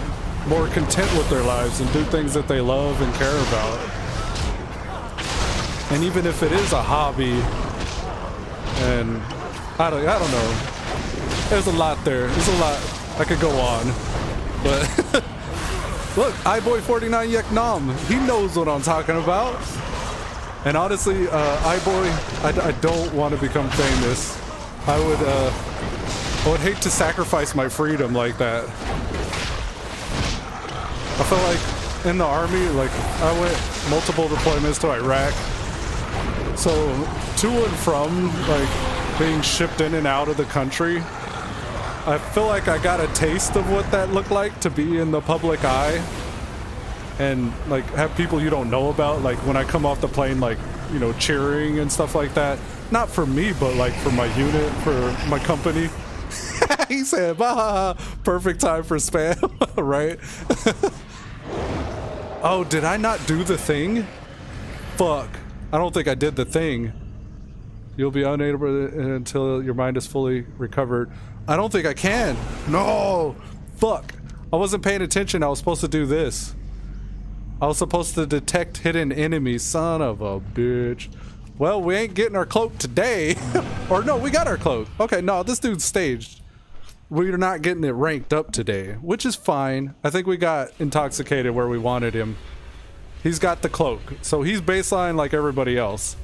more content with their lives and do things that they love and care about. And even if it is a hobby, and I don't know. There's a lot there. There's a lot I could go on, but Look, iBoy49 Yek Nam, he knows what I'm talking about. And honestly, iBoy, I don't want to become famous. I would hate to sacrifice my freedom like that. I feel like in the army, like I went multiple deployments to Iraq. So to and from like being shipped in and out of the country, I feel like I got a taste of what that looked like to be in the public eye and like have people you don't know about, like when I come off the plane, like, you know, cheering and stuff like that. Not for me, but like for my unit, for my company. He said, bah, perfect time for spam, right? Oh, did I not do the thing? Fuck. I don't think I did the thing. You'll be unable until your mind is fully recovered. I don't think I can. No! Fuck. I wasn't paying attention. I was supposed to do this. I was supposed to detect hidden enemies. Son of a bitch. Well, we ain't getting our cloak today. Or no, we got our cloak. Okay, no, this dude's staged. We're not getting it ranked up today, which is fine. I think we got Intoxicated where we wanted him. He's got the cloak, so he's baseline like everybody else.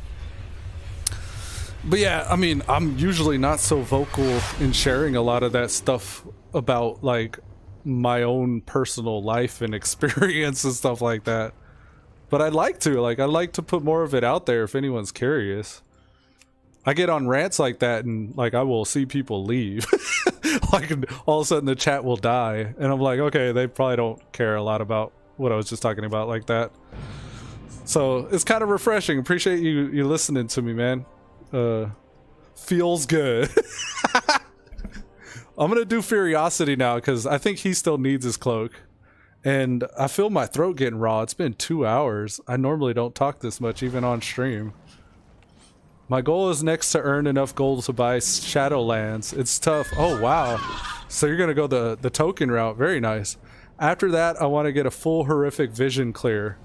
But yeah, I mean, I'm usually not so vocal in sharing a lot of that stuff about like my own personal life and experience and stuff like that. But I'd like to put more of it out there if anyone's curious. I get on rants like that and like I will see people leave. Like all of a sudden the chat will die and I'm like, okay, they probably don't care a lot about what I was just talking about like that. So it's kind of refreshing. Appreciate you listening to me, man. Feels good. I'm gonna do Furiosity now because I think he still needs his cloak. And I feel my throat getting raw. It's been 2 hours. I normally don't talk this much, even on stream. My goal is next to earn enough gold to buy Shadowlands. It's tough. Oh, wow. So you're going to go the token route. Very nice. After that, I want to get a full Horrific Vision clear.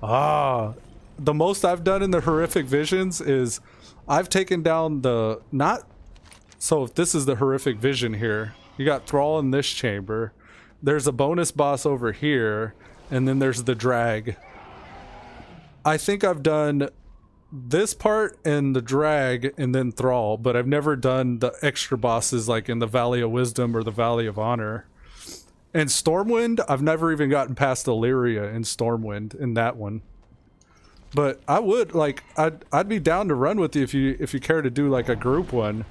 Ah. The most I've done in the Horrific Visions is I've taken down the... So if this is the Horrific Vision here, you got Thrall in this chamber. There's a bonus boss over here, and then there's the drag. I think I've done this part and the drag and then Thrall, but I've never done the extra bosses like in the Valley of Wisdom or the Valley of Honor. And Stormwind, I've never even gotten past Illyria in Stormwind in that one. But I would like I'd be down to run with you if you care to do like a group one.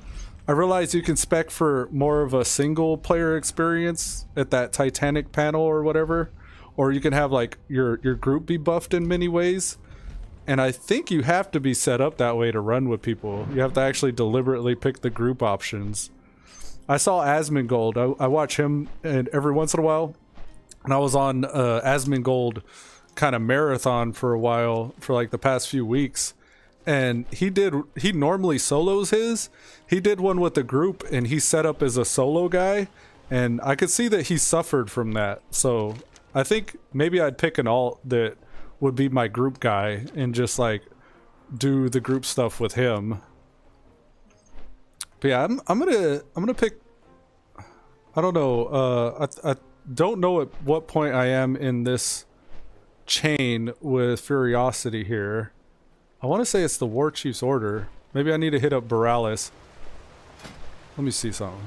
I realize you can spec for more of a single player experience at that Titanic panel or whatever, or you can have like your group be buffed in many ways. And I think you have to be set up that way to run with people. You have to actually deliberately pick the group options. I saw Asmongold. I watch him and every once in a while, and I was on Asmongold kind of marathon for a while for like the past few weeks. And he normally solos his. He did one with the group and he set up as a solo guy, and I could see that he suffered from that. So I think maybe I'd pick an alt that would be my group guy and just like do the group stuff with him. But yeah, I'm gonna pick, I don't know, I don't know at what point I am in this chain with Furiosity here. I want to say it's the War Chief's order. Maybe I need to hit up Borealis. Let me see something.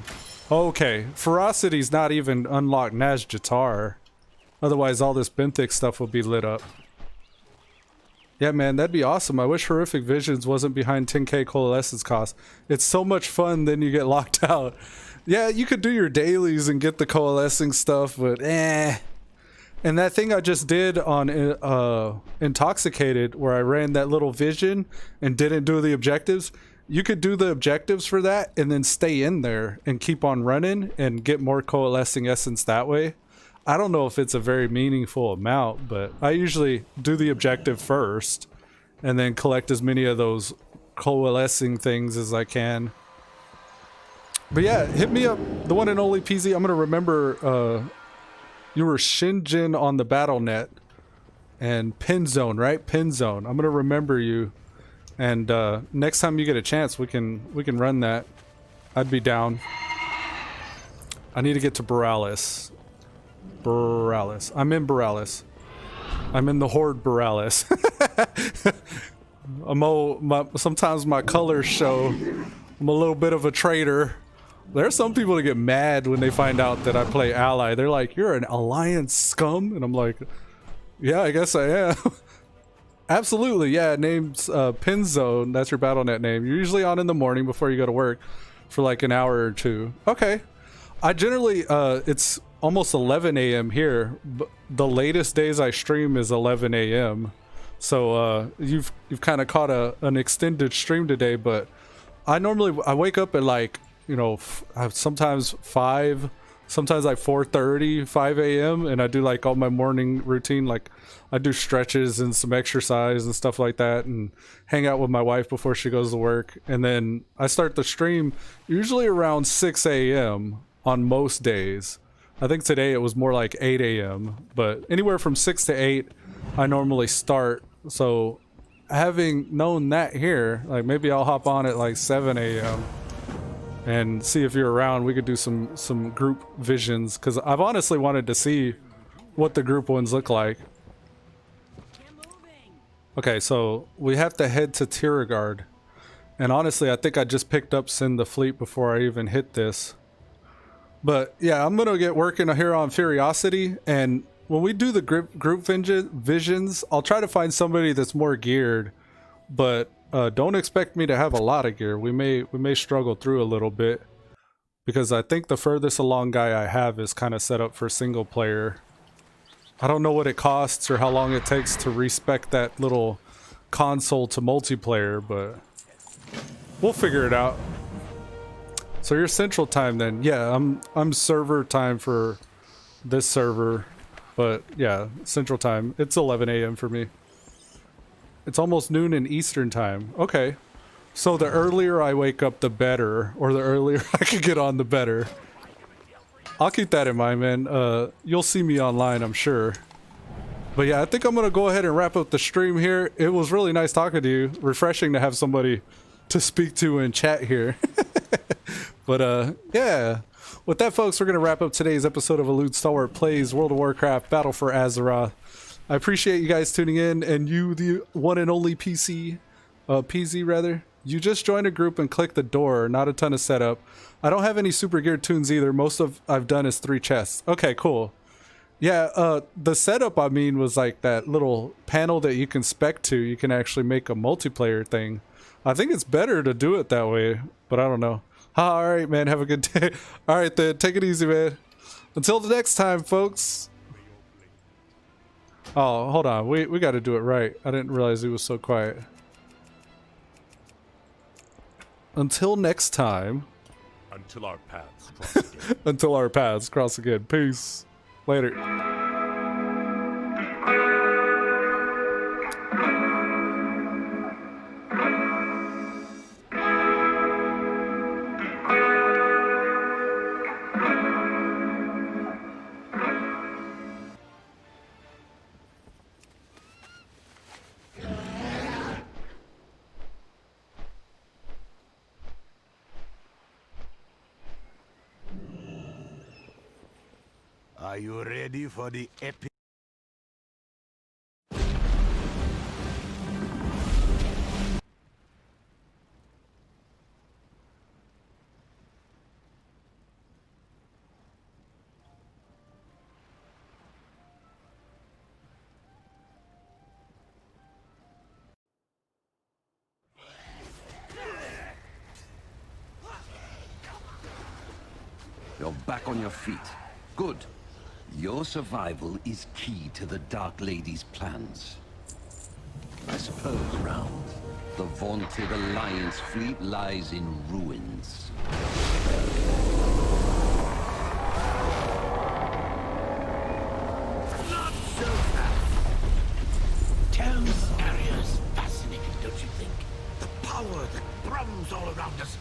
Okay, Ferocity's not even unlocked Nazjatar. Otherwise all this Benthic stuff will be lit up. Yeah, man, that'd be awesome. I wish Horrific Visions wasn't behind 10k coalescence cost. It's so much fun, then you get locked out. Yeah, you could do your dailies and get the coalescing stuff, but eh. And that thing I just did on Intoxicated, where I ran that little vision and didn't do the objectives, you could do the objectives for that and then stay in there and keep on running and get more coalescing essence that way. I don't know if it's a very meaningful amount, but I usually do the objective first and then collect as many of those coalescing things as I can. But yeah, hit me up, the one and only PZ. I'm going to remember you were Shinjin on the BattleNet and Pin Zone, right? Pin Zone. I'm going to remember you. And next time you get a chance, we can run that. I'd be down. I need to get to Borealis. Borealis. I'm in Borealis. I'm in the Horde Borealis. Sometimes my colors show. I'm a little bit of a traitor. There's some people that get mad when they find out that I play ally. They're like, "You're an alliance scum," and I'm like, "Yeah, I guess I am." Absolutely, yeah. Name's Pinzone. That's your BattleNet name. You're usually on in the morning before you go to work for like an hour or two. Okay. I generally, it's almost 11 a.m. here. But the latest days I stream is 11 a.m. So you've kind of caught an extended stream today. But I wake up at like, you know, sometimes 5, sometimes like 4:30, 5 a.m. and I do like all my morning routine. Like I do stretches and some exercise and stuff like that, and hang out with my wife before she goes to work. And then I start the stream usually around 6 a.m. on most days. I think today it was more like 8 a.m. but anywhere from 6 to 8 I normally start. So having known that here, like maybe I'll hop on at like 7 a.m. and see if you're around. We could do some group visions, because I've honestly wanted to see what the group ones look like. Okay, so we have to head to Tiragard, and honestly I think I just picked up Send the Fleet before I even hit this. But yeah, I'm gonna get working here on Furiosity, and when we do the group visions, I'll try to find somebody that's more geared, but don't expect me to have a lot of gear. We may struggle through a little bit, because I think the furthest along guy I have is kind of set up for single player. I don't know what it costs or how long it takes to respec that little console to multiplayer, but we'll figure it out. So you're Central Time then? Yeah, I'm server time for this server, but yeah, Central Time. It's 11 a.m. for me. It's almost noon in Eastern Time. Okay. So the earlier I wake up, the better, or the earlier I could get on, the better. I'll keep that in mind, man. You'll see me online, I'm sure. But yeah, I think I'm going to go ahead and wrap up the stream here. It was really nice talking to you. Refreshing to have somebody to speak to in chat here. But yeah. With that, folks, we're going to wrap up today's episode of Elude Stalwart Plays World of Warcraft Battle for Azeroth. I appreciate you guys tuning in, and you, the one and only PZ rather. You just joined a group and click the door, not a ton of setup. I don't have any super geared tunes either. Most of I've done is 3 chests. Okay, cool. Yeah, the setup, I mean, was like that little panel that you can spec to. You can actually make a multiplayer thing. I think it's better to do it that way, but I don't know. All right, man, have a good day. All right, then, take it easy, man. Until the next time, folks. Oh, hold on. We got to do it right. I didn't realize he was so quiet. Until next time. Until our paths cross again. Until our paths cross again. Peace. Later. Are you ready for the epic? You're back on your feet. Good. Your survival is key to the Dark Lady's plans. I suppose, Round, the vaunted Alliance fleet lies in ruins. Not so fast. Tell's area is fascinating, don't you think? The power that thrums all around us